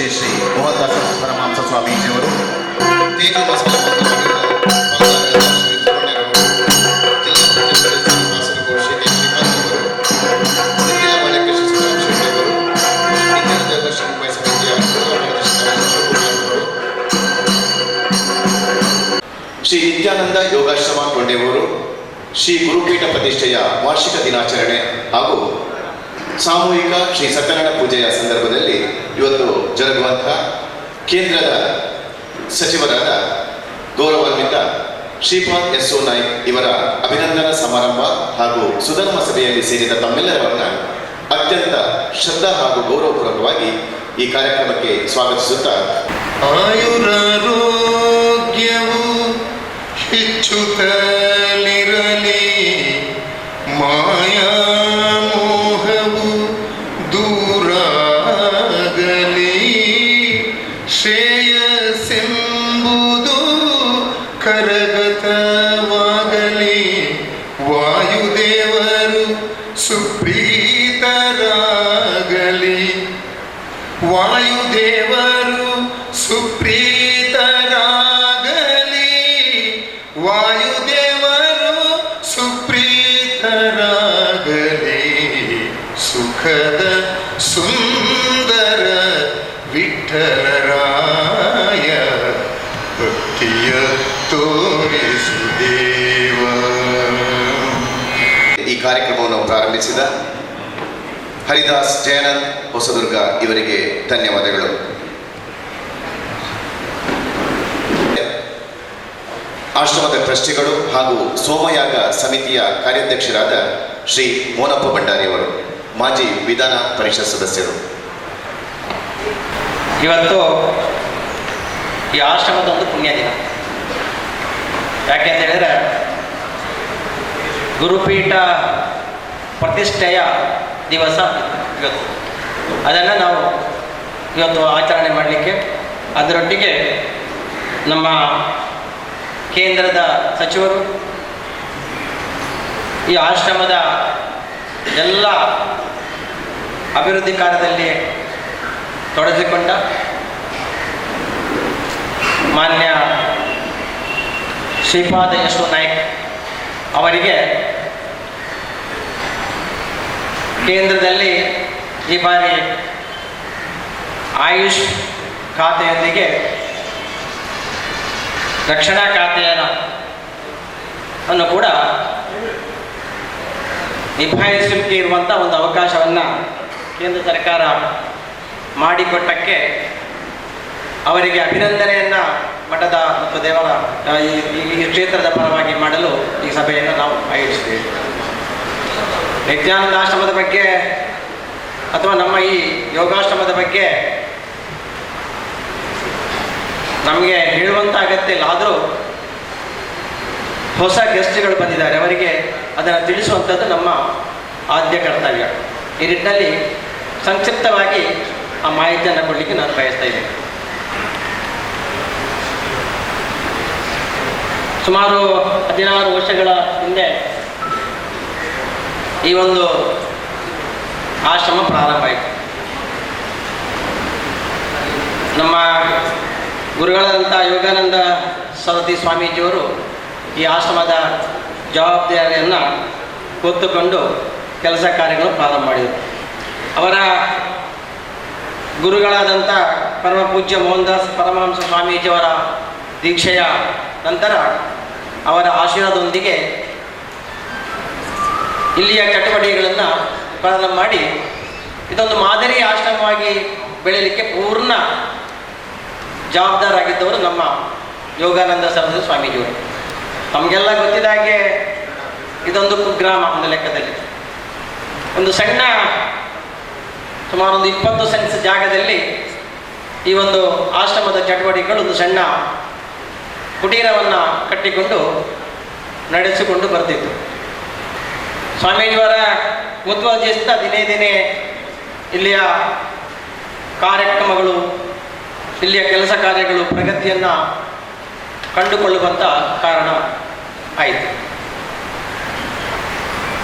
ಶ್ರೀ ಶ್ರೀ ಮೋಹನದಾಸ ಪರಮಹಂಸ ಸ್ವಾಮೀಜಿಯವರು ತೇಜು ಬಸವ ಶ್ರೀ ನಿತ್ಯಾನಂದ ಯೋಗಾಶ್ರಮ ಕೊಂಡೆಯವರು ಶ್ರೀ ಗುರುಪೀಠ ಪ್ರತಿಷ್ಠೆಯ ವಾರ್ಷಿಕ ದಿನಾಚರಣೆ ಹಾಗೂ ಸಾಮೂಹಿಕ ಶ್ರೀ ಸತ್ಯನಾರಾಯಣ ಪೂಜೆಯ ಸಂದರ್ಭದಲ್ಲಿ ಇವತ್ತು ಜರುಗುವಂತಹ ಕೇಂದ್ರದ ಸಚಿವರಾದ ಗೌರವಾನ್ವಿತ ಶ್ರೀಪಾದ್ ಯಸ್ಸೋ ನಾಯ್ಕ್ ಇವರ ಅಭಿನಂದನಾ ಸಮಾರಂಭ ಹಾಗೂ ಸುಧರ್ಮ ಸಭೆಯಲ್ಲಿ ಸೇರಿದ ತಮ್ಮೆಲ್ಲರನ್ನ ಅತ್ಯಂತ ಶ್ರದ್ಧಾ ಹಾಗೂ ಗೌರವಪೂರ್ವಕವಾಗಿ ಈ ಕಾರ್ಯಕ್ರಮಕ್ಕೆ ಸ್ವಾಗತಿಸುತ್ತಾ ಆಯುರಾರೋಗ್ಯವು ಹೆಚ್ಚುತ್ತಲಿರಲಿ, ಮಾಯಾ ಮೋಹವು ದೂರಾಗಲಿ, ಶ್ರೇಯಸ್ಸೆಂಬುದು ಕರಗತವಾಗಲಿ, ವಾಯುದೇವರು ಸುಪ್ರೀತರಾಗಲಿ, ವಾಯುದೇವರು ಸುಪ್ರೀತರಾಗಲಿ, ವಾಯುದೇವರು ಸುಪ್ರೀತರಾಗಲಿ, ಸುಖದ ಸುಂದರ ವಿಠ್ಠಲರಾಯ ಭಕ್ತಿಯ ತೋರಿಸುದೇವ. ಈ ಕಾರ್ಯಕ್ರಮವನ್ನು ಪ್ರಾರಂಭಿಸಿದ ಹರಿದಾಸ್ ಜಯಾನಂದ್ ಹೊಸದುರ್ಗ ಇವರಿಗೆ ಧನ್ಯವಾದಗಳು. ಆಶ್ರಮದ ಟ್ರಸ್ಟಿಗಳು ಹಾಗೂ ಸೋಮಯಾಗ ಸಮಿತಿಯ ಕಾರ್ಯಾಧ್ಯಕ್ಷರಾದ ಶ್ರೀ ಮೋನಪ್ಪ ಭಂಡಾರಿಯವರು, ಮಾಜಿ ವಿಧಾನ ಪರಿಷತ್ ಸದಸ್ಯರು. ಇವತ್ತು ಈ ಆಶ್ರಮದ ಒಂದು ಪುಣ್ಯ ದಿನ. ಯಾಕೆಂತ ಹೇಳಿದರೆ ಗುರುಪೀಠ ಪ್ರತಿಷ್ಠೆಯ ದಿವಸ ಇವತ್ತು. ಅದನ್ನು ನಾವು ಇವತ್ತು ಆಚರಣೆ ಮಾಡಲಿಕ್ಕೆ, ಅದರೊಟ್ಟಿಗೆ ನಮ್ಮ ಕೇಂದ್ರದ ಸಚಿವರು, ಈ ಆಶ್ರಮದ ಎಲ್ಲ ಅಭಿವೃದ್ಧಿ ಕಾರ್ಯದಲ್ಲಿ ತೊಡಗಿಕೊಂಡ ಮಾನ್ಯ ಶ್ರೀಪಾದ ಯಶೋ ನಾಯ್ಕ್ ಅವರಿಗೆ ಕೇಂದ್ರದಲ್ಲಿ ಈ ಬಾರಿ ಆಯುಷ್ ಖಾತೆಯೊಂದಿಗೆ ರಕ್ಷಣಾ ಖಾತೆಯನ್ನು ಕೂಡ ನಿಭಾಯಿಸಲಿಕ್ಕೆ ಇರುವಂಥ ಒಂದು ಅವಕಾಶವನ್ನು ಕೇಂದ್ರ ಸರ್ಕಾರ ಮಾಡಿಕೊಟ್ಟಕ್ಕೆ ಅವರಿಗೆ ಅಭಿನಂದನೆಯನ್ನು ಮಠದ ಮತ್ತು ದೇವರ ಈ ಕ್ಷೇತ್ರದ ಪರವಾಗಿ ಮಾಡಲು ಈ ಸಭೆಯನ್ನು ನಾವು ಆಯೋಜಿಸಿದ್ದೇವೆ. ನಿತ್ಯಾನಂದ ಆಶ್ರಮದ ಬಗ್ಗೆ ಅಥವಾ ನಮ್ಮ ಈ ಯೋಗಾಶ್ರಮದ ಬಗ್ಗೆ ನಮಗೆ ಹೇಳುವಂಥ ಅಗತ್ಯ ಇಲ್ಲ. ಆದರೂ ಹೊಸ ಗೆಸ್ಟ್ಗಳು ಬಂದಿದ್ದಾರೆ, ಅವರಿಗೆ ಅದನ್ನು ತಿಳಿಸುವಂಥದ್ದು ನಮ್ಮ ಆದ್ಯ ಕರ್ತವ್ಯ. ಈ ನಿಟ್ಟಿನಲ್ಲಿ ಸಂಕ್ಷಿಪ್ತವಾಗಿ ಆ ಮಾಹಿತಿಯನ್ನು ಕೊಡಲಿಕ್ಕೆ ನಾನು ಬಯಸ್ತಾ ಇದ್ದೇನೆ. ಸುಮಾರು 16 ವರ್ಷಗಳ ಹಿಂದೆ ಈ ಒಂದು ಆಶ್ರಮ ಪ್ರಾರಂಭ ಆಯಿತು. ನಮ್ಮ ಗುರುಗಳಾದಂಥ ಯೋಗಾನಂದ ಸರಸ್ವತಿ ಸ್ವಾಮೀಜಿಯವರು ಈ ಆಶ್ರಮದ ಜವಾಬ್ದಾರಿಯನ್ನು ಹೊತ್ತುಕೊಂಡು ಕೆಲಸ ಕಾರ್ಯಗಳು ಪ್ರಾರಂಭ ಮಾಡಿದರು. ಅವರ ಗುರುಗಳಾದಂಥ ಪರಮ ಪೂಜ್ಯ ಮೋಹನದಾಸ್ ಪರಮಹಂಸ ಸ್ವಾಮೀಜಿಯವರ ದೀಕ್ಷೆಯ ನಂತರ ಅವರ ಆಶೀರ್ವಾದದೊಂದಿಗೆ ಇಲ್ಲಿಯ ಚಟುವಟಿಕೆಗಳನ್ನು ಪ್ರಾರಂಭ ಮಾಡಿ ಇದೊಂದು ಮಾದರಿ ಆಶ್ರಮವಾಗಿ ಬೆಳೀಲಿಕ್ಕೆ ಪೂರ್ಣ ಜವಾಬ್ದಾರಾಗಿದ್ದವರು ನಮ್ಮ ಯೋಗಾನಂದ ಸರಸ್ವತಿ ಸ್ವಾಮೀಜಿಯವರು. ನಮಗೆಲ್ಲ ಗೊತ್ತಿದ್ದ ಹಾಗೆ ಇದೊಂದು ಕುಗ್ರಾಮ, ಒಂದು ಲೆಕ್ಕದಲ್ಲಿ ಒಂದು ಸಣ್ಣ ಸುಮಾರು 20 ಸೆಂಟ್ಸ್ ಜಾಗದಲ್ಲಿ ಈ ಒಂದು ಆಶ್ರಮದ ಚಟುವಟಿಕೆಗಳು ಒಂದು ಸಣ್ಣ ಕುಟೀರವನ್ನು ಕಟ್ಟಿಕೊಂಡು ನಡೆಸಿಕೊಂಡು ಬರ್ತಿತ್ತು. ಸ್ವಾಮೀಜಿಯವರ ಮುತುವರ್ಜಿಯಿಂದ ದಿನೇ ದಿನೇ ಇಲ್ಲಿಯ ಕಾರ್ಯಕ್ರಮಗಳು, ಇಲ್ಲಿಯ ಕೆಲಸ ಕಾರ್ಯಗಳು ಪ್ರಗತಿಯನ್ನು ಕಂಡುಕೊಳ್ಳುವಂಥ ಕಾರಣ ಆಯಿತು.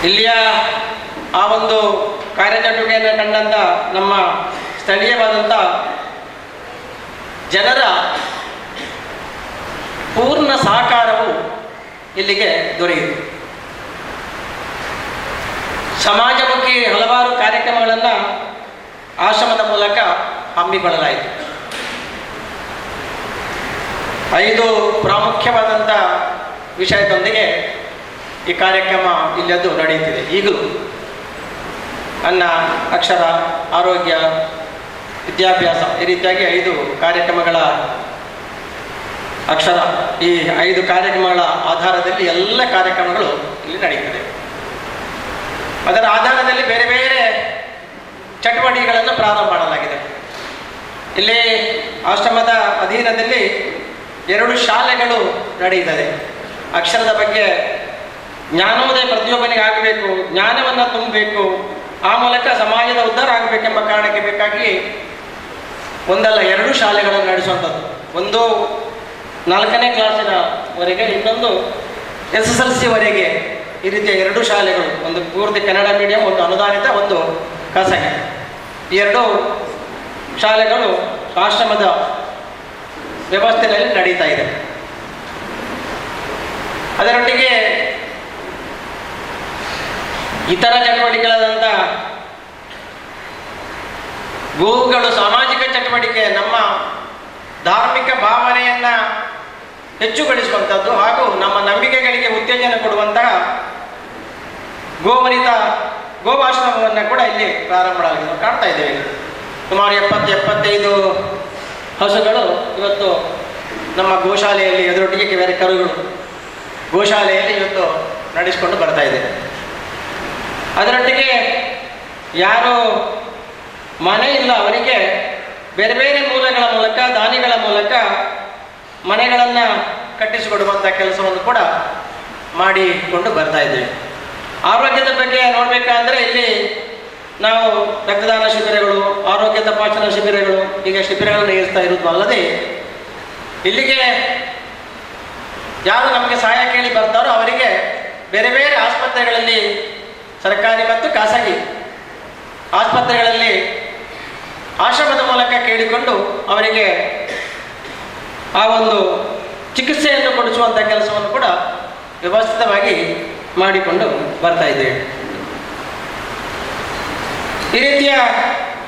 ಇಲ್ಲಿಯ ಆ ಒಂದು ಕಾರ್ಯಚಟುವಟಿಕೆಯನ್ನು ಕಂಡಂಥ ನಮ್ಮ ಸ್ಥಳೀಯವಾದಂಥ ಜನರ ಪೂರ್ಣ ಸಹಕಾರವು ಇಲ್ಲಿಗೆ ದೊರೆಯಿತು. ಸಮಾಜಮುಖಿ ಹಲವಾರು ಕಾರ್ಯಕ್ರಮಗಳನ್ನು ಆಶ್ರಮದ ಮೂಲಕ ಹಮ್ಮಿಕೊಳ್ಳಲಾಯಿತು. 5 ಪ್ರಾಮುಖ್ಯವಾದಂಥ ವಿಷಯದೊಂದಿಗೆ ಈ ಕಾರ್ಯಕ್ರಮ ಇಲ್ಲದು ನಡೆಯುತ್ತಿದೆ. ಈಗಲೂ ಅನ್ನ, ಅಕ್ಷರ, ಆರೋಗ್ಯ, ವಿದ್ಯಾಭ್ಯಾಸ ಈ ರೀತಿಯಾಗಿ 5 ಕಾರ್ಯಕ್ರಮಗಳ ಅಕ್ಷರ ಈ 5 ಕಾರ್ಯಕ್ರಮಗಳ ಆಧಾರದಲ್ಲಿ ಎಲ್ಲ ಕಾರ್ಯಕ್ರಮಗಳು ಇಲ್ಲಿ ನಡೆಯುತ್ತದೆ. ಅದರ ಆಧಾರದಲ್ಲಿ ಬೇರೆ ಬೇರೆ ಚಟುವಟಿಕೆಗಳನ್ನು ಪ್ರಾರಂಭ ಮಾಡಲಾಗಿದೆ. ಇಲ್ಲಿ ಆಶ್ರಮದ ಅಧೀನದಲ್ಲಿ 2 ಶಾಲೆಗಳು ನಡೆಯುತ್ತದೆ. ಅಕ್ಷರದ ಬಗ್ಗೆ ಜ್ಞಾನೋದಯ ಪ್ರತಿಯೊಬ್ಬನಿಗೆ ಆಗಬೇಕು, ಜ್ಞಾನವನ್ನು ತುಂಬಬೇಕು, ಆ ಮೂಲಕ ಸಮಾಜದ ಉದ್ಧಾರ ಆಗಬೇಕೆಂಬ ಕಾರಣಕ್ಕೆ ಬೇಕಾಗಿ ಒಂದಲ್ಲ 2 ಶಾಲೆಗಳನ್ನು ನಡೆಸುವಂಥದ್ದು. ಒಂದು 4ನೇ ಕ್ಲಾಸಿನವರೆಗೆ, ಇನ್ನೊಂದು SSLC ವರೆಗೆ. ಈ ರೀತಿಯ 2 ಶಾಲೆಗಳು, ಒಂದು ಪೂರ್ತಿ ಕನ್ನಡ ಮೀಡಿಯಂ, ಒಂದು ಅನುದಾನಿತ, ಒಂದು ಖಾಸಗಿ. ಈ 2 ಶಾಲೆಗಳು ಆಶ್ರಮದ ವ್ಯವಸ್ಥೆಯಲ್ಲಿ ನಡೀತಾ ಇದೆ. ಅದರೊಟ್ಟಿಗೆ ಇತರ ಚಟುವಟಿಕೆಗಳಾದಂಥ ಗೋವುಗಳು ಸಾಮಾಜಿಕ ಚಟುವಟಿಕೆ, ನಮ್ಮ ಧಾರ್ಮಿಕ ಭಾವನೆಯನ್ನು ಹೆಚ್ಚುಗೊಳಿಸುವಂಥದ್ದು ಹಾಗೂ ನಮ್ಮ ನಂಬಿಕೆಗಳಿಗೆ ಉತ್ತೇಜನ ಕೊಡುವಂತಹ ಗೋವನಿತ ಗೋವಾಶ್ರಮವನ್ನು ಕೂಡ ಇಲ್ಲಿ ಪ್ರಾರಂಭ ಮಾಡಲಾಗಿದೆ. ಕಾಣ್ತಾ ಇದ್ದೇವೆ. ಸುಮಾರು 70-75 ಹಸುಗಳು ಇವತ್ತು ನಮ್ಮ ಗೋಶಾಲೆಯಲ್ಲಿ, ಅದರೊಟ್ಟಿಗೆ ಬೇರೆ ಕರುಗಳು ಗೋಶಾಲೆಯಲ್ಲಿ ಇವತ್ತು ನಡೆಸಿಕೊಂಡು ಬರ್ತಾ ಇದೆ. ಅದರೊಟ್ಟಿಗೆ ಯಾರು ಮನೆ ಇಲ್ಲ ಅವರಿಗೆ ಬೇರೆ ಬೇರೆ ಮೂಲಗಳ ಮೂಲಕ, ದಾನಿಗಳ ಮೂಲಕ ಮನೆಗಳನ್ನು ಕಟ್ಟಿಸಿಕೊಡುವಂಥ ಕೆಲಸವನ್ನು ಕೂಡ ಮಾಡಿಕೊಂಡು ಬರ್ತಾ ಇದ್ದೇವೆ. ಆರೋಗ್ಯದ ಬಗ್ಗೆ ನೋಡಬೇಕಾದ್ರೆ ಇಲ್ಲಿ ನಾವು ರಕ್ತದಾನ ಶಿಬಿರಗಳು, ಆರೋಗ್ಯ ತಪಾಸಣಾ ಶಿಬಿರಗಳು, ಈಗ ಶಿಬಿರಗಳನ್ನು ನಡೆಸ್ತಾ ಇರೋದು ಅಲ್ಲದೆ, ಇಲ್ಲಿಗೆ ಯಾರು ನಮಗೆ ಸಹಾಯ ಕೇಳಿ ಬರ್ತಾರೋ ಅವರಿಗೆ ಬೇರೆ ಬೇರೆ ಆಸ್ಪತ್ರೆಗಳಲ್ಲಿ, ಸರ್ಕಾರಿ ಮತ್ತು ಖಾಸಗಿ ಆಸ್ಪತ್ರೆಗಳಲ್ಲಿ ಆಶ್ರಮದ ಮೂಲಕ ಕೇಳಿಕೊಂಡು ಅವರಿಗೆ ಆ ಒಂದು ಚಿಕಿತ್ಸೆಯನ್ನು ಕೊಡಿಸುವಂಥ ಕೆಲಸವನ್ನು ಕೂಡ ವ್ಯವಸ್ಥಿತವಾಗಿ ಮಾಡಿಕೊಂಡು ಬರ್ತಾ ಇದ್ದೇವೆ. ಈ ರೀತಿಯ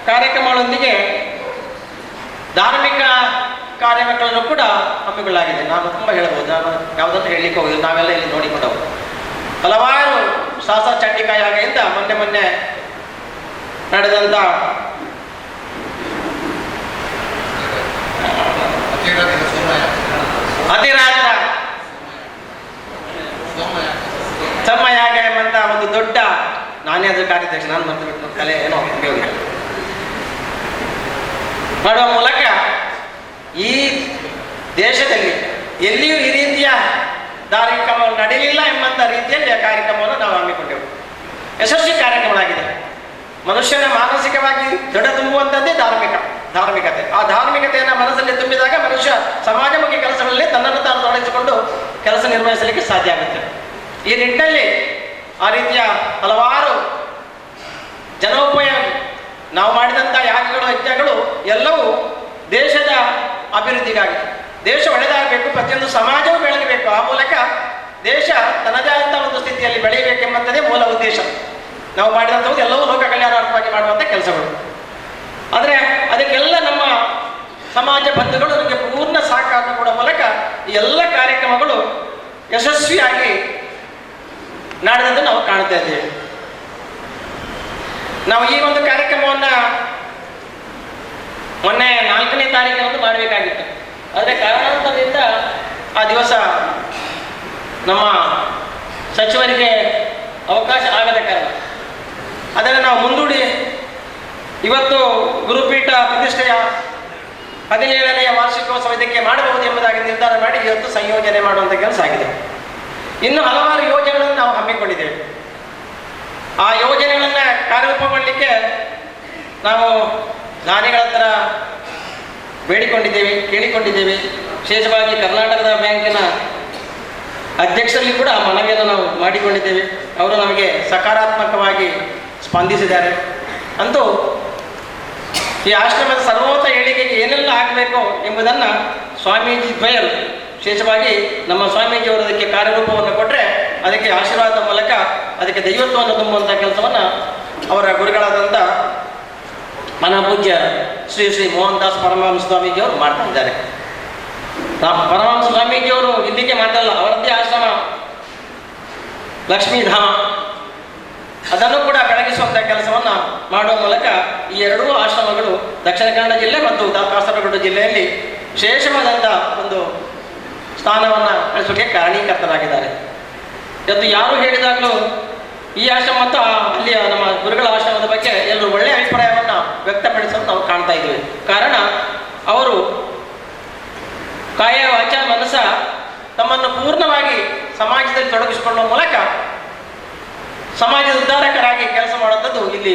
ಕಾರ್ಯಕ್ರಮಗಳೊಂದಿಗೆ ಧಾರ್ಮಿಕ ಕಾರ್ಯಕ್ರಮಗಳನ್ನು ಕೂಡ ಹಮ್ಮಿಕೊಳ್ಳಲಾಗಿದೆ. ನಾನು ತುಂಬ ಹೇಳ್ಬೋದು, ನಾನು ಯಾವುದನ್ನು ಹೇಳಲಿಕ್ಕೆ ಹೋಗಿದ್ದು, ನಾವೆಲ್ಲ ಇಲ್ಲಿ ನೋಡಿಕೊಂಡವು. ಹಲವಾರು ಶಾಸ ಚಂಡಿಕಾ ಯಾಗದಿಂದ ಮೊನ್ನೆ ನಡೆದಂಥ ಅತಿರಾತ್ರ ಸಮ್ಮಯಾಗ ಎಂಬಂತ ಒಂದು ದೊಡ್ಡ, ನಾನೇ ಅದ್ರ ಕಾರ್ಯದರ್ಶಿ, ನಾನು ಮತ್ತೆ ಬಿಟ್ಟು ಕಲೆ ಏನೋ ಉಪಯೋಗ ಮಾಡುವ ಮೂಲಕ ಈ ದೇಶದಲ್ಲಿ ಎಲ್ಲಿಯೂ ಈ ರೀತಿಯ ಕಾರ್ಯಕ್ರಮ ನಡೆಯಲಿಲ್ಲ ಎಂಬಂಥ ರೀತಿಯಲ್ಲಿ ಆ ಕಾರ್ಯಕ್ರಮವನ್ನು ನಾವು ಹಮ್ಮಿಕೊಂಡೆವು. ಯಶಸ್ವಿ ಕಾರ್ಯಕ್ರಮಗಳಾಗಿದೆ. ಮನುಷ್ಯನ ಮಾನಸಿಕವಾಗಿ ದೃಢ ತುಂಬುವಂಥದ್ದೇ ಧಾರ್ಮಿಕತೆ. ಆ ಧಾರ್ಮಿಕತೆಯನ್ನು ಮನಸ್ಸಲ್ಲಿ ತುಂಬಿದಾಗ ಮನುಷ್ಯ ಸಮಾಜಮುಖಿ ಕೆಲಸಗಳಲ್ಲಿ ತನ್ನನ್ನು ತಾನು ತೊಡಗಿಸಿಕೊಂಡು ಕೆಲಸ ನಿರ್ವಹಿಸಲಿಕ್ಕೆ ಸಾಧ್ಯ ಆಗುತ್ತೆ. ಈ ನಿಟ್ಟಿನಲ್ಲಿ ಆ ರೀತಿಯ ಹಲವಾರು ಜನೋಪಯೋಗಿ ನಾವು ಮಾಡಿದಂಥ ಯಾಗಗಳು, ಯಜ್ಞಗಳು ಎಲ್ಲವೂ ದೇಶದ ಅಭಿವೃದ್ಧಿಗಾಗಿ, ದೇಶ ಒಳ್ಳೆಯದಾಗಬೇಕು, ಪ್ರತಿಯೊಂದು ಸಮಾಜವೂ ಬೆಳಗಬೇಕು, ಆ ಮೂಲಕ ದೇಶ ತನ್ನದೇ ಆದಂಥ ಒಂದು ಸ್ಥಿತಿಯಲ್ಲಿ ಬೆಳೆಯಬೇಕೆಂಬಂಥದ್ದೇ ಮೂಲ ಉದ್ದೇಶ. ನಾವು ಮಾಡಿದಂಥದ್ದು ಎಲ್ಲವೂ ಲೋಕ ಕಲ್ಯಾಣಾರ್ಥವಾಗಿ ಮಾಡುವಂಥ ಕೆಲಸಗಳು. ಆದರೆ ಅದಕ್ಕೆಲ್ಲ ನಮ್ಮ ಸಮಾಜ ಬಂಧುಗಳು ನಮಗೆ ಪೂರ್ಣ ಸಹಕಾರ ಕೊಡುವ ಮೂಲಕ ಈ ಎಲ್ಲ ಕಾರ್ಯಕ್ರಮಗಳು ಯಶಸ್ವಿಯಾಗಿ ನಡೆದಂತೆ ನಾವು ಕಾಣ್ತಾ ಇದ್ದೇವೆ. ನಾವು ಈ ಒಂದು ಕಾರ್ಯಕ್ರಮವನ್ನು ಮೊನ್ನೆ 4ನೇ ತಾರೀಕಿನಂದು ಮಾಡಬೇಕಾಗಿತ್ತು. ಆದರೆ ಕಾರಣಾಂತರದಿಂದ ಆ ದಿವಸ ನಮ್ಮ ಸಚಿವರಿಗೆ ಅವಕಾಶ ಆಗದ ಕಾರಣ ಅದನ್ನು ನಾವು ಮುಂದೂಡಿ ಇವತ್ತು ಗುರುಪೀಠ ಪ್ರತಿಷ್ಠೆಯ 17ನೇ ವಾರ್ಷಿಕೋತ್ಸವ ಇದಕ್ಕೆ ಮಾಡಬಹುದು ಎಂಬುದಾಗಿ ನಿರ್ಧಾರ ಮಾಡಿ ಇವತ್ತು ಸಂಯೋಜನೆ ಮಾಡುವಂಥ ಕೆಲಸ ಆಗಿದೆ. ಇನ್ನು ಹಲವಾರು ಯೋಜನೆಗಳನ್ನು ನಾವು ಹಮ್ಮಿಕೊಂಡಿದ್ದೇವೆ. ಆ ಯೋಜನೆಗಳನ್ನು ಕಾರ್ಯರೂಪಗೊಳ್ಳಲಿಕ್ಕೆ ನಾವು ದಾನಿಗಳ ಹತ್ರ ಬೇಡಿಕೊಂಡಿದ್ದೇವೆ, ಕೇಳಿಕೊಂಡಿದ್ದೇವೆ. ವಿಶೇಷವಾಗಿ ಕರ್ನಾಟಕದ ಬ್ಯಾಂಕಿನ ಅಧ್ಯಕ್ಷರಲ್ಲಿ ಕೂಡ ಮನವಿಯನ್ನು ನಾವು ಮಾಡಿಕೊಂಡಿದ್ದೇವೆ. ಅವರು ನಮಗೆ ಸಕಾರಾತ್ಮಕವಾಗಿ ಸ್ಪಂದಿಸಿದ್ದಾರೆ. ಅಂತೂ ಈ ಆಶ್ರಮದ ಸರ್ವೋತ್ತ ಏಳಿಗೆಗೆ ಏನೆಲ್ಲ ಆಗಬೇಕು ಆಗಬೇಕು ಎಂಬುದನ್ನು ಸ್ವಾಮೀಜಿ ದ್ವಯರು ವಿಶೇಷವಾಗಿ ನಮ್ಮ ಸ್ವಾಮೀಜಿಯವರು ಅದಕ್ಕೆ ಕಾರ್ಯರೂಪವನ್ನು ಕೊಟ್ಟರೆ ಅದಕ್ಕೆ ಆಶೀರ್ವಾದದ ಮೂಲಕ ಅದಕ್ಕೆ ದೈವತ್ವವನ್ನು ತುಂಬುವಂಥ ಕೆಲಸವನ್ನು ಅವರ ಗುರುಗಳಾದಂಥ ಮನಪೂಜ್ಯ ಶ್ರೀ ಶ್ರೀ ಮೋಹನ್ ದಾಸ್ ಪರಮಹಂಸ ಸ್ವಾಮೀಜಿಯವರು ಮಾಡ್ತಾ ಇದ್ದಾರೆ. ಪರಮಹಂಸ ಸ್ವಾಮೀಜಿಯವರು ಇಲ್ಲಿಗೆ ಮಾತ್ರಲ್ಲ, ಅವರದ್ದೇ ಆಶ್ರಮ ಲಕ್ಷ್ಮೀಧಾಮ ಅದನ್ನು ಕೂಡ ಬೆಳಗಿಸುವಂಥ ಕೆಲಸವನ್ನು ಮಾಡುವ ಮೂಲಕ ಈ ಎರಡೂ ಆಶ್ರಮಗಳು ದಕ್ಷಿಣ ಕನ್ನಡ ಜಿಲ್ಲೆ ಮತ್ತು ಕಾಸರಗೋಡು ಜಿಲ್ಲೆಯಲ್ಲಿ ವಿಶೇಷವಾದಂಥ ಒಂದು ಸ್ಥಾನವನ್ನು ಗಳಿಸೋಕೆ ಕಾರಣೀಕರ್ತರಾಗಿದ್ದಾರೆ. ಇವತ್ತು ಯಾರು ಹೇಳಿದಾಗಲೂ ಈ ಆಶ್ರಮ ಮತ್ತು ಅಲ್ಲಿಯ ನಮ್ಮ ಗುರುಗಳ ಆಶ್ರಮದ ಬಗ್ಗೆ ಎಲ್ಲರೂ ಒಳ್ಳೆಯ ಅಭಿಪ್ರಾಯವನ್ನು ವ್ಯಕ್ತಪಡಿಸೋದು ನಾವು ಕಾಣ್ತಾ ಇದ್ದೀವಿ. ಕಾರಣ ಅವರು ಕಾಯ ವಾಚ ಮನಸ್ಸ ತಮ್ಮನ್ನು ಪೂರ್ಣವಾಗಿ ಸಮಾಜದಲ್ಲಿ ತೊಡಗಿಸಿಕೊಳ್ಳುವ ಮೂಲಕ ಸಮಾಜದ ಉದ್ಧಾರಕರಾಗಿ ಕೆಲಸ ಮಾಡುವಂಥದ್ದು ಇಲ್ಲಿ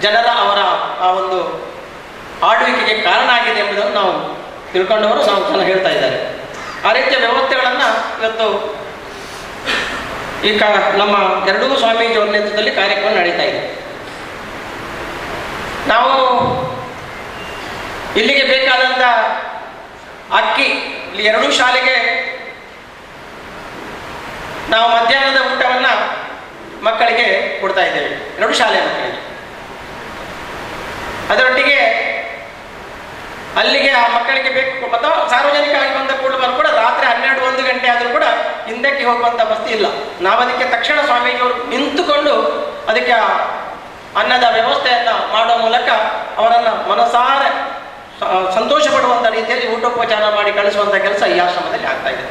ಜನರ ಅವರ ಆ ಒಂದು ಆಡುವಿಕೆಗೆ ಕಾರಣ ಆಗಿದೆ ಎಂಬುದನ್ನು ನಾವು ತಿಳ್ಕೊಂಡವರು ನಾವು ಜನ ಹೇಳ್ತಾ ಇದ್ದಾರೆ. ಆ ರೀತಿಯ ವ್ಯವಸ್ಥೆಗಳನ್ನು ಇವತ್ತು ಈ ನಮ್ಮ ಎರಡೂ ಸ್ವಾಮೀಜಿಯವರ ನೇತೃತ್ವದಲ್ಲಿ ಕಾರ್ಯಕ್ರಮ ನಡೀತಾ ಇದೆ. ನಾವು ಇಲ್ಲಿಗೆ ಬೇಕಾದಂಥ ಅಕ್ಕಿ ಇಲ್ಲಿ ಎರಡೂ ಶಾಲೆಗೆ ನಾವು ಮಧ್ಯಾಹ್ನದ ಊಟವನ್ನು ಮಕ್ಕಳಿಗೆ ಕೊಡ್ತಾ ಇದ್ದೇವೆ, ಎರಡು ಶಾಲೆಯ ಮಕ್ಕಳಿಗೆ. ಅದರೊಟ್ಟಿಗೆ ಅಲ್ಲಿಗೆ ಆ ಮಕ್ಕಳಿಗೆ ಬೇಕು ಅಥವಾ ಸಾರ್ವಜನಿಕವಾಗಿ ಬಂದ ಕೂಡ ರಾತ್ರಿ 12-1 ಗಂಟೆ ಆದರೂ ಕೂಡ ಹಿಂದಕ್ಕೆ ಹೋಗುವಂಥ ವಸ್ತಿ ಇಲ್ಲ. ನಾವು ಅದಕ್ಕೆ ತಕ್ಷಣ ಸ್ವಾಮೀಜಿಯವರು ನಿಂತುಕೊಂಡು ಅದಕ್ಕೆ ಅನ್ನದ ವ್ಯವಸ್ಥೆಯನ್ನು ಮಾಡುವ ಮೂಲಕ ಅವರನ್ನು ಮನಸಾರೆ ಸಂತೋಷ ಪಡುವಂಥ ರೀತಿಯಲ್ಲಿ ಊಟೋಪಚಾರ ಮಾಡಿ ಕಳಿಸುವಂಥ ಕೆಲಸ ಈ ಆಶ್ರಮದಲ್ಲಿ ಆಗ್ತಾ ಇದೆ.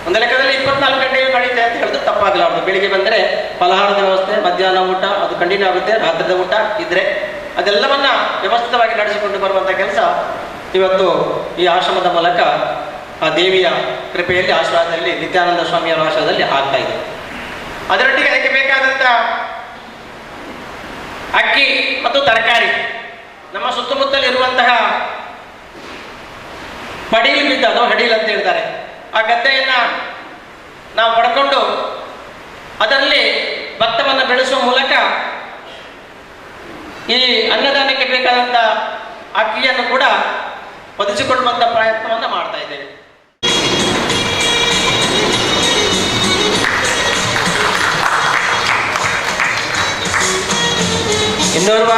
ಒಂದು ಲೆಕ್ಕದಲ್ಲಿ 24 ಗಂಟೆಯೂ ನಡೀತೆ ಅಂತ ಹೇಳಿದ್ರೆ ತಪ್ಪಾಗಲಾರದು. ಬೆಳಿಗ್ಗೆ ಬಂದರೆ ಫಲಹಾರದ ವ್ಯವಸ್ಥೆ, ಮಧ್ಯಾಹ್ನ ಊಟ ಅದು ಕಂಟಿನ್ಯೂ ಆಗುತ್ತೆ, ರಾತ್ರಿದ ಊಟ ಇದ್ದರೆ ಅದೆಲ್ಲವನ್ನ ವ್ಯವಸ್ಥಿತವಾಗಿ ನಡೆಸಿಕೊಂಡು ಬರುವಂಥ ಕೆಲಸ ಇವತ್ತು ಈ ಆಶ್ರಮದ ಮೂಲಕ ಆ ದೇವಿಯ ಕೃಪೆಯಲ್ಲಿ ಆಶ್ರಮದಲ್ಲಿ ನಿತ್ಯಾನಂದ ಸ್ವಾಮಿಯವರ ಆಶ್ರಮದಲ್ಲಿ ಆಗ್ತಾ ಇದೆ. ಅದರೊಟ್ಟಿಗೆ ಅದಕ್ಕೆ ಬೇಕಾದಂಥ ಅಕ್ಕಿ ಮತ್ತು ತರಕಾರಿ ನಮ್ಮ ಸುತ್ತಮುತ್ತಲಿರುವಂತಹ ಪಡೀಲು ಬಿದ್ದ ಅಥವಾ ಹಡೀಲ್ ಅಂತ ಹೇಳ್ತಾರೆ, ಆ ಗದ್ದೆಯನ್ನು ನಾವು ಪಡ್ಕೊಂಡು ಅದರಲ್ಲಿ ಭತ್ತವನ್ನು ಬೆಳೆಸುವ ಮೂಲಕ ಈ ಅನ್ನದಾನಕ್ಕೆ ಬೇಕಾದಂಥ ಅಕ್ಕಿಯನ್ನು ಕೂಡ ಒದಗಿಸಿಕೊಳ್ಳುವಂಥ ಪ್ರಯತ್ನವನ್ನು ಮಾಡ್ತಾ ಇದ್ದೇವೆ. ಇನ್ನೋರ್ವ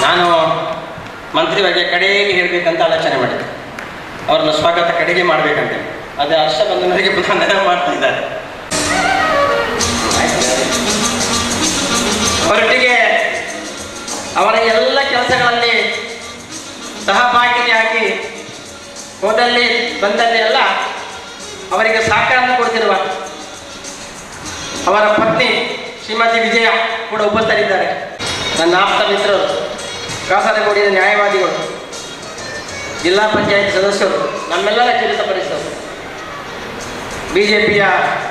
ನಾನು ಮಂತ್ರಿ ಬಗ್ಗೆ ಕಡೆಗೆ ಹೇಳಬೇಕಂತ ಆಲೋಚನೆ ಮಾಡಿದ್ದೆ. ಅವ್ರನ್ನ ಸ್ವಾಗತ ಕಡೆಗೆ ಮಾಡಬೇಕಂತೆ, ಅದೇ ಹರ್ಷ ಬಂಧನರಿಗೆ ಬಂಧನ ಮಾಡ್ತಾ ಇದ್ದಾರೆ. ಹೊರಟಿಗೆ ಅವರ ಎಲ್ಲ ಕೆಲಸಗಳಲ್ಲಿ ಸಹಭಾಗಿಯಾಗಿ ಹೋದಲ್ಲಿ ಬಂದಲ್ಲಿ ಎಲ್ಲ ಅವರಿಗೆ ಸಹಕಾರ ಕೊಡ್ತಿರುವ ಅವರ ಪತ್ನಿ ಶ್ರೀಮತಿ ವಿಜಯ ಕೂಡ ಉಪಸ್ಥಿತರಿದ್ದಾರೆ. ನನ್ನ ಆಪ್ತ ಮಿತ್ರರು, ಕಾಸರಗೋಡಿನ ನ್ಯಾಯವಾದಿಗಳು, ಜಿಲ್ಲಾ ಪಂಚಾಯತ್ ಸದಸ್ಯರು, ನಮ್ಮೆಲ್ಲರ ಚಿರಿತ ಪರಿಸರರು, ಬಿಜೆಪಿಯ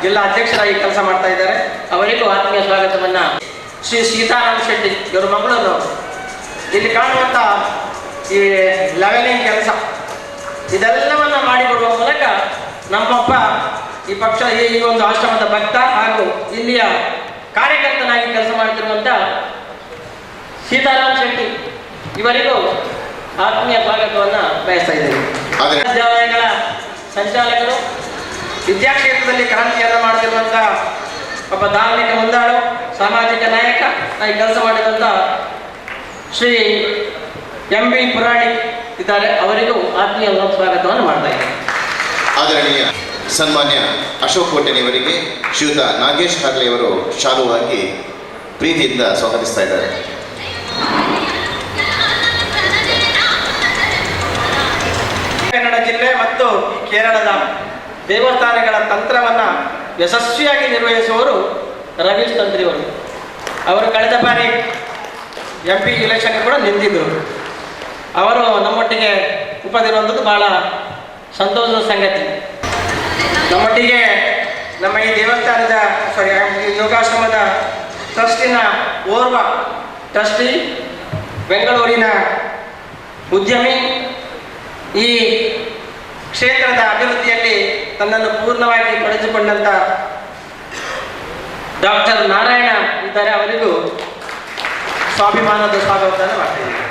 ಜಿಲ್ಲಾ ಅಧ್ಯಕ್ಷರಾಗಿ ಕೆಲಸ ಮಾಡ್ತಾ ಇದ್ದಾರೆ. ಅವರಿಗೂ ಆತ್ಮೀಯ ಸ್ವಾಗತವನ್ನು. ಶ್ರೀ ಸೀತಾರಾಮ್ ಶೆಟ್ಟಿ ಇವರು ಮಂಗಳೂರು, ಇಲ್ಲಿ ಕಾಣುವಂಥ ಈ ಲೆವೆಲಿಂಗ್ ಕೆಲಸ ಇದೆಲ್ಲವನ್ನು ಮಾಡಿಕೊಡುವ ಮೂಲಕ ನಮ್ಮಪ್ಪ ಈ ಪಕ್ಷ ಈ ಒಂದು ಆಶ್ರಮದ ಭಕ್ತ ಹಾಗೂ ಇಲ್ಲಿಯ ಕಾರ್ಯಕರ್ತನಾಗಿ ಕೆಲಸ ಮಾಡ್ತಿರುವಂಥ ಸೀತಾರಾಮ್ ಶೆಟ್ಟಿ ಇವರಿಗೂ ಆತ್ಮೀಯ ಸ್ವಾಗತವನ್ನು ಬಯಸ್ತಾ ಇದ್ದೇನೆ. ವಿದ್ಯಾಲಯಗಳ ಸಂಚಾಲಕರು, ವಿದ್ಯಾಕ್ಷೇತ್ರದಲ್ಲಿ ಕ್ರಾಂತಿಯನ್ನು ಮಾಡುತ್ತಿರುವಂಥ ಒಬ್ಬ ಧಾರ್ಮಿಕ ಮುಂದಾಳು, ಸಾಮಾಜಿಕ ನಾಯಕ ಆಗಿ ಕೆಲಸ ಮಾಡಿದಂಥ ಶ್ರೀ MB ಪುರಾಣಿಕ್ ಇದ್ದಾರೆ. ಅವರಿಗೂ ಆತ್ಮೀಯ ಸ್ವಾಗತವನ್ನು ಮಾಡ್ತಾ ಇದ್ದಾರೆ. ಆದರಣೀಯ ಸನ್ಮಾನ್ಯ ಅಶೋಕ್ ಕೋಟೆಯವರಿಗೆ ಶ್ರೀಯುತ ನಾಗೇಶ್ ಹಾರ್ಲೆಯವರು ಶಾಲುವಾಗಿ ಪ್ರೀತಿಯಿಂದ ಸ್ವಾಗತಿಸ್ತಾ ಇದ್ದಾರೆ. ಕನ್ನಡ ಜಿಲ್ಲೆ ಮತ್ತು ಕೇರಳದ ದೇವಸ್ಥಾನಗಳ ತಂತ್ರವನ್ನು ಯಶಸ್ವಿಯಾಗಿ ನಿರ್ವಹಿಸುವವರು ರವೀಶ್ ತಂತ್ರಿಯವರು. ಅವರು ಕಳೆದ ಬಾರಿ MP ಇಲೆಕ್ಷನ್ ಕೂಡ ನಿಂತಿದ್ದರು. ಅವರು ನಮ್ಮೊಟ್ಟಿಗೆ ಉಪದಿರುವಂಥದ್ದು ಬಹಳ ಸಂತೋಷದ ಸಂಗತಿ. ನಮ್ಮೊಟ್ಟಿಗೆ ನಮ್ಮ ಈ ದೇವಸ್ಥಾನದ ಯೋಗಾಶ್ರಮದ ಟ್ರಸ್ಟಿನ ಓರ್ವ ಟ್ರಸ್ಟಿ, ಬೆಂಗಳೂರಿನ ಉದ್ಯಮಿ, ಈ ಕ್ಷೇತ್ರದ ಅಭಿವೃದ್ಧಿಯಲ್ಲಿ ತನ್ನನ್ನು ಪೂರ್ಣವಾಗಿ ತೊಡಗಿಸಿಕೊಂಡಂಥ ಡಾಕ್ಟರ್ ನಾರಾಯಣ ಇದ್ದಾರೆ, ಅವರಿಗೂ ಸ್ವಾಭಿಮಾನದ ಸ್ವಾಗತವನ್ನು ಮಾಡ್ತಿದ್ದೀವಿ.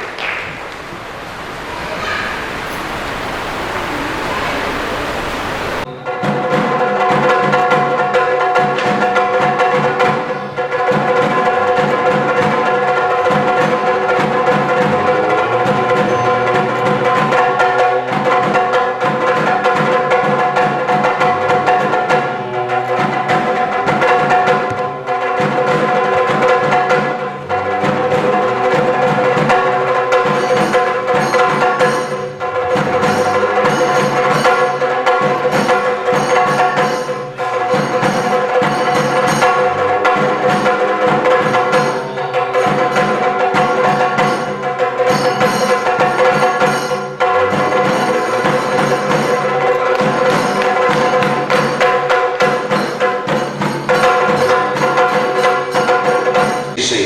ಶ್ರೀ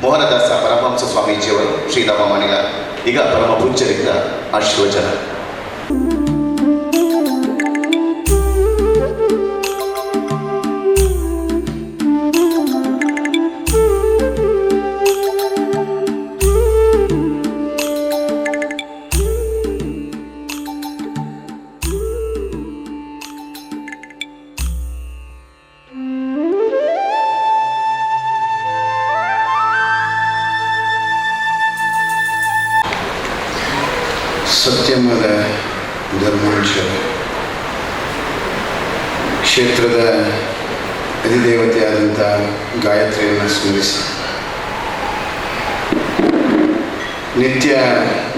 ಮೋಹನದಾಸ ಪರಮಹಂಸ ಸ್ವಾಮೀಜಿಯವರು ಶ್ರೀರಾಮ ಮಣಿಲ ಈಗ ಪರಮ ಪೂಜ್ಯರಿಂದ ಆಶೀರ್ವಚನ. ಸತ್ಯಮದ ಧರ್ಮಾಂಶ ಕ್ಷೇತ್ರದ ಅಧಿದೇವತೆಯಾದಂಥ ಗಾಯತ್ರಿಯನ್ನು ಸ್ಮರಿಸಿ ನಿತ್ಯ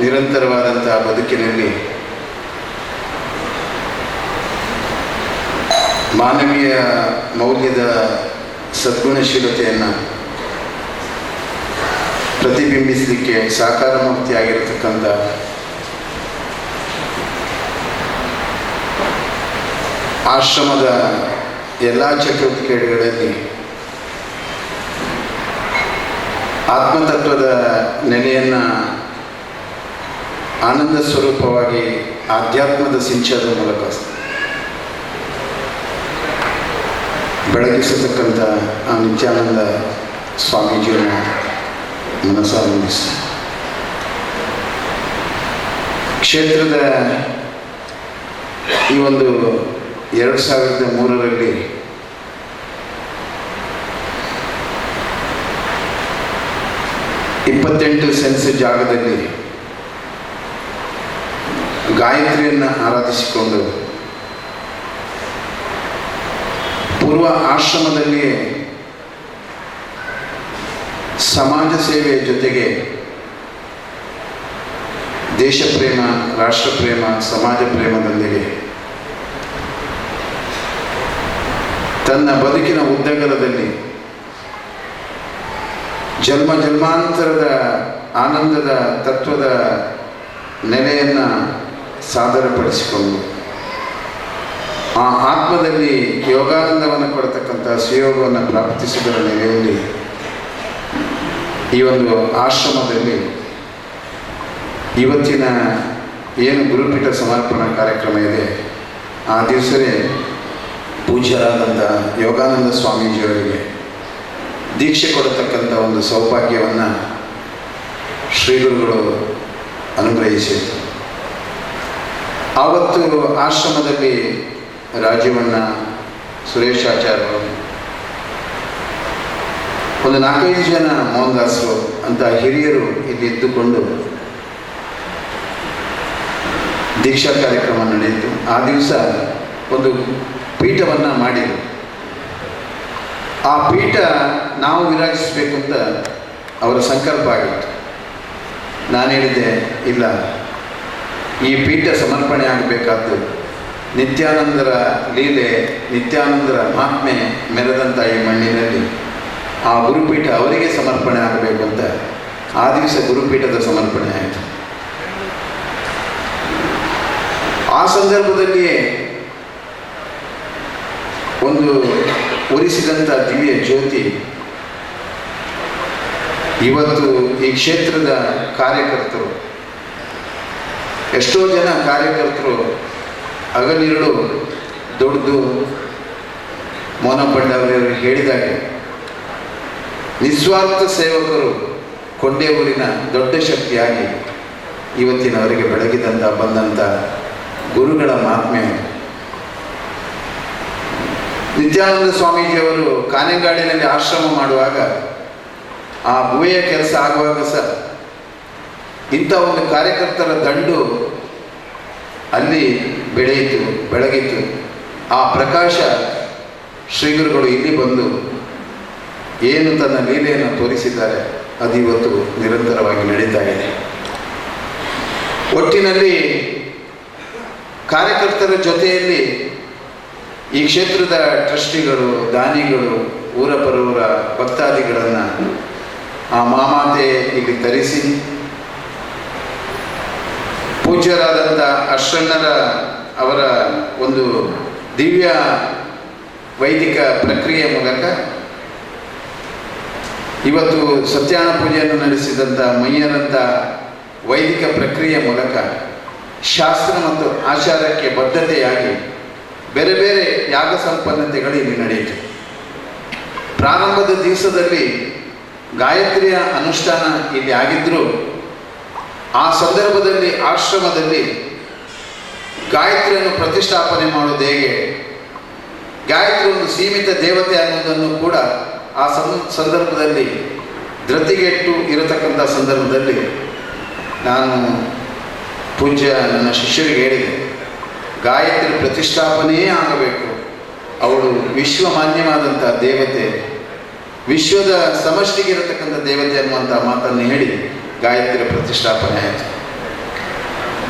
ನಿರಂತರವಾದಂಥ ಬದುಕಿನಲ್ಲಿ ಮಾನವೀಯ ಮೌಲ್ಯದ ಸದ್ಗುಣಶೀಲತೆಯನ್ನು ಪ್ರತಿಬಿಂಬಿಸಲಿಕ್ಕೆ ಸಾಕಾರಮೂರ್ತಿಯಾಗಿರತಕ್ಕಂಥ ಆಶ್ರಮದ ಎಲ್ಲ ಚಟುವಟಿಕೆಗಳಲ್ಲಿ ಆತ್ಮತತ್ವದ ನೆಲೆಯನ್ನು ಆನಂದ ಸ್ವರೂಪವಾಗಿ ಆಧ್ಯಾತ್ಮದ ಸಿಂಚನದ ಮೂಲಕ ಬೆಳಗಿಸತಕ್ಕಂಥ ಆ ನಿತ್ಯಾನಂದ ಸ್ವಾಮೀಜಿಯನ್ನು ಮನಸ್ಸಾನಂದಿಸಿ ಕ್ಷೇತ್ರದ ಈ ಒಂದು 2003ರಲ್ಲಿ ಇಪ್ಪತ್ತೆಂಟು ಸೆನ್ಸ್ ಜಾಗದಲ್ಲಿ ಗಾಯತ್ರಿಯನ್ನು ಆರಾಧಿಸಿಕೊಂಡು ಪೂರ್ವ ಆಶ್ರಮದಲ್ಲಿಯೇ ಸಮಾಜ ಸೇವೆಯ ಜೊತೆಗೆ ದೇಶ ಪ್ರೇಮ, ರಾಷ್ಟ್ರ ಪ್ರೇಮ, ಸಮಾಜ ಪ್ರೇಮದೊಂದಿಗೆ ತನ್ನ ಬದುಕಿನ ಉದ್ದಗಲದಲ್ಲಿ ಜನ್ಮ ಜನ್ಮಾಂತರದ ಆನಂದದ ತತ್ವದ ನೆಲೆಯನ್ನು ಸಾದರಪಡಿಸಿಕೊಂಡು ಆ ಆತ್ಮದಲ್ಲಿ ಯೋಗಾನಂದವನ್ನು ಕೊಡತಕ್ಕಂಥ ಸುಯೋಗವನ್ನು ಪ್ರಾಪ್ತಿಸುವುದರ ನೆಲೆಯಲ್ಲಿ ಈ ಒಂದು ಆಶ್ರಮದಲ್ಲಿ ಇವತ್ತಿನ ಏನು ಗುರುಪೀಠ ಸಮರ್ಪಣಾ ಕಾರ್ಯಕ್ರಮ ಇದೆ, ಆ ದಿವಸವೇ ಪೂಜ್ಯರಾದಂಥ ಯೋಗಾನಂದ ಸ್ವಾಮೀಜಿಯವರಿಗೆ ದೀಕ್ಷೆ ಕೊಡತಕ್ಕಂಥ ಒಂದು ಸೌಭಾಗ್ಯವನ್ನು ಶ್ರೀಗುರುಗಳು ಅನುಗ್ರಹಿಸಿದರು. ಆವತ್ತು ಆಶ್ರಮದಲ್ಲಿ ರಾಜೀವಣ್ಣ, ಸುರೇಶಾಚಾರ್ಯರು, ಒಂದು 4-5 ಜನ ಮೋಹನದಾಸರು ಅಂತ ಹಿರಿಯರು ಇಲ್ಲಿ ಇದ್ದುಕೊಂಡು ದೀಕ್ಷಾ ಕಾರ್ಯಕ್ರಮ ನಡೆಯಿತು. ಆ ದಿವಸ ಒಂದು ಪೀಠವನ್ನು ಮಾಡಿದರು. ಆ ಪೀಠ ನಾವು ವಿರಾಜಿಸಬೇಕು ಅಂತ ಅವರ ಸಂಕಲ್ಪ ಆಗಿತ್ತು. ನಾನು ಹೇಳಿದೆ, ಇಲ್ಲ, ಈ ಪೀಠ ಸಮರ್ಪಣೆ ಆಗಬೇಕಾದ್ದು ನಿತ್ಯಾನಂದರ ಲೀಲೆ, ನಿತ್ಯಾನಂದರ ಮಹಾತ್ಮೆ ಮೆರೆದಂಥ ಈ ಮಣ್ಣಿನಲ್ಲಿ ಆ ಗುರುಪೀಠ ಅವರಿಗೆ ಸಮರ್ಪಣೆ ಆಗಬೇಕು ಅಂತ ಆ ದಿವಸ ಗುರುಪೀಠದ ಸಮರ್ಪಣೆ ಆಯಿತು. ಆ ಸಂದರ್ಭದಲ್ಲಿಯೇ ಒಂದು ಉರಿಸಿದಂಥ ದಿವ್ಯ ಜ್ಯೋತಿ ಇವತ್ತು ಈ ಕ್ಷೇತ್ರದ ಕಾರ್ಯಕರ್ತರು, ಎಷ್ಟೋ ಜನ ಕಾರ್ಯಕರ್ತರು ಹಗಲಿರುಳು ದುಡಿದು ಮೋಹನ ಪಂಡವರವರು ಹೇಳಿದಾಗೆ ನಿಸ್ವಾರ್ಥ ಸೇವಕರು ಕೊಂಡೇವೂರಿನ ದೊಡ್ಡ ಶಕ್ತಿಯಾಗಿ ಇವತ್ತಿನವರೆಗೆ ಬೆಳಗಿದಂಥ ಬಂದಂಥ ಗುರುಗಳ ಮಹಾತ್ಮೆ. ನಿತ್ಯಾನಂದ ಸ್ವಾಮೀಜಿಯವರು ಕಾನೆಗಾಡಿನಲ್ಲಿ ಆಶ್ರಮ ಮಾಡುವಾಗ, ಆ ಗುಹೆಯ ಕೆಲಸ ಆಗುವಾಗ ಸಹ ಇಂಥ ಒಂದು ಕಾರ್ಯಕರ್ತರ ದಂಡು ಅಲ್ಲಿ ಬೆಳಗಿತು. ಆ ಪ್ರಕಾಶ ಶ್ರೀಗುರುಗಳು ಇಲ್ಲಿ ಬಂದು ಏನು ತನ್ನ ಲೀಲೆಯನ್ನು ತೋರಿಸಿದ್ದಾರೆ ಅದು ಇವತ್ತು ನಿರಂತರವಾಗಿ ನಡೀತಾ ಇದೆ. ಒಟ್ಟಿನಲ್ಲಿ ಕಾರ್ಯಕರ್ತರ ಜೊತೆಯಲ್ಲಿ ಈ ಕ್ಷೇತ್ರದ ಟ್ರಸ್ಟಿಗಳು, ದಾನಿಗಳು, ಊರ ಪರೂರ ಭಕ್ತಾದಿಗಳನ್ನು ಆ ಮಾಮಾತೆ ಇಲ್ಲಿ ತರಿಸಿ ಪೂಜ್ಯರಾದಂಥ ಅಶ್ರಣ್ಣರ ಅವರ ಒಂದು ದಿವ್ಯ ವೈದಿಕ ಪ್ರಕ್ರಿಯೆ ಮೂಲಕ ಇವತ್ತು ಸತ್ಯನಾರಾಯಣ ಪೂಜೆಯನ್ನು ನಡೆಸಿದಂಥ ಮಯ್ಯರಂಥ ವೈದಿಕ ಪ್ರಕ್ರಿಯೆ ಮೂಲಕ ಶಾಸ್ತ್ರ ಮತ್ತು ಆಚಾರಕ್ಕೆ ಬದ್ಧತೆಯಾಗಿ ಬೇರೆ ಬೇರೆ ಯಾಗ ಸಂಪನ್ನತೆಗಳು ಇಲ್ಲಿ ನಡೆಯಿತು. ಪ್ರಾರಂಭದ ದಿವಸದಲ್ಲಿ ಗಾಯತ್ರಿಯ ಅನುಷ್ಠಾನ ಇಲ್ಲಿ ಆಗಿದ್ದರೂ ಆ ಸಂದರ್ಭದಲ್ಲಿ ಆಶ್ರಮದಲ್ಲಿ ಗಾಯತ್ರಿಯನ್ನು ಪ್ರತಿಷ್ಠಾಪನೆ ಮಾಡೋದು ಹೇಗೆ, ಗಾಯತ್ರಿ ಒಂದು ಸೀಮಿತ ದೇವತೆ ಅನ್ನೋದನ್ನು ಕೂಡ ಆ ಸಂದರ್ಭದಲ್ಲಿ ಧೃತಿಗೆಟ್ಟು ಇರತಕ್ಕಂಥ ಸಂದರ್ಭದಲ್ಲಿ ನಾನು ಪೂಜ್ಯ ನನ್ನ ಶಿಷ್ಯರಿಗೆ ಹೇಳಿದೆ, ಗಾಯತ್ರಿ ಪ್ರತಿಷ್ಠಾಪನೆಯೇ ಆಗಬೇಕು, ಅವಳು ವಿಶ್ವಮಾನ್ಯವಾದಂಥ ದೇವತೆ, ವಿಶ್ವದ ಸಮಷ್ಟಿಗಿರತಕ್ಕಂಥ ದೇವತೆ ಅನ್ನುವಂಥ ಮಾತನ್ನು ಹೇಳಿ ಗಾಯತ್ರಿ ಪ್ರತಿಷ್ಠಾಪನೆ ಆಯಿತು.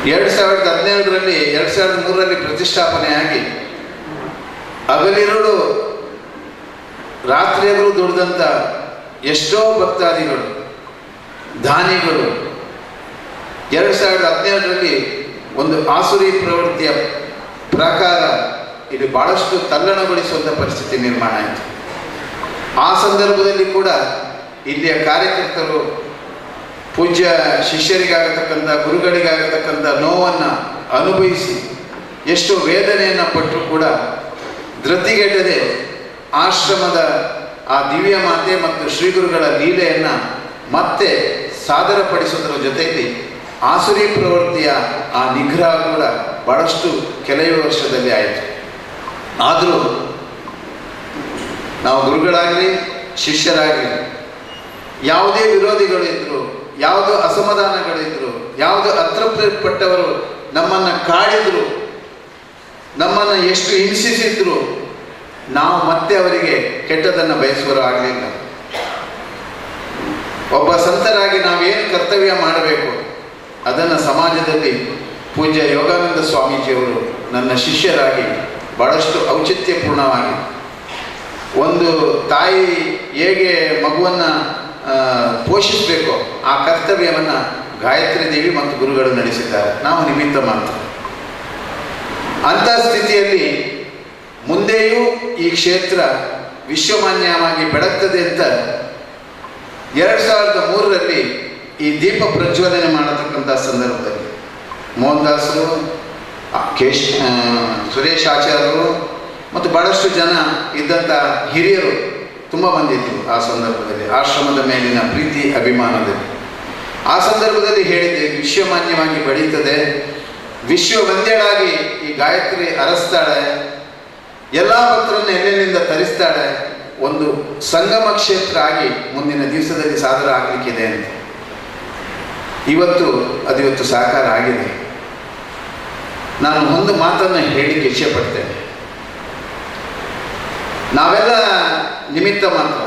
2017ರಲ್ಲಿ 2003ರಲ್ಲಿ ಪ್ರತಿಷ್ಠಾಪನೆಯಾಗಿ ಹಗಲಿರುಳು ರಾತ್ರಿಯವರು ದುಡಿದಂಥ ಎಷ್ಟೋ ಭಕ್ತಾದಿಗಳು, ದಾನಿಗಳು 2017ರಲ್ಲಿ ಒಂದು ಆಸುರಿ ಪ್ರವೃತ್ತಿಯ ಪ್ರಕಾರ ಇಲ್ಲಿ ಭಾಳಷ್ಟು ತಲ್ಲಣಗೊಳಿಸುವಂಥ ಪರಿಸ್ಥಿತಿ ನಿರ್ಮಾಣ ಆಯಿತು. ಆ ಸಂದರ್ಭದಲ್ಲಿ ಕೂಡ ಇಲ್ಲಿಯ ಕಾರ್ಯಕರ್ತರು ಪೂಜ್ಯ ಶಿಷ್ಯರಿಗಾಗತಕ್ಕಂಥ ಗುರುಗಳಿಗಾಗತಕ್ಕಂಥ ನೋವನ್ನು ಅನುಭವಿಸಿ ಎಷ್ಟು ವೇದನೆಯನ್ನು ಪಟ್ಟರೂ ಕೂಡ ಧೃತಿಗೆಡದೆ ಆಶ್ರಮದ ಆ ದಿವ್ಯ ಮಾತೆ ಮತ್ತು ಶ್ರೀಗುರುಗಳ ಲೀಲೆಯನ್ನು ಮತ್ತೆ ಸಾದರಪಡಿಸೋದರ ಜೊತೆಯಲ್ಲಿ ಆಸುರಿ ಪ್ರವೃತ್ತಿಯ ಆ ನಿಗ್ರಹ ಕೂಡ ಭಾಳಷ್ಟು ಕೆಲವೇ ವರ್ಷದಲ್ಲಿ ಆಯಿತು. ಆದರೂ ನಾವು ಗುರುಗಳಾಗಲಿ ಶಿಷ್ಯರಾಗಲಿ ಯಾವುದೇ ವಿರೋಧಿಗಳಿದ್ದರು, ಯಾವುದೋ ಅಸಮಾಧಾನಗಳಿದ್ದರು, ಯಾವುದೋ ಅತೃಪ್ತಿಪಟ್ಟವರು ನಮ್ಮನ್ನು ಕಾಡಿದ್ರು, ನಮ್ಮನ್ನು ಎಷ್ಟು ಹಿಂಸಿಸಿದ್ರು, ನಾವು ಮತ್ತೆ ಅವರಿಗೆ ಕೆಟ್ಟದನ್ನು ಬಯಸುವರು ಆಗಲಿಲ್ಲ. ಒಬ್ಬ ಸಂತರಾಗಿ ನಾವೇನು ಕರ್ತವ್ಯ ಮಾಡಬೇಕು ಅದನ್ನು ಸಮಾಜದಲ್ಲಿ ಪೂಜ್ಯ ಯೋಗಾನಂದ ಸ್ವಾಮೀಜಿಯವರು ನನ್ನ ಶಿಷ್ಯರಾಗಿ ಭಾಳಷ್ಟು ಔಚಿತ್ಯಪೂರ್ಣವಾಗಿ ಒಂದು ತಾಯಿ ಹೇಗೆ ಮಗುವನ್ನು ಪೋಷಿಸಬೇಕು ಆ ಕರ್ತವ್ಯವನ್ನು ಗಾಯತ್ರಿ ದೇವಿ ಮತ್ತು ಗುರುಗಳು ನಡೆಸಿದ್ದಾರೆ. ನಾವು ನಿಮಿತ್ತ ಮಾತ್ರ. ಅಂಥ ಸ್ಥಿತಿಯಲ್ಲಿ ಮುಂದೆಯೂ ಈ ಕ್ಷೇತ್ರ ವಿಶ್ವಮಾನ್ಯವಾಗಿ ಬೆಳಗ್ತದೆ ಅಂತ 2003ರಲ್ಲಿ ಈ ದೀಪ ಪ್ರಜ್ವಲನೆ ಮಾಡತಕ್ಕಂಥ ಸಂದರ್ಭದಲ್ಲಿ ಮೋಹನ್ ದಾಸರು, ಸುರೇಶ್ ಆಚಾರ್ಯರು ಮತ್ತು ಭಾಳಷ್ಟು ಜನ ಇದ್ದಂಥ ಹಿರಿಯರು ತುಂಬ ಮಂದಿ ಇದ್ದರು. ಆ ಸಂದರ್ಭದಲ್ಲಿ ಆಶ್ರಮದ ಮೇಲಿನ ಪ್ರೀತಿ ಅಭಿಮಾನದಲ್ಲಿ ಆ ಸಂದರ್ಭದಲ್ಲಿ ಹೇಳಿದೆ, ವಿಶ್ವಮಾನ್ಯವಾಗಿ ಬೆಳೀತದೆ, ವಿಶ್ವವಂದ್ಯಳಾಗಿ ಈ ಗಾಯತ್ರಿ ಅರಸ್ತಾಳೆ, ಎಲ್ಲ ಭಕ್ತರನ್ನು ಎಲ್ಲೆಲ್ಲಿಂದ ತರಿಸ್ತಾಳೆ, ಒಂದು ಸಂಗಮ ಕ್ಷೇತ್ರ ಆಗಿ ಮುಂದಿನ ದಿವಸದಲ್ಲಿ ಸಾದರ ಆಗಲಿಕ್ಕಿದೆ ಅಂತ. ಇವತ್ತು ಸಾಕಾರ ಆಗಿದೆ. ನಾನು ಒಂದು ಮಾತನ್ನು ಹೇಳಿಕ್ಕೆ ಇಚ್ಛೆಪಡ್ತೇನೆ. ನಾವೆಲ್ಲ ನಿಮಿತ್ತ ಮಾತ್ರ,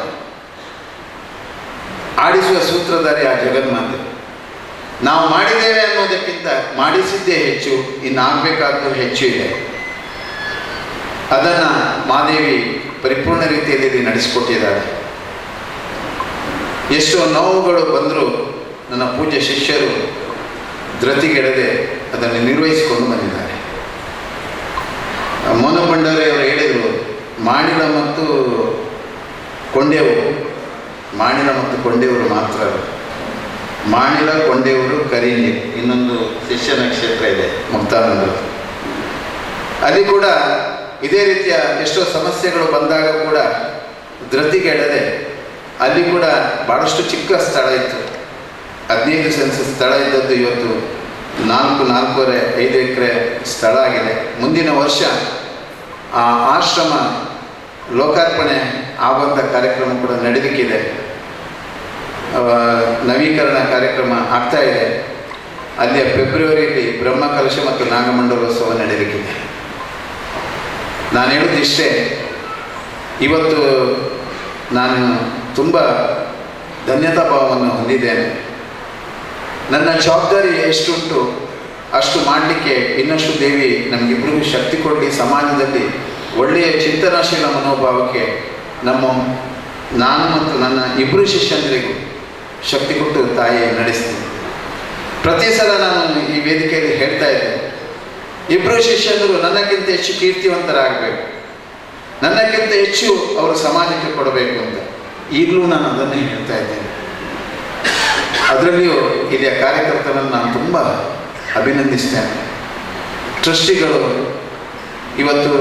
ಆಡಿಸುವ ಸೂತ್ರಧಾರಿ ಆ ಜಗನ್ಮಾತೆ. ನಾವು ಮಾಡಿದ್ದೇವೆ ಅನ್ನೋದಕ್ಕಿಂತ ಮಾಡಿಸಿದ್ದೇ ಹೆಚ್ಚು, ಇನ್ನಾಗಬೇಕಾದ್ದು ಹೆಚ್ಚು ಇದೆ. ಅದನ್ನು ಮಾದೇವಿ ಪರಿಪೂರ್ಣ ರೀತಿಯಲ್ಲಿ ನಡೆಸಿಕೊಟ್ಟಿದ್ದಾಳೆ. ಎಷ್ಟೋ ನೋವುಗಳು ಬಂದರೂ ನನ್ನ ಪೂಜ್ಯ ಶಿಷ್ಯರು ಧೃತಿಗೆಡದೆ ಅದನ್ನು ನಿರ್ವಹಿಸಿಕೊಂಡು ಬಂದಿದ್ದಾರೆ. ಮೋನ ಭಂಡಾರಿ ಅವರು ಹೇಳಿದರು, ಮಾಡಿಲ ಮತ್ತು ಕೊಂಡೇವರು, ಮಾಡಿಲ ಮತ್ತು ಕೊಂಡೇವರು ಮಾತ್ರ, ಮಾಡಿಲ ಕೊಂಡೇವರು ಕರೀನಿ, ಇನ್ನೊಂದು ಶಿಷ್ಯ ನಕ್ಷತ್ರ ಇದೆ ಮುಕ್ತಾನಂದರು. ಅಲ್ಲಿ ಕೂಡ ಇದೇ ರೀತಿಯ ಎಷ್ಟೋ ಸಮಸ್ಯೆಗಳು ಬಂದಾಗ ಕೂಡ ಧೃತಿಗೆಡದೆ ಅಲ್ಲಿ ಕೂಡ ಭಾಳಷ್ಟು ಚಿಕ್ಕ ಸ್ಥಳ ಇತ್ತು. 15 ಸೆನ್ಸ್ ಸ್ಥಳ ಇದ್ದದ್ದು ಇವತ್ತು 4.5 ಎಕರೆ ಸ್ಥಳ ಆಗಿದೆ. ಮುಂದಿನ ವರ್ಷ ಆ ಆಶ್ರಮ ಲೋಕಾರ್ಪಣೆ ಆಗುವಂಥ ಕಾರ್ಯಕ್ರಮ ಕೂಡ ನಡೆದಕ್ಕಿದೆ. ನವೀಕರಣ ಕಾರ್ಯಕ್ರಮ ಆಗ್ತಾ ಇದೆ. ಅಲ್ಲಿಯ ಫೆಬ್ರವರಿಯಲ್ಲಿ ಬ್ರಹ್ಮಕಲಶ ಮತ್ತು ನಾಗಮಂಡಲೋತ್ಸವ ನಡೆಯಲಿಕ್ಕಿದೆ. ನಾನು ಹೇಳೋದಿಷ್ಟೇ, ಇವತ್ತು ನಾನು ತುಂಬ ಧನ್ಯತಾ ಭಾವವನ್ನು ಹೊಂದಿದ್ದೇನೆ. ನನ್ನ ಜವಾಬ್ದಾರಿ ಎಷ್ಟುಂಟು ಅಷ್ಟು ಮಾಡಲಿಕ್ಕೆ ಇನ್ನಷ್ಟು ದೇವಿ ನಮಗಿಬ್ಬರಿಗೂ ಶಕ್ತಿ ಕೊಡಲಿ. ಸಮಾಜದಲ್ಲಿ ಒಳ್ಳೆಯ ಚಿಂತನಾಶೀಲ ಮನೋಭಾವಕ್ಕೆ ನಾನು ಮತ್ತು ನನ್ನ ಇಬ್ಬರು ಶಿಷ್ಯಂದರಿಗೂ ಶಕ್ತಿ ಕೊಟ್ಟು ತಾಯಿ ನಡೆಸ್ತೀನಿ. ಪ್ರತಿ ಸಲ ನಾನು ಈ ವೇದಿಕೆಯಲ್ಲಿ ಹೇಳ್ತಾ ಇದ್ದೆ, ಇಬ್ಬರು ಶಿಷ್ಯಂದರು ನನ್ನಕ್ಕಿಂತ ಹೆಚ್ಚು ಕೀರ್ತಿವಂತರಾಗಬೇಕು, ನನ್ನಕ್ಕಿಂತ ಹೆಚ್ಚು ಅವರು ಸಮಾಜಕ್ಕೆ ಕೊಡಬೇಕು ಅಂತ. ಈಗಲೂ ನಾನು ಅದನ್ನೇ ಹೇಳ್ತಾ ಇದ್ದೇನೆ. ಅದರಲ್ಲಿಯೂ ಇಲ್ಲಿಯ ಕಾರ್ಯಕರ್ತರನ್ನು ನಾನು ತುಂಬ ಅಭಿನಂದಿಸ್ತೇನೆ. ಟ್ರಸ್ಟಿಗಳು ಇವತ್ತು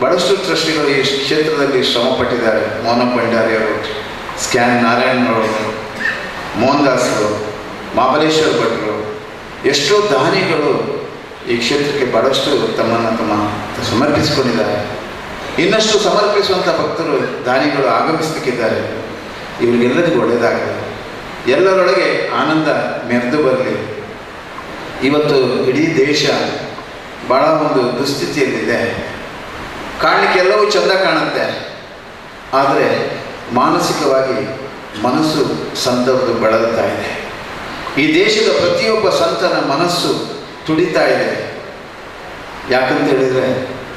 ಭಾಳಷ್ಟು ಟ್ರಸ್ಟಿಗಳು ಈ ಕ್ಷೇತ್ರದಲ್ಲಿ ಶ್ರಮಪಟ್ಟಿದ್ದಾರೆ. ಮೋಹನ ಭಂಡಾರಿಯವರು, ಸ್ಕ್ಯಾನ್ ನಾರಾಯಣರವರು, ಮೋಹನ್ ದಾಸರು, ಮಹಾಬಲೇಶ್ವರ ಭಟ್ರು, ಎಷ್ಟೋ ದಾನಿಗಳು ಈ ಕ್ಷೇತ್ರಕ್ಕೆ ಭಾಳಷ್ಟು ತಮ್ಮನ್ನು ಸಮರ್ಪಿಸಿಕೊಂಡಿದ್ದಾರೆ. ಇನ್ನಷ್ಟು ಸಮರ್ಪಿಸುವಂಥ ಭಕ್ತರು ದಾನಿಗಳು ಆಗಮಿಸಲಿಕ್ಕಿದ್ದಾರೆ. ಇವರಿಗೆಲ್ಲರಿಗೂ ಒಳ್ಳೆಯದಾಗಲಿ, ಎಲ್ಲರೊಳಗೆ ಆನಂದ ಮೆರೆದು ಬರಲಿ. ಇವತ್ತು ಇಡೀ ದೇಶ ಭಾಳ ಒಂದು ದುಸ್ಥಿತಿಯಲ್ಲಿದೆ. ಕಾಣಲಿಕ್ಕೆ ಎಲ್ಲವೂ ಚೆಂದ ಕಾಣುತ್ತೆ, ಆದರೆ ಮಾನಸಿಕವಾಗಿ ಮನಸ್ಸು ಸಂತರದ್ದು ಬಳಲ್ತಾ ಇದೆ. ಈ ದೇಶದ ಪ್ರತಿಯೊಬ್ಬ ಸಂತನ ಮನಸ್ಸು ತುಡಿತಾ ಇದೆ. ಯಾಕಂತ ಹೇಳಿದರೆ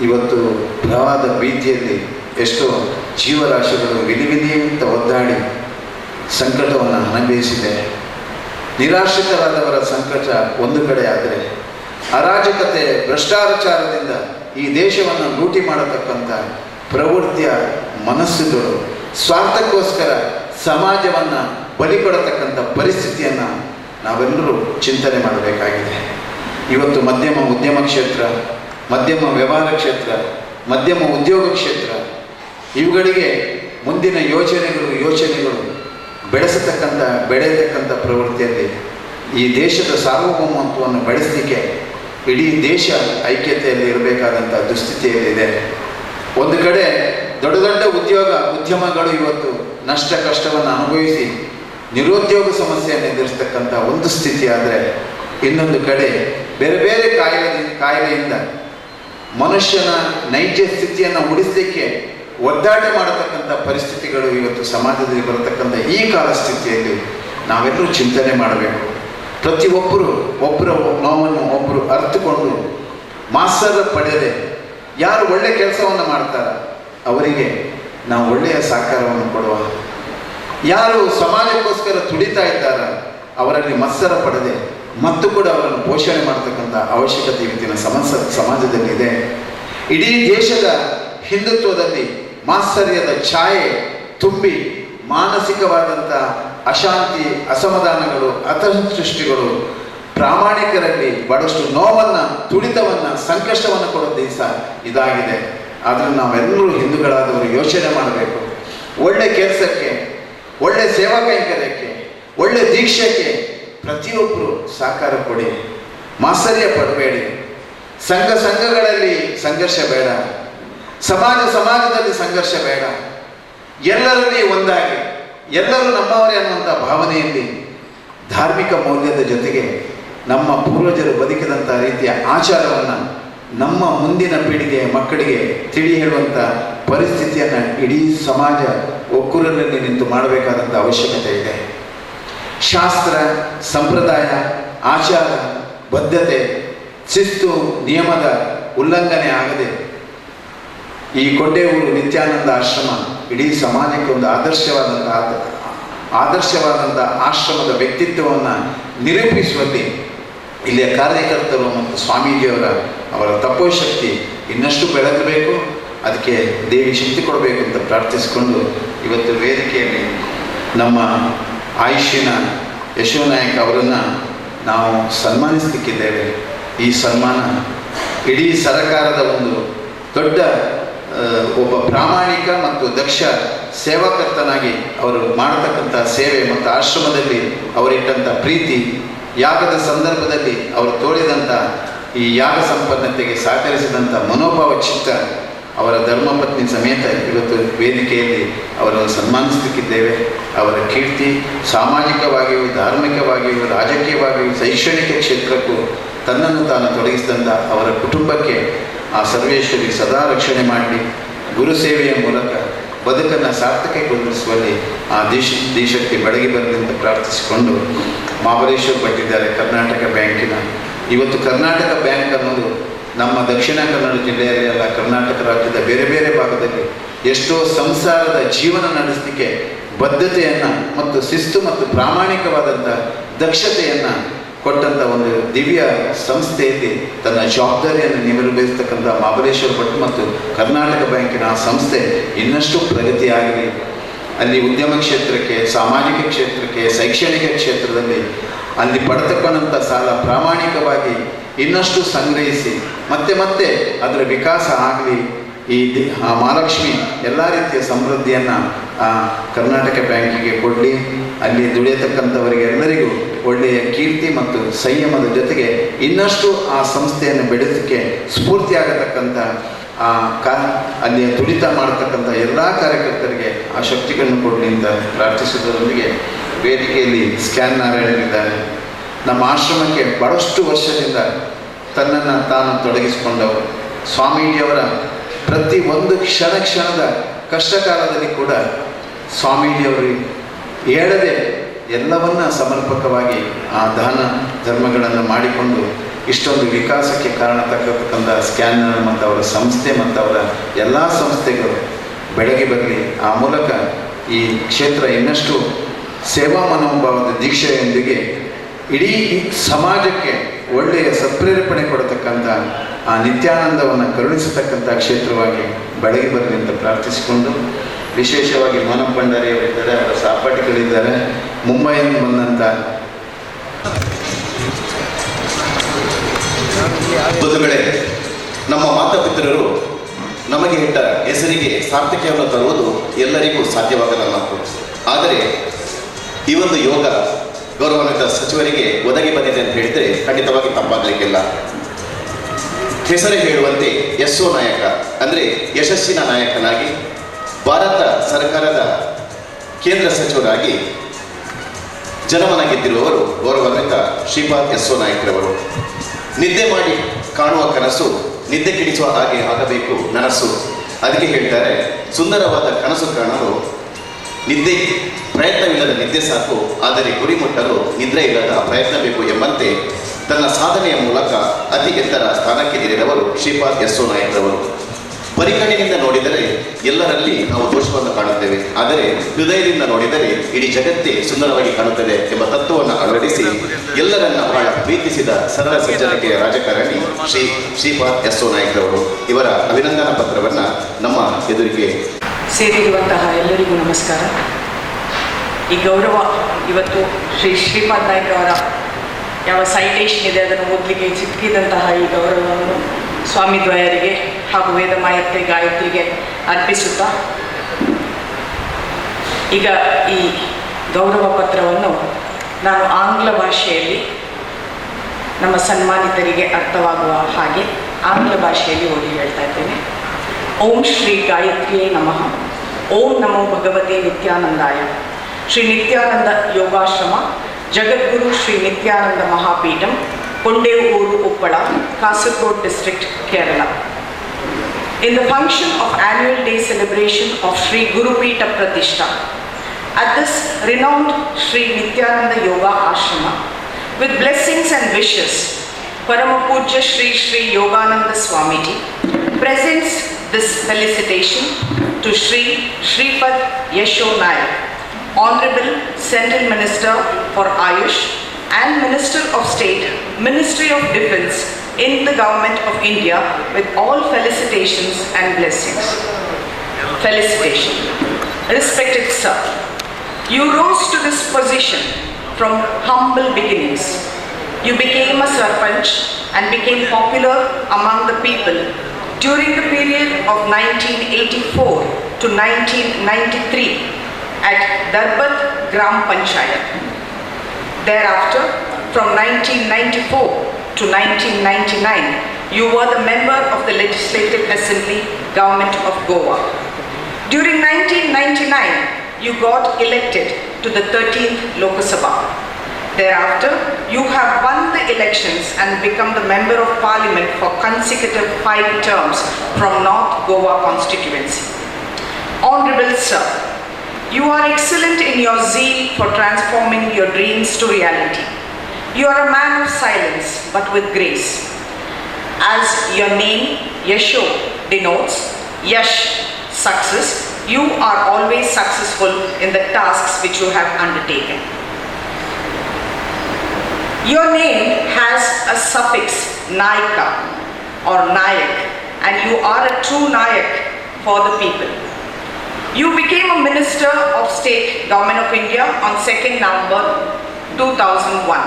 ಇವತ್ತು ಪ್ರವಾಹದ ಭೀತಿಯಲ್ಲಿ ಎಷ್ಟೋ ಜೀವರಾಶಿಗಳು ವಿಲಿ ಅಂತ ಒದ್ದಾಡಿ ಸಂಕಟವನ್ನು ಅನುಭವಿಸಿದೆ. ನಿರಾಶ್ರಿತರಾದವರ ಸಂಕಟ ಒಂದು ಕಡೆ ಆದರೆ, ಅರಾಜಕತೆ ಭ್ರಷ್ಟಾಚಾರದಿಂದ ಈ ದೇಶವನ್ನು ಲೂಟಿ ಮಾಡತಕ್ಕಂಥ ಪ್ರವೃತ್ತಿಯ ಮನಸ್ಸುಗಳು ಸ್ವಾರ್ಥಕ್ಕೋಸ್ಕರ ಸಮಾಜವನ್ನು ಬಲಿಕೊಡತಕ್ಕಂಥ ಪರಿಸ್ಥಿತಿಯನ್ನು ನಾವೆಲ್ಲರೂ ಚಿಂತನೆ ಮಾಡಬೇಕಾಗಿದೆ. ಇವತ್ತು ಮಧ್ಯಮ ಉದ್ಯಮ ಕ್ಷೇತ್ರ, ಮಧ್ಯಮ ವ್ಯವಹಾರ ಕ್ಷೇತ್ರ, ಮಧ್ಯಮ ಉದ್ಯೋಗ ಕ್ಷೇತ್ರ, ಇವುಗಳಿಗೆ ಮುಂದಿನ ಯೋಚನೆಗಳು ಬೆಳೆಯತಕ್ಕಂಥ ಪ್ರವೃತ್ತಿಯಲ್ಲಿ ಈ ದೇಶದ ಸಾರ್ವಭೌಮತ್ವವನ್ನು ಬೆಳೆಸಲಿಕ್ಕೆ ಇಡೀ ದೇಶ ಐಕ್ಯತೆಯಲ್ಲಿ ಇರಬೇಕಾದಂಥ ದುಸ್ಥಿತಿಯಲ್ಲಿದೆ. ಒಂದು ಕಡೆ ದೊಡ್ಡ ದೊಡ್ಡ ಉದ್ಯಮಗಳು ಇವತ್ತು ನಷ್ಟ ಕಷ್ಟವನ್ನು ಅನುಭವಿಸಿ ನಿರುದ್ಯೋಗ ಸಮಸ್ಯೆಯನ್ನು ಎದುರಿಸ್ತಕ್ಕಂಥ ಒಂದು ಸ್ಥಿತಿ ಆದರೆ, ಇನ್ನೊಂದು ಕಡೆ ಬೇರೆ ಬೇರೆ ಕಾಯಿಲೆಯಿಂದ ಮನುಷ್ಯನ ನೈಜ ಸ್ಥಿತಿಯನ್ನು ಉಳಿಸಲಿಕ್ಕೆ ಒದ್ದಾಟ ಮಾಡತಕ್ಕಂಥ ಪರಿಸ್ಥಿತಿಗಳು ಇವತ್ತು ಸಮಾಜದಲ್ಲಿ ಬರತಕ್ಕಂಥ ಈ ಕಾಲ ಸ್ಥಿತಿಯಲ್ಲಿ ನಾವೆಲ್ಲರೂ ಚಿಂತನೆ ಮಾಡಬೇಕು. ಪ್ರತಿಯೊಬ್ಬರು ಒಬ್ಬರ ನೋವನ್ನು ಒಬ್ಬರು ಅರ್ಥಕೊಂಡು ಮಾಸ್ತರ ಪಡೆಯದೆ ಯಾರು ಒಳ್ಳೆಯ ಕೆಲಸವನ್ನು ಮಾಡ್ತಾರ ಅವರಿಗೆ ನಾವು ಒಳ್ಳೆಯ ಸಹಕಾರವನ್ನು ಕೊಡುವ, ಯಾರು ಸಮಾಜಕ್ಕೋಸ್ಕರ ತುಡಿತಾ ಇದ್ದಾರ ಅವರಲ್ಲಿ ಮತ್ಸರ ಪಡೆದೆ ಮತ್ತು ಕೂಡ ಅವರನ್ನು ಪೋಷಣೆ ಮಾಡತಕ್ಕಂಥ ಅವಶ್ಯಕತೆ ಇವತ್ತಿನ ಸಮಾಜದಲ್ಲಿದೆ. ಇಡೀ ದೇಶದ ಹಿಂದುತ್ವದಲ್ಲಿ ಮಾತ್ಸರ್ಯದ ಛಾಯೆ ತುಂಬಿ ಮಾನಸಿಕವಾದಂಥ ಅಶಾಂತಿ, ಅಸಮಾಧಾನಗಳು, ಅತಂತೃಷ್ಟಿಗಳು ಪ್ರಾಮಾಣಿಕರಲ್ಲಿ ಬಹಳಷ್ಟು ನೋವನ್ನು, ತುಡಿತವನ್ನು, ಸಂಕಷ್ಟವನ್ನು ಕೊಡೋ ದಿವಸ ಇದಾಗಿದೆ. ಆದರೆ ನಾವೆಲ್ಲರೂ ಹಿಂದೂಗಳಾದವರು ಯೋಚನೆ ಮಾಡಬೇಕು. ಒಳ್ಳೆ ಕೆಲಸಕ್ಕೆ, ಒಳ್ಳೆ ಸೇವಾ ಕೈಂಕರ್ಯಕ್ಕೆ, ಒಳ್ಳೆ ದೀಕ್ಷೆಗೆ ಪ್ರತಿಯೊಬ್ಬರು ಸಹಕಾರ ಕೊಡಿ. ಮಾತ್ಸರ್ಯ ಪಡಬೇಡಿ. ಸಂಘಗಳಲ್ಲಿ ಸಂಘರ್ಷ ಬೇಡ, ಸಮಾಜದಲ್ಲಿ ಸಂಘರ್ಷ ಬೇಡ. ಎಲ್ಲರಲ್ಲಿ ಒಂದಾಗಿ, ಎಲ್ಲರೂ ನಮ್ಮವರೇ ಅನ್ನುವಂಥ ಭಾವನೆಯಲ್ಲಿ ಧಾರ್ಮಿಕ ಮೌಲ್ಯದ ಜೊತೆಗೆ ನಮ್ಮ ಪೂರ್ವಜರು ಬದುಕಿದಂಥ ರೀತಿಯ ಆಚಾರವನ್ನು ನಮ್ಮ ಮುಂದಿನ ಪೀಳಿಗೆಯ ಮಕ್ಕಳಿಗೆ ತಿಳಿ ಹೇಳುವಂಥ ಪರಿಸ್ಥಿತಿಯನ್ನು ಇಡೀ ಸಮಾಜ ಒಕ್ಕೂರಲ್ಲಿ ನಿಂತು ಮಾಡಬೇಕಾದಂಥ ಅವಶ್ಯಕತೆ ಇದೆ. ಶಾಸ್ತ್ರ, ಸಂಪ್ರದಾಯ, ಆಚಾರ, ಬದ್ಧತೆ, ಶಿಸ್ತು, ನಿಯಮದ ಉಲ್ಲಂಘನೆ ಆಗದೆ ಈ ಕೊಂಡೇವೂರು ನಿತ್ಯಾನಂದ ಆಶ್ರಮ ಇಡೀ ಸಮಾಜಕ್ಕೆ ಒಂದು ಆದರ್ಶವಾದಂಥ ಆಶ್ರಮದ ವ್ಯಕ್ತಿತ್ವವನ್ನು ನಿರೂಪಿಸುವಲ್ಲಿ ಇಲ್ಲಿಯ ಕಾರ್ಯಕರ್ತರು ಮತ್ತು ಅವರ ತಪೋಶಕ್ತಿ ಇನ್ನಷ್ಟು ಬೆಳಗಬೇಕು. ಅದಕ್ಕೆ ದೇವಿ ಶಕ್ತಿ ಕೊಡಬೇಕು ಅಂತ ಪ್ರಾರ್ಥಿಸಿಕೊಂಡು ಇವತ್ತು ವೇದಿಕೆಯಲ್ಲಿ ನಮ್ಮ ಆಯುಷಿನ ಯಶೋನಾಯಕ್ ಅವರನ್ನು ನಾವು ಸನ್ಮಾನಿಸಲಿಕ್ಕಿದ್ದೇವೆ. ಈ ಸನ್ಮಾನ ಇಡೀ ಸರಕಾರದ ಒಂದು ದೊಡ್ಡ ಒಬ್ಬ ಪ್ರಾಮಾಣಿಕ ಮತ್ತು ದಕ್ಷ ಸೇವಾಕರ್ತನಾಗಿ ಅವರು ಮಾಡತಕ್ಕಂಥ ಸೇವೆ ಮತ್ತು ಆಶ್ರಮದಲ್ಲಿ ಅವರಿಟ್ಟಂಥ ಪ್ರೀತಿ, ಯಾಗದ ಸಂದರ್ಭದಲ್ಲಿ ಅವರು ತೋರಿದಂಥ ಈ ಯಾಗ ಸಂಪನ್ನತೆಗೆ ಸಹಕರಿಸಿದಂಥ ಮನೋಭಾವ ಚಿತ್ತ ಅವರ ಧರ್ಮಪತ್ನಿ ಸಮೇತ ಇವತ್ತು ವೇದಿಕೆಯಲ್ಲಿ ಅವರನ್ನು ಸನ್ಮಾನಿಸಲಿಕ್ಕಿದ್ದೇವೆ. ಅವರ ಕೀರ್ತಿ ಸಾಮಾಜಿಕವಾಗಿಯೂ, ಧಾರ್ಮಿಕವಾಗಿಯೂ, ರಾಜಕೀಯವಾಗಿಯೂ, ಶೈಕ್ಷಣಿಕ ಕ್ಷೇತ್ರಕ್ಕೂ ತನ್ನನ್ನು ತಾನು ತೊಡಗಿಸಿದಂಥ ಅವರ ಕುಟುಂಬಕ್ಕೆ ಆ ಸರ್ವೇಶ್ವರಿ ಸದಾ ರಕ್ಷಣೆ ಮಾಡಲಿ. ಗುರು ಸೇವೆಯ ಮೂಲಕ ಬದುಕನ್ನು ಸಾರ್ಥಕಗೊಳಿಸುವಲ್ಲಿ ಆ ದೇಶಕ್ಕೆ ಬೆಳಗಿ ಬರಲಿ ಅಂತ ಪ್ರಾರ್ಥಿಸಿಕೊಂಡು ಮಹಾಬಲೇಶ್ವರ್ ಭಟ್ಟಿದ್ದಾರೆ ಕರ್ನಾಟಕ ಬ್ಯಾಂಕಿನ. ಇವತ್ತು ಕರ್ನಾಟಕ ಬ್ಯಾಂಕ್ ಅನ್ನೋದು ನಮ್ಮ ದಕ್ಷಿಣ ಕನ್ನಡ ಜಿಲ್ಲೆಯಲ್ಲಿ ಅಲ್ಲ, ಕರ್ನಾಟಕ ರಾಜ್ಯದ ಬೇರೆ ಬೇರೆ ಭಾಗದಲ್ಲಿ ಎಷ್ಟೋ ಸಂಸಾರದ ಜೀವನ ನಡೆಸಲಿಕ್ಕೆ ಬದ್ಧತೆಯನ್ನು ಮತ್ತು ಶಿಸ್ತು ಮತ್ತು ಪ್ರಾಮಾಣಿಕವಾದಂಥ ದಕ್ಷತೆಯನ್ನು ಕೊಟ್ಟಂಥ ಒಂದು ದಿವ್ಯ ಸಂಸ್ಥೆಯಲ್ಲಿ ತನ್ನ ಜವಾಬ್ದಾರಿಯನ್ನು ನಿರ್ವಹಿಸ್ತಕ್ಕಂಥ ಮಹಾಬಲೇಶ್ವರ್ ಭಟ್ ಮತ್ತು ಕರ್ನಾಟಕ ಬ್ಯಾಂಕಿನ ಆ ಸಂಸ್ಥೆ ಇನ್ನಷ್ಟು ಪ್ರಗತಿಯಾಗಲಿ. ಅಲ್ಲಿ ಉದ್ಯಮ ಕ್ಷೇತ್ರಕ್ಕೆ, ಸಾಮಾಜಿಕ ಕ್ಷೇತ್ರಕ್ಕೆ, ಶೈಕ್ಷಣಿಕ ಕ್ಷೇತ್ರದಲ್ಲಿ ಅಲ್ಲಿ ಪಡೆದುಕೊಂಡಂಥ ಸಾಲ ಪ್ರಾಮಾಣಿಕವಾಗಿ ಇನ್ನಷ್ಟು ಸಂಗ್ರಹಿಸಿ ಮತ್ತೆ ಅದರ ವಿಕಾಸ ಆಗಲಿ. ಆ ಮಹಾಲಕ್ಷ್ಮಿ ಎಲ್ಲ ರೀತಿಯ ಸಮೃದ್ಧಿಯನ್ನು ಕರ್ನಾಟಕ ಬ್ಯಾಂಕಿಗೆ ಕೊಡಲಿ. ಅಲ್ಲಿ ದುಡಿಯತಕ್ಕಂಥವರಿಗೆ ಎಲ್ಲರಿಗೂ ಒಳ್ಳೆಯ ಕೀರ್ತಿ ಮತ್ತು ಸಂಯಮದ ಜೊತೆಗೆ ಇನ್ನಷ್ಟು ಆ ಸಂಸ್ಥೆಯನ್ನು ಬೆಳೆಸಲಿಕ್ಕೆ ಸ್ಫೂರ್ತಿಯಾಗತಕ್ಕಂಥ ಅಲ್ಲಿ ದುಡಿತ ಮಾಡತಕ್ಕಂಥ ಎಲ್ಲ ಕಾರ್ಯಕರ್ತರಿಗೆ ಆ ಶಕ್ತಿಗಳನ್ನು ಕೊಡಲಿ ಅಂತ ಪ್ರಾರ್ಥಿಸುವುದರೊಂದಿಗೆ ವೇದಿಕೆಯಲ್ಲಿ ಸ್ಕ್ಯಾನ್ ನಾರಾಯಣನಿದ್ದಾರೆ. ನಮ್ಮ ಆಶ್ರಮಕ್ಕೆ ಬಹಳಷ್ಟು ವರ್ಷದಿಂದ ತನ್ನನ್ನು ತಾನು ತೊಡಗಿಸಿಕೊಂಡವರು. ಸ್ವಾಮೀಜಿಯವರ ಪ್ರತಿ ಒಂದು ಕ್ಷಣದ ಕಷ್ಟಕಾಲದಲ್ಲಿ ಕೂಡ ಸ್ವಾಮೀಜಿಯವರು ಹೇಳದೆ ಎಲ್ಲವನ್ನ ಸಮರ್ಪಕವಾಗಿ ಆ ದಾನ ಧರ್ಮಗಳನ್ನು ಮಾಡಿಕೊಂಡು ಇಷ್ಟೊಂದು ವಿಕಾಸಕ್ಕೆ ಕಾರಣ ತಕ್ಕತಕ್ಕಂಥ ಸ್ಕ್ಯಾನರ್ ಮತ್ತು ಅವರ ಸಂಸ್ಥೆ ಮತ್ತು ಅವರ ಎಲ್ಲ ಸಂಸ್ಥೆಗಳು ಬೆಳಗಿ ಬರಲಿ. ಆ ಮೂಲಕ ಈ ಕ್ಷೇತ್ರ ಇನ್ನಷ್ಟು ಸೇವಾ ಮನೋಭಾವದ ದೀಕ್ಷೆಯೊಂದಿಗೆ ಇಡೀ ಸಮಾಜಕ್ಕೆ ಒಳ್ಳೆಯ ಸತ್ಪ್ರೇರೇಪಣೆ ಕೊಡತಕ್ಕಂಥ ಆ ನಿತ್ಯಾನಂದವನ್ನು ಕರುಣಿಸತಕ್ಕಂಥ ಕ್ಷೇತ್ರವಾಗಿ ಬೆಳಗಿ ಬರಲಿ ಅಂತ ಪ್ರಾರ್ಥಿಸಿಕೊಂಡು, ವಿಶೇಷವಾಗಿ ಮೋನಂ ಭಂಡಾರಿ ಅವರಿದ್ದಾರೆ, ಅವರ ಸಹಪಾಠಿಗಳಿದ್ದಾರೆ, ಮುಂಬೈಯಿಂದ ಬಂದಂಥ ಬಂಧುಗಳೇ, ನಮ್ಮ ಮಾತಾಪಿತರರು ನಮಗೆ ಇಟ್ಟ ಹೆಸರಿಗೆ ಸಾರ್ಥಕ್ಯವನ್ನು ತರುವುದು ಎಲ್ಲರಿಗೂ ಸಾಧ್ಯವಾಗಲ್ಲ ಮಾತು. ಆದರೆ ಈ ಒಂದು ಯೋಗ ಗೌರವಾನ್ವಿತ ಸಚಿವರಿಗೆ ಒದಗಿ ಬಂದಿದೆ ಅಂತ ಹೇಳಿದರೆ ಖಂಡಿತವಾಗಿ ತಪ್ಪಾಗಲಿಕ್ಕಿಲ್ಲ. ಹೆಸರೇ ಹೇಳುವಂತೆ ಯಶೋ ನಾಯಕ ಅಂದರೆ ಯಶಸ್ಸಿನ ನಾಯಕನಾಗಿ ಭಾರತ ಸರ್ಕಾರದ ಕೇಂದ್ರ ಸಚಿವರಾಗಿ ಜನಮನ ಗೆದ್ದಿರುವವರು ಗೌರವಾನ್ವಿತ ಶ್ರೀಪಾದ್ ಯಶೋ ನಾಯಕರವರು. ನಿದ್ದೆ ಮಾಡಿ ಕಾಣುವ ಕನಸು ನಿದ್ದೆ ಕೆಡಿಸುವ ಹಾಗೆ ಆಗಬೇಕು ನನಸು. ಅದಕ್ಕೆ ಹೇಳ್ತಾರೆ, ಸುಂದರವಾದ ಕನಸು ಕಾಣಲು ನಿದ್ದೆ ಪ್ರಯತ್ನವಿಲ್ಲದ ನಿದ್ದೆ ಸಾಕು, ಆದರೆ ಗುರಿ ಮುಟ್ಟಲು ನಿದ್ರೆ ಇಲ್ಲದ ಪ್ರಯತ್ನ ಬೇಕು ಎಂಬಂತೆ ತನ್ನ ಸಾಧನೆಯ ಮೂಲಕ ಅತಿ ಎತ್ತರ ಸ್ಥಾನಕ್ಕೆ ಏರಿದವರು ಶ್ರೀಪಾದ್ ಯಶೋ ನಾಯಕರವರು. ಪರಿಕಣ್ಣಿನಿಂದ ನೋಡಿದರೆ ಎಲ್ಲರಲ್ಲಿ ನಾವು ದೋಷವನ್ನು ಕಾಣುತ್ತೇವೆ, ಆದರೆ ಹೃದಯದಿಂದ ನೋಡಿದರೆ ಇಡೀ ಜಗತ್ತೇ ಸುಂದರವಾಗಿ ಕಾಣುತ್ತದೆ ಎಂಬ ತತ್ವವನ್ನು ಅಳವಡಿಸಿ ಎಲ್ಲರನ್ನ ಬಹಳ ಪ್ರೀತಿಸಿದ ಸರಳ ಸಜ್ಜನಿಕೆಯ ರಾಜಕಾರಣಿ ಶ್ರೀಪಾದ್ ಯಶೋ ನಾಯಕರವರು. ಇವರ ಅಭಿನಂದನಾ ಪತ್ರವನ್ನು ನಮ್ಮ ಎದುರಿಗೆ ಸೇರಿರುವಂತಹ ಎಲ್ಲರಿಗೂ ನಮಸ್ಕಾರ. ಈ ಗೌರವ ಇವತ್ತು ಶ್ರೀಪಾದ್ ನಾಯ್ಕ ಅವರ ಯಾವ ಸೈಟೇಷನ್ ಇದೆ ಅದನ್ನು ಓದಲಿಕ್ಕೆ ಸಿಕ್ಕಿದಂತಹ ಈ ಗೌರವವನ್ನು ಸ್ವಾಮಿ ದ್ವಯರಿಗೆ ಹಾಗೂ ವೇದಮಾಯತ್ರಿ ಗಾಯತ್ರಿಗೆ ಅರ್ಪಿಸುತ್ತಾ, ಈಗ ಈ ಗೌರವ ಪತ್ರವನ್ನು ನಾನು ಆಂಗ್ಲ ಭಾಷೆಯಲ್ಲಿ ನಮ್ಮ ಸನ್ಮಾನಿತರಿಗೆ ಅರ್ಥವಾಗುವ ಹಾಗೆ ಆಂಗ್ಲ ಭಾಷೆಯಲ್ಲಿ ಓದಿ ಹೇಳ್ತಾ ಇದ್ದೇನೆ. ಓಂ ಶ್ರೀ ಗಾಯತ್ರಿಯೇ ನಮಃ. ಓಂ ನಮೋ ಭಗವತೆ ನಿತ್ಯಾನಂದಾಯ. ಶ್ರೀ ನಿತ್ಯಾನಂದ ಯೋಗಾಶ್ರಮ, ಜಗದ್ಗುರು Shri Nithyananda Mahapeetham, Kondevu Uppala, Kasaragod district, Kerala. In the function of annual day celebration of Sri Guru Peeta Pratishta, at this renowned Sri Nityananda Yoga Ashrama, with blessings and wishes, Parama Pujya Sri Yogananda Swamiji presents this felicitation to Shripad Yasho Nayak, Honorable Central Minister for Ayush and Minister of State, Ministry of Defence in the Government of India, with all felicitations and blessings. Felicitation. Respected Sir, you rose to this position from humble beginnings. You became a Sarpanch and became popular among the people during the period of 1984 to 1993 at Darbat Gram Panchayat. Thereafter, from 1994 to 1999, you were the member of the Legislative Assembly, Government of Goa. During 1999, you got elected to the 13th Lok Sabha. Thereafter, you have won the elections and become the Member of Parliament for consecutive 5 terms from North Goa constituency. Honorable Sir, you are excellent in your zeal for transforming your dreams to reality. You are a man of silence but with grace. As your name, Yasho, denotes, Yash, success, you are always successful in the tasks which you have undertaken. Your name has a suffix Naika or Nayak, and you are a true Nayak for the people. You became a Minister of State, Government of India on 2nd November 2001.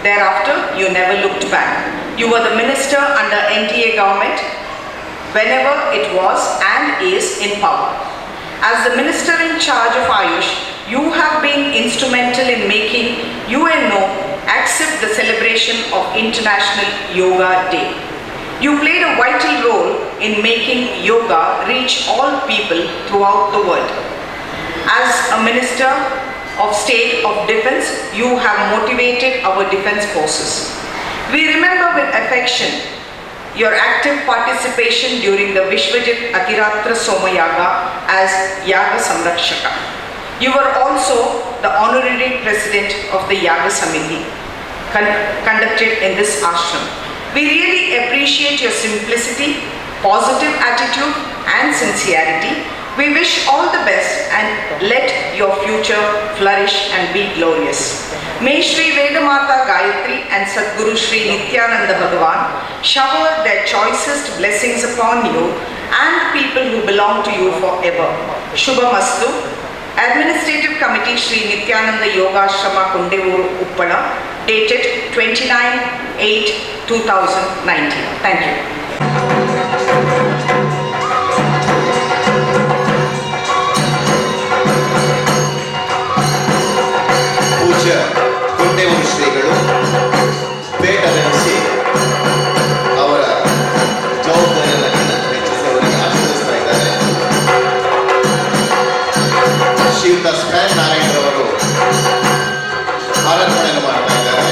Thereafter, you never looked back. You were the minister under NDA government whenever it was and is in power. As the minister in charge of Ayush, you have been instrumental in making UNO accept the celebration of International Yoga Day. You played a vital role in making yoga reach all people throughout the world. As a Minister of State of Defense, you have motivated our defense forces. We remember with affection your active participation during the Vishwajit Atiratra Somayaga as Yaga Samrakshaka. You were also the honorary president of the Yaga Samiti conducted in this ashram. We really appreciate your simplicity, positive attitude and sincerity. We wish all the best and let your future flourish and be glorious. May Shri Vedamata Gayatri and Sadguru Shri Nityananda Bhagavan shower their choicest blessings upon you and the people who belong to you forever. Shubhamastu. Administrative Committee Shri Nityananda Yoga Ashrama Kundevuru Uppala, dated 29/8/2019. Thank you. ಪೂಜ್ಯ ಕೊಂಡೇವರು ಶ್ರೀಗಳು ಪೇಟ ಧರಿಸಿ ಅವರ ಜವಾಬ್ದಾರಿಯನ್ನು ಹೆಚ್ಚಿಸಿ ಅವರಿಗೆ ಆಶೀರ್ವದಿಸ್ತಾ ಇದ್ದಾರೆ. ಶ್ರೀಯುತ span ನಾರಾಯಣರವರು ಹಾರಾರ್ಪಣೆಯನ್ನು ಮಾಡ್ತಾ ಇದ್ದಾರೆ.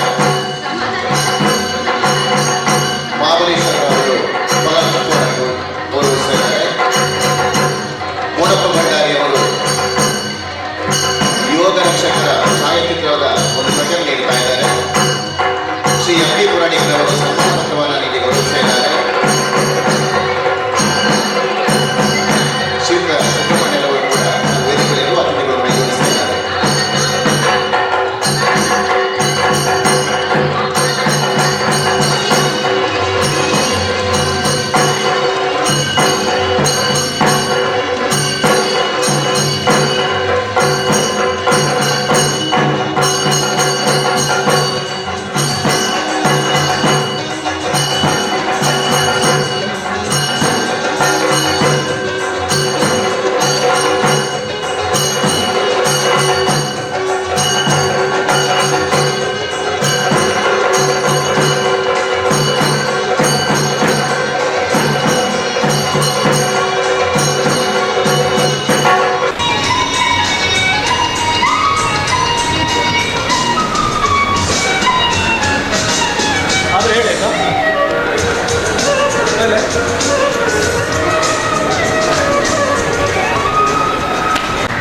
ಮಹಾಬಲೇಶ್ವರ ಅವರು ಫಲಪುರವನ್ನು ಗೌರವಿಸಿದ್ದಾರೆ. ಮೋನಪ್ಪ ಭಂಡಾರಿ ಅವರು ಯೋಗ ರಕ್ಷಕರ ಛಾಯಾಚಿತ್ರದ ಒಂದು ಪ್ರಕಟಣೆ ನೀಡ್ತಾ ಇದ್ದಾರೆ. ಶ್ರೀ ಎಂ ಪಿ ಪುರಾಣಿಕರವರು ಸನ್ಮಾನ ಪತ್ರವನ್ನು ನೀಡಿ ಗೌರವಿಸ್ತಾ ಇದ್ದಾರೆ. ಶ್ರೀಯುತ ಸುಬ್ರಹ್ಮಣ್ಯರವರು ಕೂಡ ವೇದಿಕೆಯಲ್ಲೂ ಅತಿಥಿಗಳು ಮೈಗೂಡಿಸ್ತಾ ಇದ್ದಾರೆ.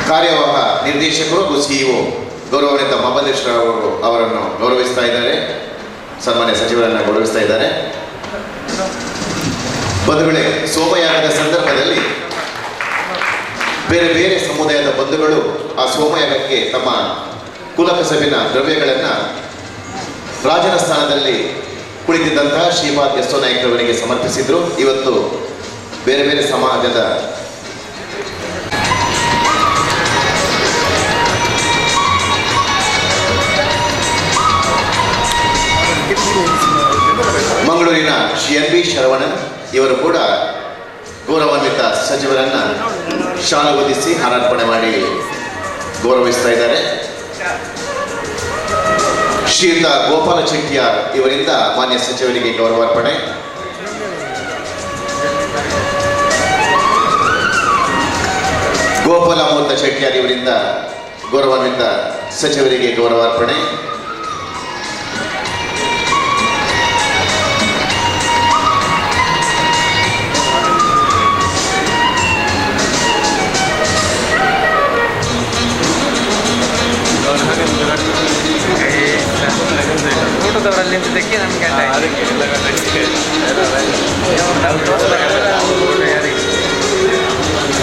ಕಾರ್ಯವಾಹ ನಿರ್ದೇಶಕರು ಹಾಗೂ ಸಿಇಒ ಗೌರವಾನ್ವಿತ ಮಹಾಬಲೇಶ್ವರ ಅವರು ಅವರನ್ನು ಗೌರವಿಸ್ತಾ ಇದ್ದಾರೆ. ಸನ್ಮಾನ್ಯ ಸಚಿವರನ್ನು ಗೌರವಿಸ್ತಾ ಇದ್ದಾರೆ. ಬಂಧುಗಳೇ, ಸೋಮಯಾಗದ ಸಂದರ್ಭದಲ್ಲಿ ಬೇರೆ ಬೇರೆ ಸಮುದಾಯದ ಬಂಧುಗಳು ಆ ಸೋಮಯಾಗಕ್ಕೆ ತಮ್ಮ ಕುಲಕಸಬಿನ ದ್ರವ್ಯಗಳನ್ನು ರಾಜನ ಸ್ಥಾನದಲ್ಲಿ ಕುಳಿತಿದ್ದಂತಹ ಶ್ರೀಪಾದ್ ಯಸ್ಸೋ ನಾಯ್ಕರವರಿಗೆ ಸಮರ್ಪಿಸಿದ್ರು. ಇವತ್ತು ಬೇರೆ ಬೇರೆ ಸಮಾಜದ ಮಂಗಳೂರಿನ ಶ್ರೀ ಎನ್ ಬಿ ಶರವಣನ್ ಇವರು ಕೂಡ ಗೌರವಾನ್ವಿತ ಸಚಿವರನ್ನ ಶಾಲೆ ಹೊದಿಸಿ ಹಾರಾರ್ಪಣೆ ಮಾಡಿ ಗೌರವಿಸ್ತಾ ಇದ್ದಾರೆ. ಶ್ರೀಯುತ ಗೋಪಾಲ ಚೆಟ್ಟಿಯಾರ್ ಇವರಿಂದ ಮಾನ್ಯ ಸಚಿವರಿಗೆ ಗೌರವಾರ್ಪಣೆ. ಗೋಪಾಲ ಮೂರ್ತ ಚೆಟ್ಟಿಯಾರ್ ಇವರಿಂದ ಗೌರವಾನ್ವಿತ ಸಚಿವರಿಗೆ ಗೌರವಾರ್ಪಣೆ. ಊಟದವರಲ್ಲಿ ನಿಂತಿದ್ದಕ್ಕೆ ನಮಗೆ ಬೇಡದನ್ನು ತೋರಿಸ್ತಾ ಇದ್ದಾರೆ.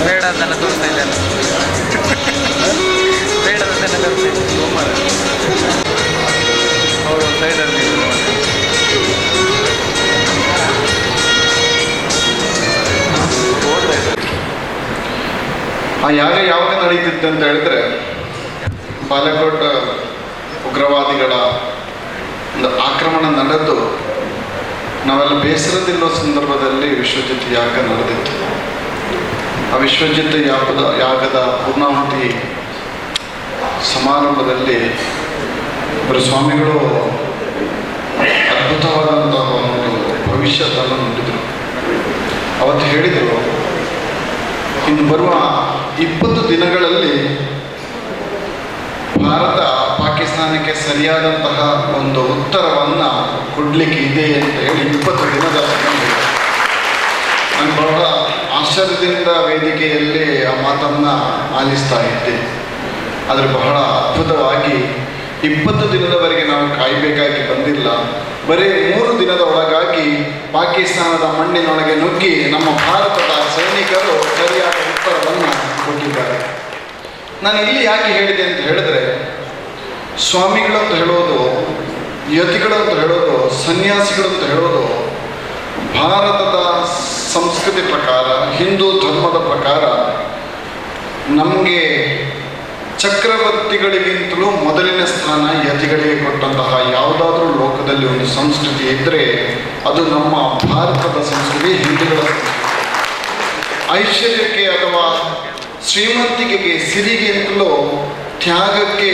ಬೇಡದನ್ನು ತೋರಿಸ್ತಾ ಇದ್ದಾರೆ. ಅವರು ಸೈಡಲ್ಲಿ ಆ ಯಾಗ ಯಾವಾಗ ನಡೀತಿತ್ತು ಅಂತ ಹೇಳಿದ್ರೆ, ಬಾಲಕೋಟ್ ಉಗ್ರವಾದಿಗಳ ಒಂದು ಆಕ್ರಮಣ ನಡೆದು ನಾವೆಲ್ಲ ಬೇಸರದಿರುವ ಸಂದರ್ಭದಲ್ಲಿ ವಿಶ್ವಜಿತ್ ಯಾಗ ನಡೆದಿತ್ತು. ಆ ವಿಶ್ವಜಿತ್ ಯಾಗದ ಪೂರ್ಣಾಹುತಿ ಸಮಾರಂಭದಲ್ಲಿ ಇಬ್ಬರು ಸ್ವಾಮಿಗಳು ಅದ್ಭುತವಾದಂತಹ ಒಂದು ಭವಿಷ್ಯವನ್ನು ನುಡಿದರು. ಅವತ್ತು ಹೇಳಿದರು, ಇನ್ನು ಬರುವ 20 ದಿನಗಳಲ್ಲಿ ಭಾರತ ಪಾಕಿಸ್ತಾನಕ್ಕೆ ಸರಿಯಾದಂತಹ ಒಂದು ಉತ್ತರವನ್ನು ಕೊಡಲಿಕ್ಕೆ ಇದೆ ಅಂತ ಹೇಳಿ 20 ದಿನದ ನಾನು ಬಹಳ ಆಶ್ಚರ್ಯದಿಂದ ವೇದಿಕೆಯಲ್ಲಿ ಆ ಮಾತನ್ನು ಆಲಿಸ್ತಾ ಇದ್ದೆ. ಆದರೆ ಬಹಳ ಅದ್ಭುತವಾಗಿ 20 ದಿನದವರೆಗೆ ನಾವು ಕಾಯಬೇಕಾಗಿ ಬಂದಿಲ್ಲ. ಬರೀ 3 ದಿನದ ಒಳಗಾಗಿ ಪಾಕಿಸ್ತಾನದ ಮಣ್ಣಿನೊಳಗೆ ನುಗ್ಗಿ ನಮ್ಮ ಭಾರತದ ಸೈನಿಕರು ಸರಿಯಾದ ಉತ್ತರವನ್ನು ಕೊಟ್ಟಿದ್ದಾರೆ. ನಾನು ಇಲ್ಲಿ ಯಾಕೆ ಹೇಳಿದೆ ಅಂತ ಹೇಳಿದ್ರೆ, ಸ್ವಾಮಿಗಳಂತ ಹೇಳೋದು, ಯತಿಗಳಂತ ಹೇಳೋದು, ಸನ್ಯಾಸಿಗಳಂತ ಹೇಳೋದು ಭಾರತದ ಸಂಸ್ಕೃತಿ ಪ್ರಕಾರ, ಹಿಂದೂ ಧರ್ಮದ ಪ್ರಕಾರ ನಮಗೆ ಚಕ್ರವರ್ತಿಗಳಿಗಿಂತಲೂ ಮೊದಲಿನ ಸ್ಥಾನ ಯತಿಗಳಿಗೆ ಕೊಟ್ಟಂತಹ ಯಾವುದಾದ್ರೂ ಲೋಕದಲ್ಲಿ ಒಂದು ಸಂಸ್ಕೃತಿ ಇದ್ದರೆ ಅದು ನಮ್ಮ ಭಾರತದ ಸಂಸ್ಕೃತಿ, ಹಿಂದೂಗಳ ಸಂಸ್ಕೃತಿ. ಐಶ್ವರ್ಯಕ್ಕೆ ಅಥವಾ ಶ್ರೀಮಂತಿಕೆಗೆ, ಸಿರಿಗಿಂತಲೂ ತ್ಯಾಗಕ್ಕೆ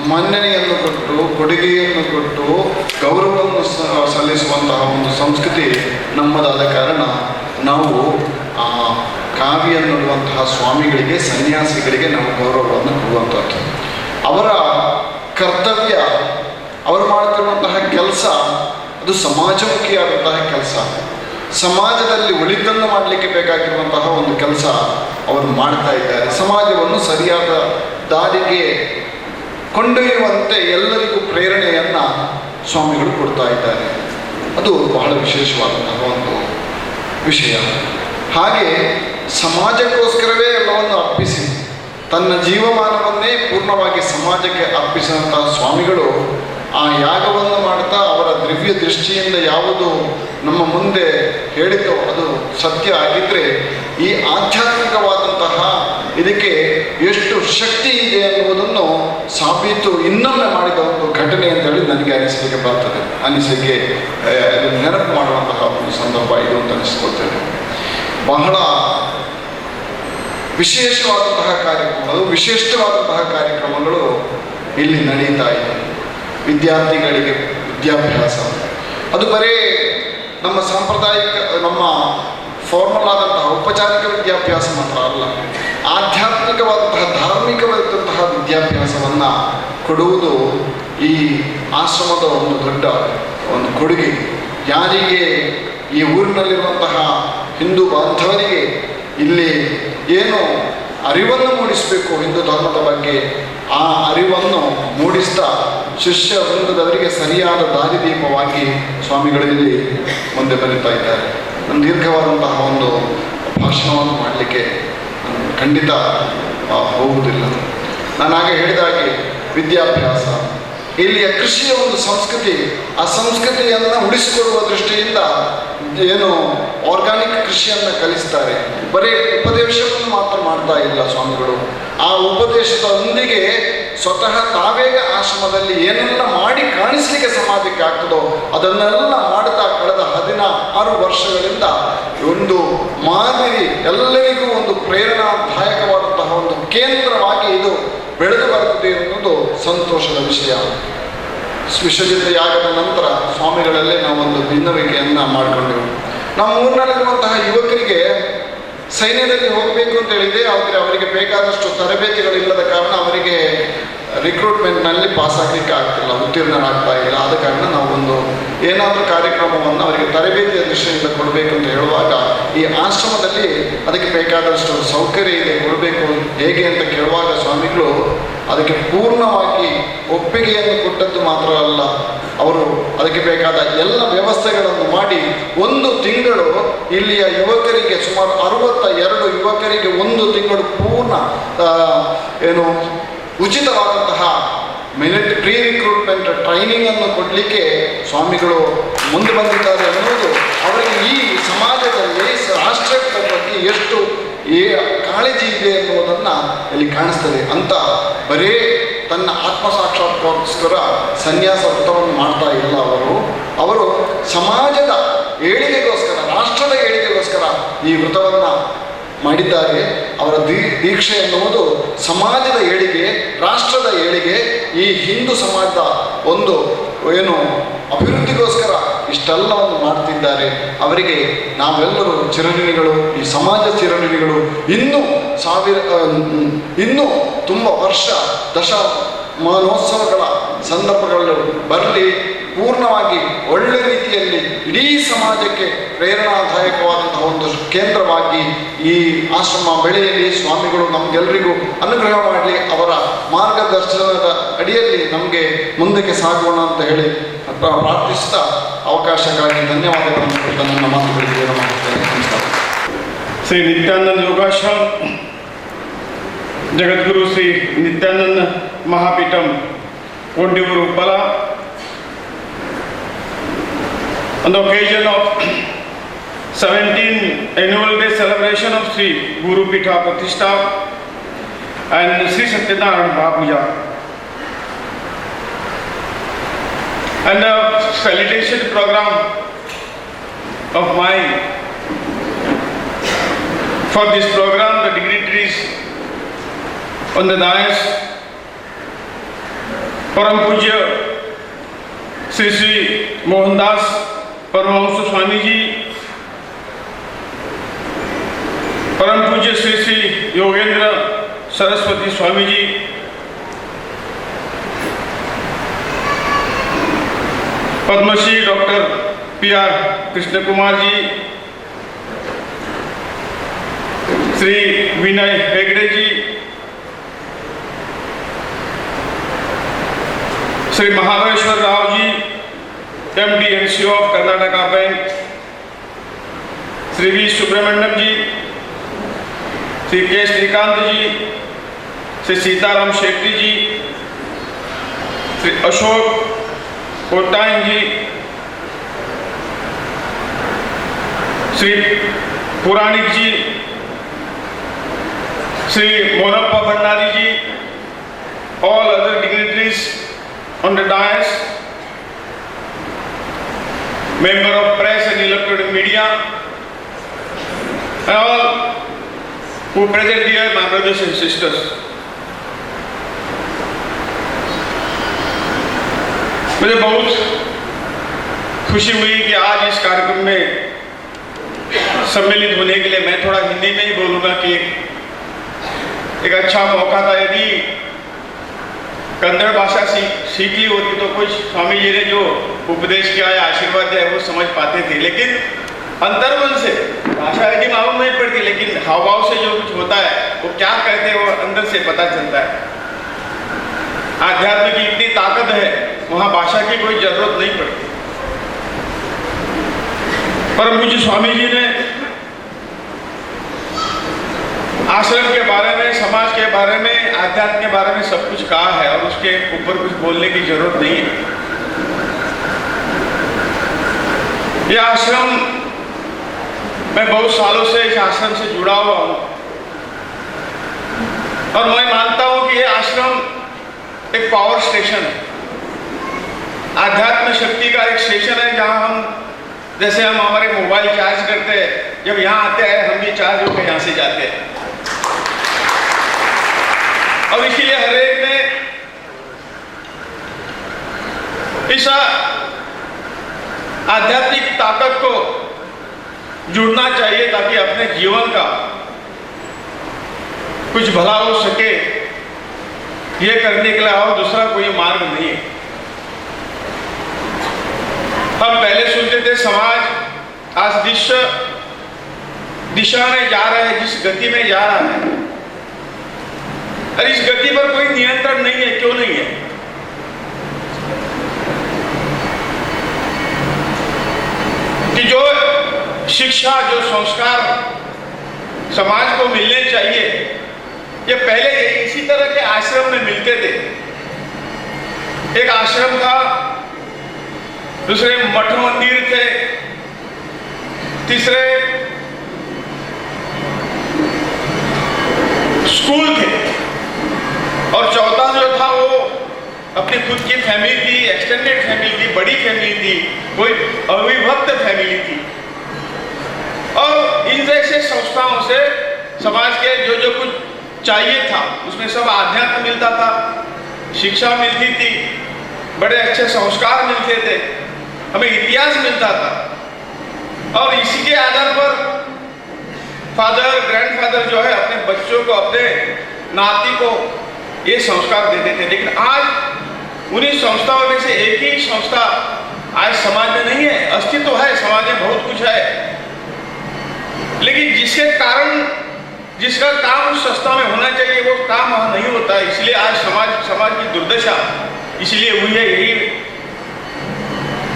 ಮನ್ನಣೆಯನ್ನು ಕೊಟ್ಟು, ಕೊಡುಗೆಯನ್ನು ಕೊಟ್ಟು, ಗೌರವವನ್ನು ಸಲ್ಲಿಸುವಂತಹ ಒಂದು ಸಂಸ್ಕೃತಿ ನಮ್ಮದಾದ ಕಾರಣ ನಾವು ಆ ಕಾವ್ಯ ನೋಡುವಂತಹ ಸ್ವಾಮಿಗಳಿಗೆ, ಸನ್ಯಾಸಿಗಳಿಗೆ ನಾವು ಗೌರವವನ್ನು ಕೊಡುವಂಥದ್ದು. ಅವರ ಕರ್ತವ್ಯ, ಅವರು ಮಾಡ್ತಿರುವಂತಹ ಕೆಲಸ ಅದು ಸಮಾಜಮುಖಿಯಾದಂತಹ ಕೆಲಸ. ಸಮಾಜದಲ್ಲಿ ಒಳಿತನ್ನು ಮಾಡಲಿಕ್ಕೆ ಬೇಕಾಗಿರುವಂತಹ ಒಂದು ಕೆಲಸ ಅವರು ಮಾಡ್ತಾ ಇದ್ದಾರೆ. ಸಮಾಜವನ್ನು ಸರಿಯಾದ ದಾರಿಗೆ ಕೊಂಡೊಯ್ಯುವಂತೆ ಎಲ್ಲರಿಗೂ ಪ್ರೇರಣೆಯನ್ನು ಸ್ವಾಮಿಗಳು ಕೊಡ್ತಾ ಇದ್ದಾರೆ. ಅದು ಬಹಳ ವಿಶೇಷವಾದಂತಹ ಒಂದು ವಿಷಯ. ಹಾಗೆ ಸಮಾಜಕ್ಕೋಸ್ಕರವೇ ಎಲ್ಲವನ್ನು ಅರ್ಪಿಸಿ ತನ್ನ ಜೀವಮಾನವನ್ನೇ ಪೂರ್ಣವಾಗಿ ಸಮಾಜಕ್ಕೆ ಅರ್ಪಿಸಿದಂತಹ ಸ್ವಾಮಿಗಳು ಆ ಯಾಗವನ್ನು ಮಾಡ್ತಾ ಅವರ ದಿವ್ಯ ದೃಷ್ಟಿಯಿಂದ ಯಾವುದು ನಮ್ಮ ಮುಂದೆ ಹೇಳಿತೋ ಅದು ಸತ್ಯ ಆಗಿದ್ದರೆ ಈ ಆಧ್ಯಾತ್ಮಿಕವಾದಂತಹ ಇದಕ್ಕೆ ಎಷ್ಟು ಶಕ್ತಿ ಇದೆ ಅನ್ನುವುದನ್ನು ಸಾಬೀತು ಇನ್ನೊಮ್ಮೆ ಮಾಡಿದ ಒಂದು ಘಟನೆ ಅಂತ ಹೇಳಿ ನನಗೆ ಅನಿಸಿಕೆ ಬರ್ತದೆ. ಅನಿಸಿಕೆ ನೆನಪು ಮಾಡುವಂತಹ ಒಂದು ಸಂದರ್ಭ ಇದು ಅಂತ ಅನಿಸ್ಕೊಳ್ತೇನೆ. ಬಹಳ ವಿಶೇಷವಾದಂತಹ ಕಾರ್ಯಕ್ರಮಗಳು, ವಿಶಿಷ್ಟವಾದಂತಹ ಕಾರ್ಯಕ್ರಮಗಳು ಇಲ್ಲಿ ನಡೀತಾ ಇದೆ. ವಿದ್ಯಾರ್ಥಿಗಳಿಗೆ ವಿದ್ಯಾಭ್ಯಾಸ ಅದು ಬರೀ ನಮ್ಮ ಸಾಂಪ್ರದಾಯಿಕ, ನಮ್ಮ ಫಾರ್ಮಲ್ ಆದಂತಹ ಔಪಚಾರಿಕ ವಿದ್ಯಾಭ್ಯಾಸ ಮಾತ್ರ ಅಲ್ಲ, ಆಧ್ಯಾತ್ಮಿಕವಾದಂತಹ, ಧಾರ್ಮಿಕವಾದಂತಹ ವಿದ್ಯಾಭ್ಯಾಸವನ್ನು ಕೊಡುವುದು ಈ ಆಶ್ರಮದ ಒಂದು ದೊಡ್ಡ ಒಂದು ಕೊಡುಗೆ. ಯಾರಿಗೆ ಈ ಊರಿನಲ್ಲಿರುವಂತಹ ಹಿಂದೂ ಬಾಂಧವರಿಗೆ ಇಲ್ಲಿ ಏನು ಅರಿವನ್ನು ಮೂಡಿಸಬೇಕು ಹಿಂದೂ ಧರ್ಮದ ಬಗ್ಗೆ, ಆ ಅರಿವನ್ನು ಮೂಡಿಸ್ತಾ ಶಿಷ್ಯ ವೃಂದದವರಿಗೆ ಸರಿಯಾದ ದಾರಿದೀಪವಾಗಿ ಸ್ವಾಮಿಗಳಲ್ಲಿ ಮುಂದೆ ಬರೀತಾ ಇದ್ದಾರೆ. ನಾನು ದೀರ್ಘವಾದಂತಹ ಒಂದು ಭಾಷಣವನ್ನು ಮಾಡಲಿಕ್ಕೆ ಖಂಡಿತ ಹೋಗುವುದಿಲ್ಲ. ನಾನು ಆಗ ಹೇಳಿದಾಗೆ ವಿದ್ಯಾಭ್ಯಾಸ, ಇಲ್ಲಿಯ ಕೃಷಿಯ ಒಂದು ಸಂಸ್ಕೃತಿ, ಆ ಸಂಸ್ಕೃತಿಯನ್ನು ಉಳಿಸಿಕೊಳ್ಳುವ ದೃಷ್ಟಿಯಿಂದ ಏನು ಆರ್ಗಾನಿಕ್ ಕೃಷಿಯನ್ನು ಕಲಿಸ್ತಾರೆ. ಬರೀ ಉಪದೇಶವನ್ನು ಮಾತ್ರ ಮಾಡ್ತಾ ಇಲ್ಲ ಸ್ವಾಮಿಗಳು, ಆ ಉಪದೇಶದೊಂದಿಗೆ ಸ್ವತಃ ತಾವೇ ಆಶ್ರಮದಲ್ಲಿ ಏನೆಲ್ಲ ಮಾಡಿ ಕಾಣಿಸ್ಲಿಕ್ಕೆ ಸಮಾಜಕ್ಕೆ ಆಗ್ತದೋ ಅದನ್ನೆಲ್ಲ ಮಾಡ್ತಾ ಕಳೆದ 16 ವರ್ಷಗಳಿಂದ ಒಂದು ಮಾದರಿ, ಎಲ್ಲರಿಗೂ ಒಂದು ಪ್ರೇರಣಾದಾಯಕವಾದಂತಹ ಒಂದು ಕೇಂದ್ರವಾಗಿ ಇದು ಬೆಳೆದು ಬರುತ್ತದೆ ಎನ್ನುವುದು ಸಂತೋಷದ ವಿಷಯ. ವಿಶ್ವಜಿತ ಯಾಗದ ನಂತರ ಸ್ವಾಮಿಗಳಲ್ಲೇ ನಾವೊಂದು ಭಿನ್ನವಿಕೆಯನ್ನು ಮಾಡಿಕೊಂಡೆವು. ನಮ್ಮ ಊರಿನಲ್ಲಿರುವಂತಹ ಯುವಕರಿಗೆ ಸೈನ್ಯದಲ್ಲಿ ಹೋಗಬೇಕು ಅಂತ ಹೇಳಿದೆ, ಆದರೆ ಅವರಿಗೆ ಬೇಕಾದಷ್ಟು ತರಬೇತಿಗಳಿಲ್ಲದ ಕಾರಣ ಅವರಿಗೆ ರಿಕ್ರೂಟ್ಮೆಂಟ್ನಲ್ಲಿ ಪಾಸ್ ಆಗಲಿಕ್ಕೆ ಆಗ್ತಿಲ್ಲ, ಉತ್ತೀರ್ಣರಾಗ್ತಾ ಇಲ್ಲ. ಆದ ಕಾರಣ ನಾವು ಒಂದು ಏನಾದರೂ ಕಾರ್ಯಕ್ರಮವನ್ನು ಅವರಿಗೆ ತರಬೇತಿಯ ದೃಷ್ಟಿಯಿಂದ ಕೊಡಬೇಕು ಅಂತ ಹೇಳುವಾಗ ಈ ಆಶ್ರಮದಲ್ಲಿ ಅದಕ್ಕೆ ಬೇಕಾದಷ್ಟು ಸೌಕರ್ಯ ಇದೆ, ಕೊಡಬೇಕು ಹೇಗೆ ಅಂತ ಕೇಳುವಾಗ ಸ್ವಾಮಿಗಳು ಅದಕ್ಕೆ ಪೂರ್ಣವಾಗಿ ಒಪ್ಪಿಗೆಯನ್ನು ಕೊಟ್ಟದ್ದು ಮಾತ್ರ ಅಲ್ಲ, ಅವರು ಅದಕ್ಕೆ ಬೇಕಾದ ಎಲ್ಲ ವ್ಯವಸ್ಥೆಗಳನ್ನು ಮಾಡಿ 1 ತಿಂಗಳು ಇಲ್ಲಿಯ ಯುವಕರಿಗೆ ಸುಮಾರು 62 ಯುವಕರಿಗೆ 1 ತಿಂಗಳು ಪೂರ್ಣ ಉಚಿತವಾದಂತಹ ಪ್ರೀ ರಿಕ್ರೂಟ್ಮೆಂಟ್ ಟ್ರೈನಿಂಗನ್ನು ಕೊಡಲಿಕ್ಕೆ ಸ್ವಾಮಿಗಳು ಮುಂದೆ ಬಂದಿದ್ದಾರೆ ಅನ್ನೋದು ಅವರಿಗೆ ಈ ಸಮಾಜದಲ್ಲಿ ರಾಷ್ಟ್ರದ ಬಗ್ಗೆ ಎಷ್ಟು ಕಾಳಜಿ ಇದೆ ಎನ್ನುವುದನ್ನು ಇಲ್ಲಿ ಕಾಣಿಸ್ತದೆ. ಅಂತ ಬರೀ ತನ್ನ ಆತ್ಮಸಾಕ್ಷಾತ್ಕಾರಕ್ಕೋಸ್ಕರ ಸನ್ಯಾಸ ವ್ರತವನ್ನು ಮಾಡ್ತಾ ಇಲ್ಲ ಅವರು ಸಮಾಜದ ಏಳಿಗೆಗೋಸ್ಕರ, ರಾಷ್ಟ್ರದ ಏಳಿಗೆಗೋಸ್ಕರ ಈ ವ್ರತವನ್ನು ಮಾಡಿದ್ದಾರೆ. ಅವರ ದೀಕ್ಷೆ ಎನ್ನುವುದು ಸಮಾಜದ ಏಳಿಗೆ, ರಾಷ್ಟ್ರದ ಏಳಿಗೆ, ಈ ಹಿಂದೂ ಸಮಾಜದ ಒಂದು ಅಭಿವೃದ್ಧಿಗೋಸ್ಕರ ಇಷ್ಟೆಲ್ಲವನ್ನು ಮಾಡ್ತಿದ್ದಾರೆ. ಅವರಿಗೆ ನಾವೆಲ್ಲರೂ ಚಿರಋಣಿಗಳು, ಈ ಸಮಾಜ ಚಿರಋಣಿಗಳು. ಇನ್ನೂ ತುಂಬ ವರ್ಷ ದಶಮಾನೋತ್ಸವಗಳ ಸಂದರ್ಭಗಳು ಬರಲಿ, ಪೂರ್ಣವಾಗಿ ಒಳ್ಳೆ ರೀತಿಯಲ್ಲಿ ಇಡೀ ಸಮಾಜಕ್ಕೆ ಪ್ರೇರಣಾದಾಯಕವಾದಂತಹ ಒಂದು ಕೇಂದ್ರವಾಗಿ ಈ ಆಶ್ರಮ ಬೆಳೆಯಲಿ. ಸ್ವಾಮಿಗಳು ನಮಗೆಲ್ಲರಿಗೂ ಅನುಗ್ರಹ ಮಾಡಲಿ, ಅವರ ಮಾರ್ಗದರ್ಶನದ ಅಡಿಯಲ್ಲಿ ನಮಗೆ ಮುಂದಕ್ಕೆ ಸಾಗೋಣ ಅಂತ ಹೇಳಿ ಪ್ರಾರ್ಥಿಸ್ತಾ ಅವಕಾಶಕ್ಕಾಗಿ ಧನ್ಯವಾದಗಳನ್ನು ಕೊಟ್ಟು ನನ್ನ ಮಾತುಗಳಿಗೆ ನಮಸ್ಕಾರ. श्री नित्यानंद योगाश्रम जगद्गुरु Shri Nityanand महापीठम Ondivuru Uppala, on the occasion of 17th annual day celebration of Sri Guru Pitha Pratishtha and Sri Satyanarayana Mahapuja, and the salutation program of mine. For this program, the dignitaries on the dais, Param Pujya Sri Sri Mohandas Paramahamsa Swami Ji, Param Pujya Sri Sri Yogendra Saraswati Swami Ji, Padma Shri Dr. P.R. Krishna Kumar Ji, Sri Vinay Hegde Ji, Sri Mahaveshwar Rao Ji, MD and CEO of Karnataka Bank, Sri V. Subramaniam Ji, Sri K. Srikant Ji, Sri Sitaram Shetty Ji, Sri Ashok Kotain Ji, Sri Puranik Ji, Sri Monappa Bhandari Ji, all other dignitaries on the dais, member of press and electronic media, and all who present here, my brothers and sisters. मुझे बहुत खुशी हुई कि आज इस कार्यक्रम में सम्मिलित होने के लिए मैं थोड़ा हिंदी में ही बोलूँगा कि एक अच्छा मौका था। यदि कन्नड़ भाषा सीख ली होती तो कुछ स्वामी जी ने जो उपदेश किया है, आशीर्वाद दिया है, वो समझ पाते थे, लेकिन अंतर्मन से भाषा यदि मालूम नहीं पड़ती, लेकिन हाव भाव से जो कुछ होता है वो क्या कहते हैं वो अंदर से पता चलता है। आध्यात्म की इतनी ताकत है, वहाँ भाषा की कोई जरूरत नहीं पड़ती। पर मुझे स्वामी जी ने आश्रम के बारे में, समाज के बारे में, आध्यात्म के बारे में सब कुछ कहा है और उसके ऊपर कुछ बोलने की जरूरत नहीं है। यह आश्रम, मैं बहुत सालों से इस आश्रम से जुड़ा हुआ हूँ और मैं मानता हूँ कि यह आश्रम एक पावर स्टेशन है, आध्यात्म शक्ति का एक स्टेशन है, जहां हम जैसे हम हमारे मोबाइल चार्ज करते हैं, जब यहाँ आते हैं हम भी चार्ज होकर यहाँ से जाते हैं। और इसीलिए हर एक ने इस आध्यात्मिक ताकत को जुड़ना चाहिए, ताकि अपने जीवन का कुछ भला हो सके। ये करने के लिए और दूसरा कोई मार्ग नहीं है। हम पहले सुनते थे समाज आज जिस दिशा में जा रहा है, जिस गति में जा रहा है, और इस गति पर कोई नियंत्रण नहीं है। क्यों नहीं है? कि जो शिक्षा, जो संस्कार समाज को मिलने चाहिए, ये पहले इसी तरह के आश्रम में मिलते थे। एक आश्रम था, दूसरे मठ मंदिर थे, तीसरे स्कूल थे, और चौथा जो था वो अपनी खुद की फैमिली थी, एक्सटेंडेड फैमिली थी, बड़ी फैमिली थी, कोई अविभक्त फैमिली थी। और इन जैसे संस्थाओं से समाज के जो जो कुछ चाहिए था उसमें सब आध्यात्म मिलता था, शिक्षा मिलती थी, बड़े अच्छे संस्कार मिलते थे, हमें इतिहास मिलता था। और इसी के आधार पर फादर, ग्रैंडफादर जो है अपने बच्चों को, अपने नाती को ये संस्कार देते थे। लेकिन आज उन्हीं संस्थाओं में से एक ही संस्था आज समाज में नहीं है। अस्तित्व है, समाज में बहुत कुछ है, लेकिन जिसके कारण जिसका काम उस संस्था में होना चाहिए वो काम वहां नहीं होता है। इसलिए आज समाज की दुर्दशा इसलिए हुई है। यही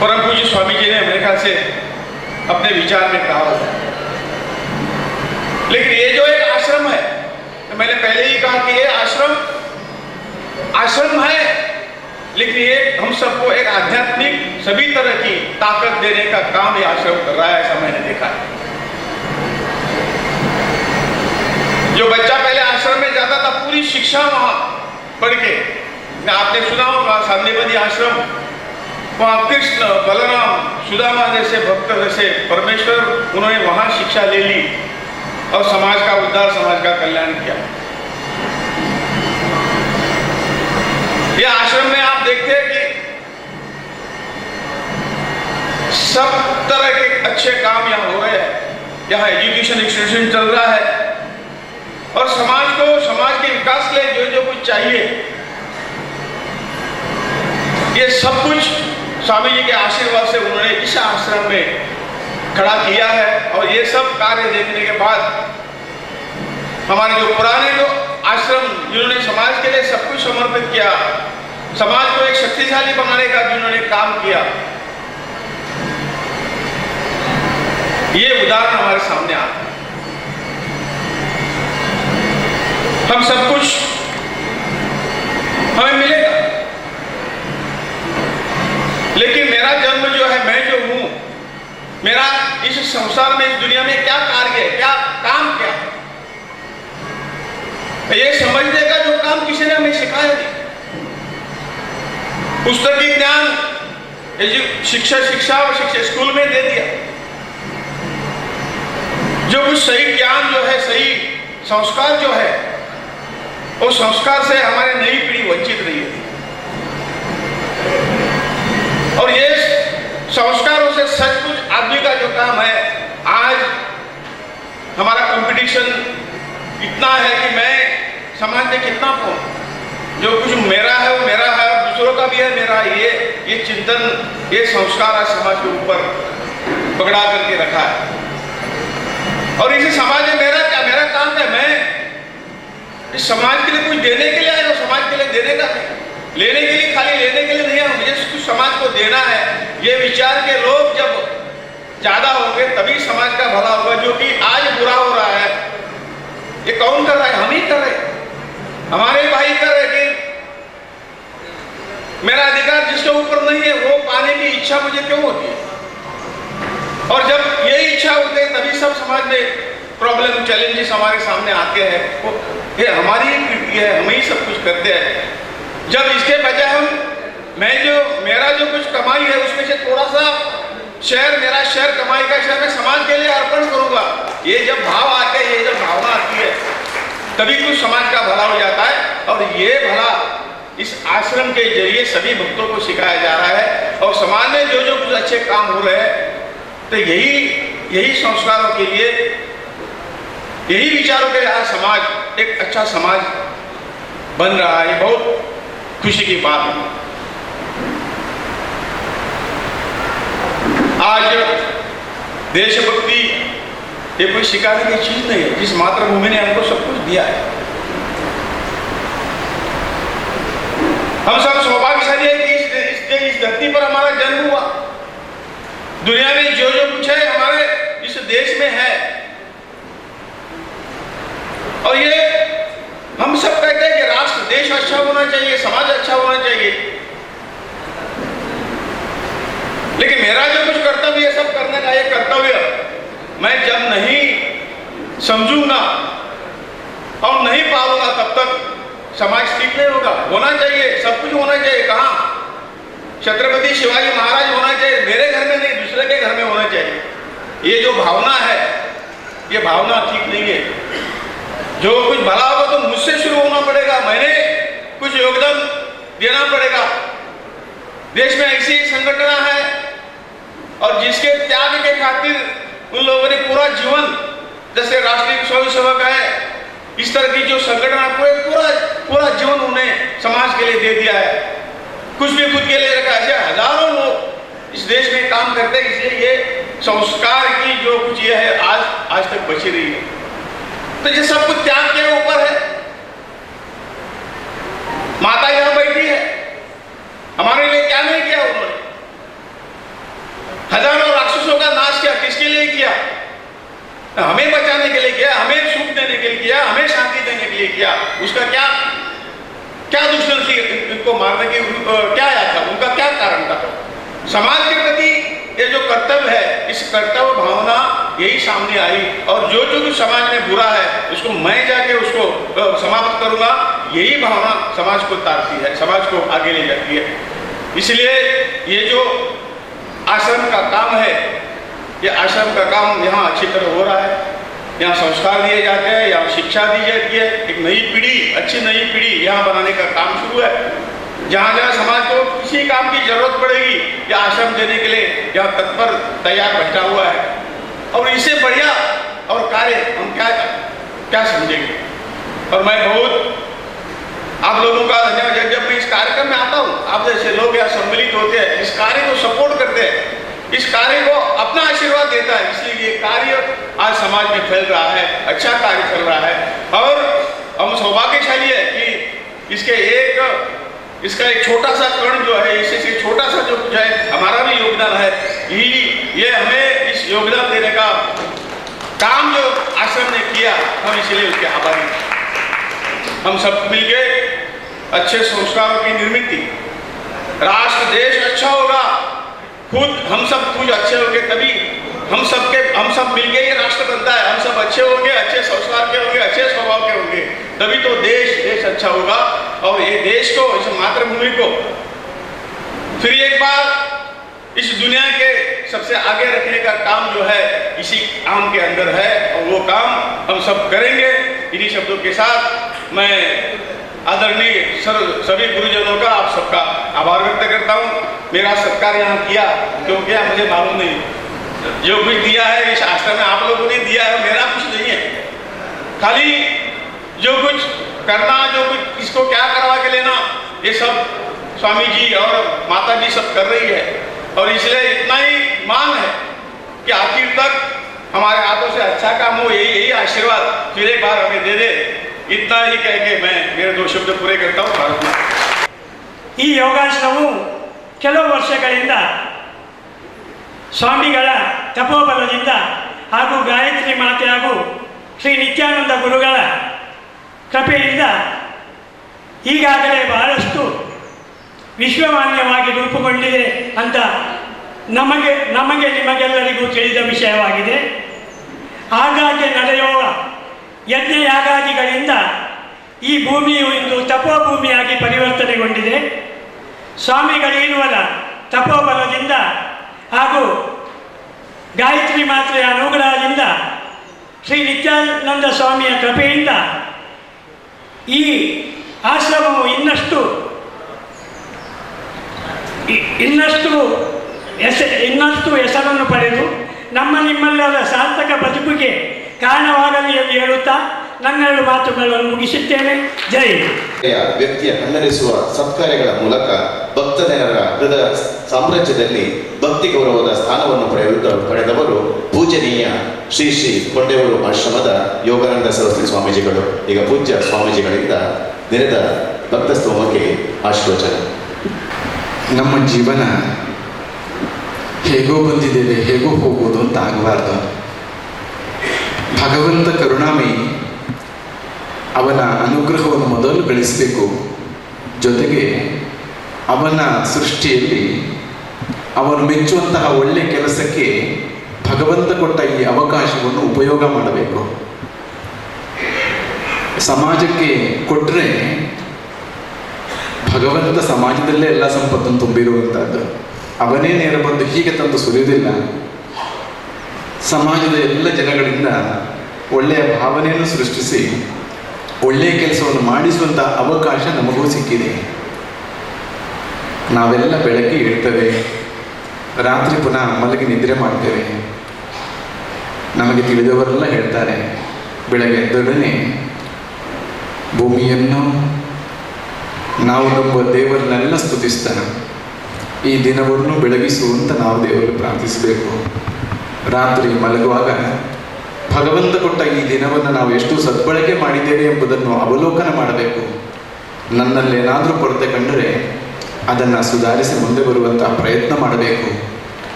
परम पूज्य स्वामी जी ने मेरे ख्याल से अपने विचार में कहा होगा। लेकिन ये जो एक आश्रम है, तो मैंने पहले ही कहा कि ये आश्रम है, लेकिन ये हम सबको एक आध्यात्मिक सभी तरह की ताकत देने का काम ये आश्रम कर रहा है, ऐसा मैंने देखा है। जो बच्चा पहले आश्रम में जाता था, पूरी शिक्षा वहां पढ़ के, आपने सुना होगा सांदीपनि आश्रम, वहां कृष्ण, बलराम, सुदामा जैसे भक्त, जैसे परमेश्वर, उन्होंने वहां शिक्षा ले ली और समाज का उद्धार, समाज का कल्याण किया। ये आश्रम में आप देखते हैं कि सब तरह के अच्छे काम यहाँ हो रहे हैं। यहाँ एजुकेशन इंस्टीट्यूशन चल रहा है, और समाज के विकास के लिए जो जो कुछ चाहिए, ये सब कुछ स्वामी जी के आशीर्वाद से उन्होंने इस आश्रम में खड़ा किया है। और ये सब कार्य देखने के बाद हमारे जो पुराने जो आश्रम, जिन्होंने समाज के लिए सब कुछ समर्पित किया, समाज को एक शक्तिशाली बनाने का जिन्होंने काम किया, ये उदाहरण हमारे सामने आता है। हम सब कुछ हमें मिलेगा, लेकिन मेरा जन्म जो है, मैं जो हूं, मेरा इस संसार में, इस दुनिया में क्या कार्य है, क्या काम, क्या ये समझने का जो काम किसी ने हमें सिखाया नहीं। पुस्तकीय ज्ञान, शिक्षा स्कूल में दे दिया। जो कुछ सही ज्ञान जो है, सही संस्कार जो है, उस संस्कार से हमारी नई पीढ़ी वंचित रही है। और ये संस्कारों से सचमुच आदमी का जो काम है, आज हमारा कंपटीशन इतना है कि मैं समाज में कितना पाऊं। जो कुछ मेरा है वो मेरा है, और दूसरों का भी है मेरा। ये चिंतन, ये संस्कार आज समाज के ऊपर पकड़ा करके रखा है। और इसी समाज में मेरा क्या, मेरा काम क्या, मैं इस समाज के लिए कुछ देने के लिए आया हूं, समाज के लिए देने का नहीं, लेने के लिए, खाली लेने के लिए नहीं आया, मुझे कुछ समाज को देना है। ये विचार के लोग जब ज्यादा होंगे तभी समाज का भला होगा। जो कि आज बुरा हो रहा है, ये कौन कर रहा है? हम ही कर रहे, हमारे भाई कर रहे। कि मेरा अधिकार जिसके ऊपर नहीं है, वो पाने की इच्छा मुझे क्यों होती है? और जब ये इच्छा होती है तभी सब समाज में प्रॉब्लम, चैलेंजेस हमारे सामने आते हैं। ये हमारी ही कृति है, हम ही सब कुछ करते हैं। जब इसके बजाय मेरा जो कुछ कमाई है उसमें से थोड़ा सा शेयर, मेरा शेयर कमाई का शेयर मैं समाज के लिए अर्पण करूंगा, ये जब भाव आते हैं, ये जब भावना आती है, तभी कुछ समाज का भला हो जाता है। और ये भला इस आश्रम के जरिए सभी भक्तों को सिखाया जा रहा है। और समाज में जो जो कुछ अच्छे काम हो रहे हैं, तो यही संस्कारों के लिए, यही विचारों के लिए आज समाज एक अच्छा समाज बन रहा है। बहुत खुशी की बात है। आज देशभक्ति ये कोई सिखाने की चीज नहीं है, जिस मातृभूमि ने हमको सब कुछ दिया है। हम सब सौभाग्यशाली है कि इस धरती पर हमारा जन्म हुआ। दुनिया में जो जो कुछ है हमारे इस देश में है। और ये हम सब कहते हैं कि राष्ट्र, देश अच्छा होना चाहिए, समाज अच्छा होना चाहिए, लेकिन मेरा जो कुछ कर्तव्य है सब करने का ये कर्तव्य मैं जब नहीं समझूंगा और नहीं पालूंगा तब तक समाज ठीक नहीं होगा। होना चाहिए, सब कुछ होना चाहिए। कहाँ छत्रपति शिवाजी महाराज होना चाहिए, मेरे घर में नहीं, दूसरे के घर में होना चाहिए। ये जो भावना है, ये भावना ठीक नहीं है। जो कुछ भला होगा तो मुझसे शुरू होना पड़ेगा, मैंने कुछ योगदान देना पड़ेगा। देश में ऐसी एक संगठन है और जिसके त्याग के खातिर उन लोगों ने पूरा जीवन, जैसे राष्ट्रीय स्वयंसेवक है, इस तरह की जो संगठन पूरा जीवन उन्हें समाज के लिए दे दिया है, कुछ भी खुद के लिए रखा। ऐसे हजारों लोग इस देश में काम करते हैं, इसलिए ये संस्कार की जो कुछ ये है आज तक बची रही है। तो ये सब कुछ त्याग के ऊपर है। माता यहां बैठी है, हमारे लिए क्या नहीं किया उन्होंने? हजारों राक्षसों का नाश किया, किसके लिए किया? हमें बचाने के लिए किया, हमें सुख देने के लिए किया, हमें शांति देने के लिए किया। उसका क्या दुश्मन थी इनको मारने की? क्या आया था उनका, क्या कारण था? समाज के प्रति ये जो कर्तव्य है, इस कर्तव्य भावना यही सामने आई। और जो जो समाज में बुरा है उसको मैं जाके उसको समाप्त करूंगा, यही भावना समाज को तारती है, समाज को आगे ले जाती है। इसलिए ये जो आश्रम का काम है, ये आश्रम का काम यहाँ अच्छी तरह हो रहा है। यहाँ संस्कार दिए जाते हैं, यहाँ शिक्षा दी जाती है, एक नई पीढ़ी, अच्छी नई पीढ़ी यहाँ बनाने का काम शुरू है। जहाँ जहाँ समाज को किसी काम की जरूरत पड़ेगी या आश्रम देने के लिए यहाँ तत्पर तैयार बैठा हुआ है। और इससे बढ़िया और कार्य हम क्या समझेंगे। और मैं बहुत आप लोगों का धन्यवाद, जब मैं इस कार्यक्रम में आता हूँ, आप जैसे लोग यहाँ सम्मिलित होते हैं, इस कार्य को सपोर्ट करते हैं, इस कार्य को अपना आशीर्वाद देता है। इसलिए ये कार्य आज समाज में फैल रहा है, अच्छा कार्य चल रहा है। और हम सौभाग्यशाली है कि इसका एक छोटा सा कण जो है, इससे छोटा सा जो कुछ है, हमारा भी योगदान है। ये हमें इस योगदान देने का काम जो आश्रम ने किया, हम इसलिए उसके आभारी हैं। हम सब मिलके अच्छे संस्कारों की निर्मित, राष्ट्र देश अच्छा होगा, खुद हम सब कुछ अच्छे होंगे, तभी हम सब मिलके ये राष्ट्र बनता है। हम सब अच्छे होंगे, अच्छे संस्कार के होंगे, अच्छे स्वभाव के होंगे, तभी तो देश अच्छा होगा। और ये देश को, इस मातृभूमि को फिर एक बार इस दुनिया के सबसे आगे रखने का काम जो है इसी काम के अंदर है। और वो काम हम सब करेंगे। इन्हीं शब्दों के साथ मैं आदरणीय सभी गुरुजनों का, आप सबका आभार व्यक्त करता हूँ। मेरा सत्कार यहाँ किया क्यों किया मुझे मालूम नहीं, जो कुछ दिया है इस आश्रम में आप लोगों ने दिया है, मेरा कुछ नहीं है। खाली जो कुछ करना, जो कुछ इसको क्या करवा के लेना, ये सब स्वामी जी और माता जी सब कर रही है। और इसलिए इतना ही मांग है कि आखिर तक हमारे हाथों से अच्छा काम हो, यही आशीर्वाद फिर एक बार हमें दे दे। इतना ही कह के मैं मेरे 2 शब्द पूरे करता हूँ। भारत माता। ಈ ಯೋಗಾಶ್ರಮವು ಕೆಲವು ವರ್ಷಗಳಿಂದ ಸ್ವಾಮಿಗಳ ತಪೋಬಲದಿಂದ ಹಾಗೂ ಗಾಯತ್ರಿ ಮಾತೆ ಹಾಗೂ ಶ್ರೀ ನಿತ್ಯಾನಂದ ಗುರುಗಳ ಕೃಪೆಯಿಂದ ಈಗಾಗಲೇ ಬಹಳಷ್ಟು ವಿಶ್ವಮಾನ್ಯವಾಗಿ ರೂಪುಗೊಂಡಿದೆ ಅಂತ ನಮಗೆ ನಿಮಗೆಲ್ಲರಿಗೂ ತಿಳಿದ ವಿಷಯವಾಗಿದೆ. ಆಗಾಗ್ಗೆ ನಡೆಯುವ ಯಜ್ಞಯಾಗಾದಿಗಳಿಂದ ಈ ಭೂಮಿಯು ಇಂದು ತಪೋಭೂಮಿಯಾಗಿ ಪರಿವರ್ತನೆಗೊಂಡಿದೆ. ಸ್ವಾಮಿಗಳಿರುವರ ತಪೋಬಲದಿಂದ ಹಾಗೂ ಗಾಯತ್ರಿ ಮಾತೆಯ ಅನುಗ್ರಹದಿಂದ ಶ್ರೀ ನಿತ್ಯಾನಂದ ಸ್ವಾಮಿಯ ಕೃಪೆಯಿಂದ ಈ ಆಶ್ರಮವು ಇನ್ನಷ್ಟು ಹೆಸರನ್ನು ಪಡೆದು ನಿಮ್ಮೆಲ್ಲರ ಸಾರ್ಥಕ ಬದುಕಿಗೆ ಕಾರಣವಾಗಲಿ ಎಂದು ಹೇಳುತ್ತಾ ನನ್ನೆರಡು ಮಾತುಗಳನ್ನು ಮುಗಿಸುತ್ತೇನೆ. ಜೈ ವ್ಯಕ್ತಿಯ ಕಣ್ಣರಿಸುವ ಸತ್ಕಾರ್ಯಗಳ ಮೂಲಕ ಭಕ್ತಜನರ ಹೃದಯ ಸಾಮ್ರಾಜ್ಯದಲ್ಲಿ ಭಕ್ತಿ ಗೌರವದ ಸ್ಥಾನವನ್ನು ಪಡೆದವರು ಪೂಜನೀಯ ಶ್ರೀ ಶ್ರೀ ಕೊಂಡೆಯೂರು ಆಶ್ರಮದ ಯೋಗಾನಂದ ಸರಸ್ವತಿ ಸ್ವಾಮೀಜಿಗಳು. ಈಗ ಪೂಜ್ಯ ಸ್ವಾಮೀಜಿಗಳಿಂದ ನೆರೆದ ಭಕ್ತಸ್ತೋಮಕ್ಕೆ ಆಶೀರ್ವಚನ. ನಮ್ಮ ಜೀವನ ಹೇಗೋ ಬಂದಿದ್ದೇವೆ ಹೇಗೋ ಹೋಗೋದು ಅಂತ ಆಗಬಾರ್ದು. ಭಗವಂತ ಕರುಣಾಮಯಿ, ಅವನ ಅನುಗ್ರಹವನ್ನು ಮೊದಲು ಗಳಿಸಬೇಕು. ಜೊತೆಗೆ ಅವನ ಸೃಷ್ಟಿಯಲ್ಲಿ ಅವನು ಮೆಚ್ಚುವಂತಹ ಒಳ್ಳೆಯ ಕೆಲಸಕ್ಕೆ ಭಗವಂತ ಕೊಟ್ಟ ಈ ಅವಕಾಶವನ್ನು ಉಪಯೋಗ ಮಾಡಬೇಕು. ಸಮಾಜಕ್ಕೆ ಕೊಟ್ಟರೆ ಭಗವಂತ ಸಮಾಜದಲ್ಲೇ ಎಲ್ಲ ಸಂಪತ್ತನ್ನು ತುಂಬಿರುವಂಥದ್ದು. ಅವನೇ ನೇರ ಬಂದು ಹೀಗೆ ತಂದು ಸುರಿಯುವುದಿಲ್ಲ. ಸಮಾಜದ ಎಲ್ಲ ಜನಗಳಿಂದ ಒಳ್ಳೆಯ ಭಾವನೆಯನ್ನು ಸೃಷ್ಟಿಸಿ ಒಳ್ಳೆಯ ಕೆಲಸವನ್ನು ಮಾಡಿಸುವಂಥ ಅವಕಾಶ ನಮಗೂ ಸಿಕ್ಕಿದೆ. ನಾವೆಲ್ಲ ಬೆಳಗ್ಗೆ ಇರ್ತೇವೆ, ರಾತ್ರಿ ಪುನಃ ಮಲಗಿ ನಿದ್ರೆ ಮಾಡ್ತೇವೆ. ನಮಗೆ ತಿಳಿದವರೆಲ್ಲ ಹೇಳ್ತಾರೆ, ಬೆಳಗ್ಗೆ ಎದ್ದೊಡನೆ ಭೂಮಿಯನ್ನು ನಾವು ನಂಬುವ ದೇವರನ್ನೆಲ್ಲ ಸ್ತುತಿಸ್ತಾನೆ. ಈ ದಿನವನ್ನು ಬೆಳಗಿಸುವಂತ ನಾವು ದೇವರಲ್ಲಿ ಪ್ರಾರ್ಥಿಸಬೇಕು. ರಾತ್ರಿ ಮಲಗುವಾಗ ಭಗವಂತ ಕೊಟ್ಟ ಈ ದಿನವನ್ನು ನಾವು ಎಷ್ಟು ಸದ್ಬಳಕೆ ಮಾಡಿದ್ದೇವೆ ಎಂಬುದನ್ನು ಅವಲೋಕನ ಮಾಡಬೇಕು. ನನ್ನಲ್ಲೇನಾದರೂ ಕೊರತೆ ಕಂಡರೆ ಅದನ್ನು ಸುಧಾರಿಸಿ ಮುಂದೆ ಬರುವಂತಹ ಪ್ರಯತ್ನ ಮಾಡಬೇಕು.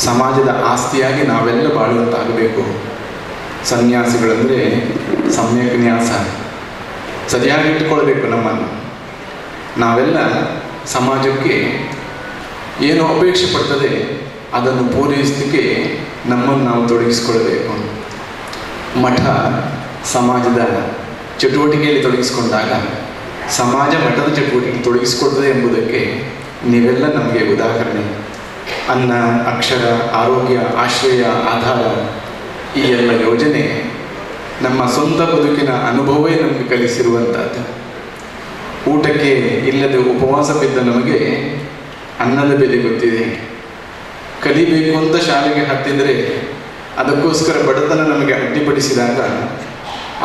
ಸಮಾಜದ ಆಸ್ತಿಯಾಗಿ ನಾವೆಲ್ಲ ಬಾಳುವಂತಾಗಬೇಕು. ಸನ್ಯಾಸಿಗಳಂದರೆ ಸಮ್ಯಕ್ ನ್ಯಾಸ, ಸರಿಯಾಗಿ ಇಟ್ಟುಕೊಳ್ಬೇಕು ನಮ್ಮನ್ನು. ನಾವೆಲ್ಲ ಸಮಾಜಕ್ಕೆ ಏನು ಅಪೇಕ್ಷೆ ಪಡ್ತದೆ ಅದನ್ನು ಪೂರೈಸಲಿಕ್ಕೆ ನಮ್ಮನ್ನು ನಾವು ತೊಡಗಿಸಿಕೊಳ್ಬೇಕು. ಮಠ ಸಮಾಜದ ಚಟುವಟಿಕೆಯಲ್ಲಿ ತೊಡಗಿಸಿಕೊಂಡಾಗ ಸಮಾಜ ಮಠದ ಚಟುವಟಿಕೆ ತೊಡಗಿಸಿಕೊಳ್ತದೆ ಎಂಬುದಕ್ಕೆ ನೀವೆಲ್ಲ ನಮಗೆ ಉದಾಹರಣೆ. ಅನ್ನ, ಅಕ್ಷರ, ಆರೋಗ್ಯ, ಆಶ್ರಯ, ಆಧಾರ, ಈ ಎಲ್ಲ ಯೋಜನೆ ನಮ್ಮ ಸ್ವಂತ ಬದುಕಿನ ಅನುಭವವೇ ನಮಗೆ ಕಲಿಸಿರುವಂಥದ್ದು. ಊಟಕ್ಕೆ ಇಲ್ಲದೆ ಉಪವಾಸ ಬಿದ್ದ ನಮಗೆ ಅನ್ನದ ಬೆಲೆ ಗೊತ್ತಿದೆ. ಕಲಿಬೇಕು ಅಂತ ಶಾಲೆಗೆ ಹತ್ತಿದರೆ ಅದಕ್ಕೋಸ್ಕರ ಬಡತನ ನಮಗೆ ಅಡ್ಡಿಪಡಿಸಿದಾಗ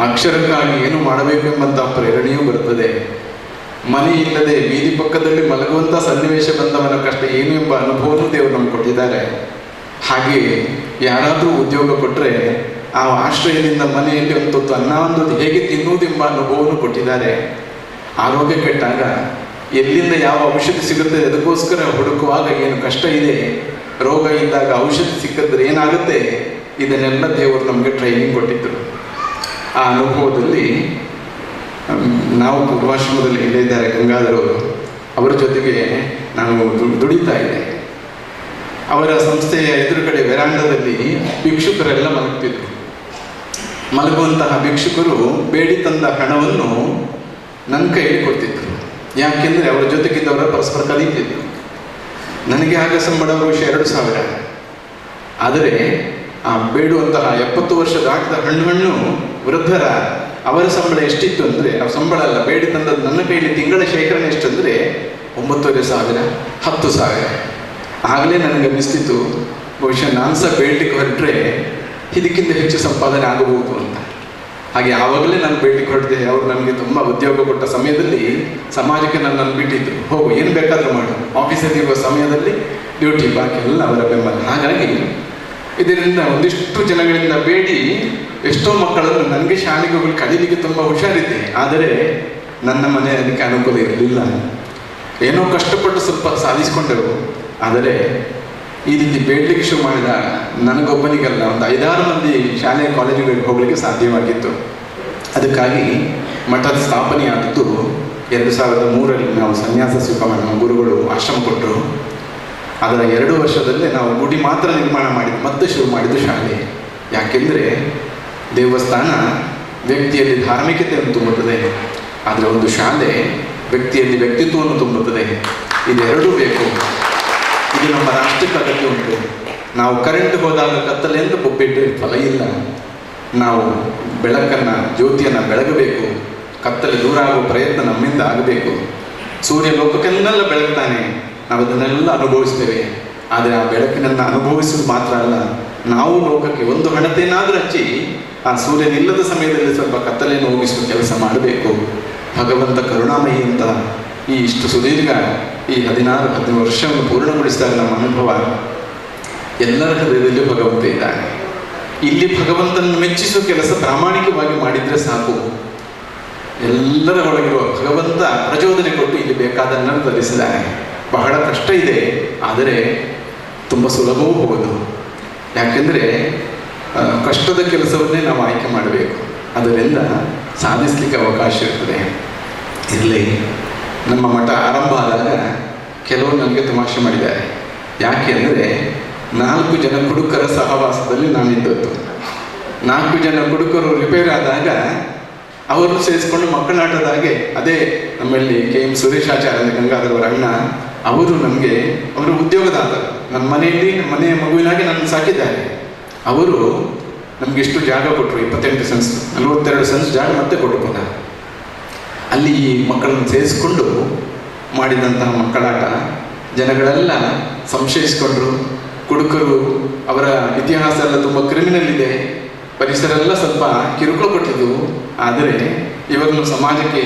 ಅಕ್ಷರಕ್ಕಾಗಿ ಏನು ಮಾಡಬೇಕು ಎಂಬಂಥ ಪ್ರೇರಣೆಯೂ ಬರುತ್ತದೆ. ಮನೆ ಇಲ್ಲದೆ ಬೀದಿ ಪಕ್ಕದಲ್ಲಿ ಮಲಗುವಂಥ ಸನ್ನಿವೇಶ ಬಂದವನ ಕಷ್ಟ ಏನು ಎಂಬ ಅನುಭವನೂ ದೇವರು ನಮ್ಗೆ ಕೊಟ್ಟಿದ್ದಾರೆ. ಹಾಗೆ ಯಾರಾದರೂ ಉದ್ಯೋಗ ಕೊಟ್ಟರೆ ಆ ಆಶ್ರಯದಿಂದ ಮನೆಯಲ್ಲಿ ಒಂದು ತುತ್ತು ಅನ್ನ ಒಂದು ಹೇಗೆ ತಿನ್ನುವುದೆಂಬ ಅನುಭವನೂ ಕೊಟ್ಟಿದ್ದಾರೆ. ಆರೋಗ್ಯ ಕೆಟ್ಟಾಗ ಎಲ್ಲಿಂದ ಯಾವ ಔಷಧಿ ಸಿಗುತ್ತೆ ಅದಕ್ಕೋಸ್ಕರ ಹುಡುಕುವಾಗ ಏನು ಕಷ್ಟ ಇದೆ, ರೋಗ ಇದ್ದಾಗ ಔಷಧಿ ಸಿಕ್ಕಿದ್ರೆ ಏನಾಗುತ್ತೆ, ಇದನ್ನೆಲ್ಲ ದೇವರು ನಮಗೆ ಟ್ರೈನಿಂಗ್ ಕೊಟ್ಟಿದ್ದರು. ಆ ಅನುಭವದಲ್ಲಿ ನಾವು ಪೂರ್ವಾಶ್ರಮದಲ್ಲಿ ಇಲ್ಲೇ ಇದ್ದಾರೆ ಗಂಗಾಧರವರು, ಅವರ ಜೊತೆಗೆ ನಾನು ದುಡಿತಾ ಇದ್ದೆ. ಅವರ ಸಂಸ್ಥೆಯ ಎದುರುಗಡೆ ವೆರಾಂಡದಲ್ಲಿ ಭಿಕ್ಷುಕರೆಲ್ಲ ಮಲಗ್ತಿದ್ರು. ಮಲಗುವಂತಹ ಭಿಕ್ಷುಕರು ಬೇಡಿ ತಂದ ಹಣವನ್ನು ನನ್ನ ಕೈಯಲ್ಲಿ ಕೊಡ್ತಿದ್ರು. ಯಾಕೆಂದರೆ ಅವರ ಜೊತೆಗಿದ್ದವರ ಪರಸ್ಪರ ಕಲಿತಿದ್ರು. ನನಗೆ ಆಗ ಸಂಬಳ ವರ್ಷ 2,000. ಆದರೆ ಆ ಬೇಡುವಂತಹ 70 ವರ್ಷ ದಾಟಿದ ಹಣ್ಣು ವೃದ್ಧರ ಅವರ ಸಂಬಳ ಎಷ್ಟಿತ್ತು ಅಂದರೆ, ಅವ್ರ ಸಂಬಳ ಅಲ್ಲ, ಬೇಡಿ ತಂದದ್ದು ನನ್ನ ಕೈಯಲ್ಲಿ ತಿಂಗಳ ಶೇಖರಣೆ ಎಷ್ಟಂದರೆ 9,500, 10,000. ಆಗಲೇ ನನಗೆ ಅನ್ನಿಸ್ತಿತ್ತು, ಬಹುಶಃ ನಾನು ಸಹ ಬೇಡ್ಲಿಕ್ಕೆ ಹೊರಟ್ರೆ ಇದಕ್ಕಿಂತ ಹೆಚ್ಚು ಸಂಪಾದನೆ ಆಗಬಹುದು ಅಂತ. ಹಾಗೆ ಆವಾಗಲೇ ನಾನು ಬೇಡ್ಲಿಕ್ಕೆ ಹೊರಟಿದೆ. ಅವರು ನನಗೆ ತುಂಬ ಉದ್ಯೋಗ ಕೊಟ್ಟ ಸಮಯದಲ್ಲಿ ಸಮಾಜಕ್ಕೆ ನನ್ನನ್ನು ಬಿಟ್ಟಿದ್ರು, ಹೋಗು ಏನು ಬೇಕಾದರೂ ಮಾಡು, ಆಫೀಸಲ್ಲಿ ಇರುವ ಸಮಯದಲ್ಲಿ ಡ್ಯೂಟಿ, ಬಾಕಿ ಎಲ್ಲ ಅವರ ಬೆಂಬಲ. ಹಾಗಾಗಿ ಇದರಿಂದ ಒಂದಿಷ್ಟು ಜನಗಳಿಂದ ಬೇಡಿ ಎಷ್ಟೋ ಮಕ್ಕಳನ್ನು ನನಗೆ ಶಾಲೆಗೆ ಹೋಗಿ ಕಲೀಲಿಕ್ಕೆ ತುಂಬ ಹುಷಾರಿದ್ದೆ. ಆದರೆ ನನ್ನ ಮನೆ ಅದಕ್ಕೆ ಅನುಕೂಲ ಇರಲಿಲ್ಲ. ಏನೋ ಕಷ್ಟಪಟ್ಟು ಸ್ವಲ್ಪ ಸಾಧಿಸಿಕೊಂಡೆವು. ಆದರೆ ಈ ರೀತಿ ಬೇಡ್ಲಿಕ್ಕೆ ಶುರು ಮಾಡಿದ ನನಗೊಬ್ಬನಿಗಲ್ಲ, ಒಂದು 5-6 ಮಂದಿ ಶಾಲೆ ಕಾಲೇಜುಗಳಿಗೆ ಹೋಗಲಿಕ್ಕೆ ಸಾಧ್ಯವಾಗಿತ್ತು. ಅದಕ್ಕಾಗಿ ಮಠದ ಸ್ಥಾಪನೆಯಾದದ್ದು 2003ರಲ್ಲಿ. ನಾವು ಸನ್ಯಾಸ ಸ್ವೀಕಾರ ನಮ್ಮ ಗುರುಗಳು ಆಶ್ರಮ ಕೊಟ್ಟರು. ಅದರ 2 ವರ್ಷದಲ್ಲೇ ನಾವು ಗುಡಿ ಮಾತ್ರ ನಿರ್ಮಾಣ ಮಾಡಿದ್ದು, ಮತ್ತೆ ಶುರು ಮಾಡಿದ್ದು ಶಾಲೆ. ಯಾಕೆಂದರೆ ದೇವಸ್ಥಾನ ವ್ಯಕ್ತಿಯಲ್ಲಿ ಧಾರ್ಮಿಕತೆಯನ್ನು ತುಂಬುತ್ತದೆ. ಆದರೆ ಒಂದು ಶಾಲೆ ವ್ಯಕ್ತಿಯಲ್ಲಿ ವ್ಯಕ್ತಿತ್ವವನ್ನು ತುಂಬುತ್ತದೆ. ಇದೆರಡೂ ಬೇಕು. ಇದು ನಮ್ಮ ರಾಷ್ಟ್ರಕ್ಕೆ ಅಗತ್ಯ ಉಂಟು. ನಾವು ಕರೆಂಟ್ ಹೋದಾಗ ಕತ್ತಲೆ ಅಂತ ಒಪ್ಪಿಟ್ಟರೆ ಫಲ ಇಲ್ಲ. ನಾವು ಬೆಳಕನ್ನು, ಜ್ಯೋತಿಯನ್ನು ಬೆಳಗಬೇಕು. ಕತ್ತಲೆ ದೂರ ಆಗುವ ಪ್ರಯತ್ನ ನಮ್ಮಿಂದ ಆಗಬೇಕು. ಸೂರ್ಯ ಲೋಕಕ್ಕೆಲ್ಲ ಬೆಳಗ್ತಾನೆ, ನಾವು ಅದನ್ನೆಲ್ಲ ಅನುಭವಿಸ್ತೇವೆ. ಆದರೆ ಆ ಬೆಳಕಿನನ್ನು ಅನುಭವಿಸುವುದು ಮಾತ್ರ ಅಲ್ಲ, ನಾವು ಲೋಕಕ್ಕೆ ಒಂದು ಹಣತೆಯನ್ನಾದರೂ ಹಚ್ಚಿ ಆ ಸೂರ್ಯನಿಲ್ಲದ ಸಮಯದಲ್ಲಿ ಸ್ವಲ್ಪ ಕತ್ತಲೆಯನ್ನು ಹೋಗಿಸುವ ಕೆಲಸ ಮಾಡಬೇಕು. ಭಗವಂತ ಕರುಣಾಮಯಿ ಅಂತ ಈ ಇಷ್ಟು ಸುದೀರ್ಘ ಈ 16-17 ವರ್ಷವನ್ನು ಪೂರ್ಣಗೊಳಿಸಿದಾಗ ನಮ್ಮ ಅನುಭವ, ಎಲ್ಲರ ಹೃದಯದಲ್ಲೂ ಭಗವಂತ ಇದ್ದಾನೆ. ಇಲ್ಲಿ ಭಗವಂತನನ್ನು ಮೆಚ್ಚಿಸುವ ಕೆಲಸ ಪ್ರಾಮಾಣಿಕವಾಗಿ ಮಾಡಿದರೆ ಸಾಕು. ಎಲ್ಲರ ಒಳಗಿರುವ ಭಗವಂತ ಪ್ರಚೋದನೆ ಕೊಟ್ಟು ಇಲ್ಲಿ ಬೇಕಾದನ್ನು ತರಿಸಿದ್ದಾನೆ. ಬಹಳ ಕಷ್ಟ ಇದೆ, ಆದರೆ ತುಂಬ ಸುಲಭವೂ ಹೌದು. ಯಾಕೆಂದರೆ ಕಷ್ಟದ ಕೆಲಸವನ್ನೇ ನಾವು ಆಯ್ಕೆ ಮಾಡಬೇಕು. ಅದರಿಂದ ಸಾಧಿಸಲಿಕ್ಕೆ ಅವಕಾಶ ಇರ್ತದೆ. ಇರಲಿ, ನಮ್ಮ ಮಠ ಆರಂಭ ಆದಾಗ ಕೆಲವರು ನನಗೆ ತಮಾಷೆ ಮಾಡಿದ್ದಾರೆ. ಯಾಕೆ ಅಂದರೆ 4 ಜನ ಕುಡುಕರ ಸಹವಾಸದಲ್ಲಿ ನಾನಿದ್ದದ್ದು. 4 ಜನ ಕುಡುಕರು ರಿಪೇರ್ ಆದಾಗ ಅವರನ್ನು ಸೇರಿಸ್ಕೊಂಡು ಮಕ್ಕಳಾಟದ ಹಾಗೆ, ಅದೇ ನಮ್ಮಲ್ಲಿ KM ಸುರೇಶಾಚಾರ್ಯ ಗಂಗಾಧರವರ ಅಣ್ಣ, ಅವರು ನಮಗೆ ಅವರು ಉದ್ಯೋಗದಾತರು. ನನ್ನ ಮನೆಯಲ್ಲಿ ನಮ್ಮ ಮನೆಯ ಮಗುವಿನಾಗೆ ನನ್ನ ಸಾಕಿದ್ದಾರೆ. ಅವರು ನಮಗೆ ಇಷ್ಟು ಜಾಗ ಕೊಟ್ಟರು, 28 ಸೆನ್ಸ್ 42 ಸೆನ್ಸ್ ಜಾಗ ಮತ್ತೆ ಕೊಟ್ಟರು. ಅಲ್ಲಿ ಈ ಮಕ್ಕಳನ್ನು ಸೇರಿಸ್ಕೊಂಡು ಮಾಡಿದಂತಹ ಮಕ್ಕಳಾಟ ಜನಗಳೆಲ್ಲ ಸಂಶಯಿಸಿಕೊಂಡ್ರು. ಕುಡುಕರು, ಅವರ ಇತಿಹಾಸ ಎಲ್ಲ ತುಂಬ ಕ್ರಿಮಿನಲ್ ಇದೆ, ಪರಿಸರ ಎಲ್ಲ ಸ್ವಲ್ಪ ಕಿರುಕುಳ ಕೊಟ್ಟಿದ್ದು. ಆದರೆ ಇವಾಗಲೂ ಸಮಾಜಕ್ಕೆ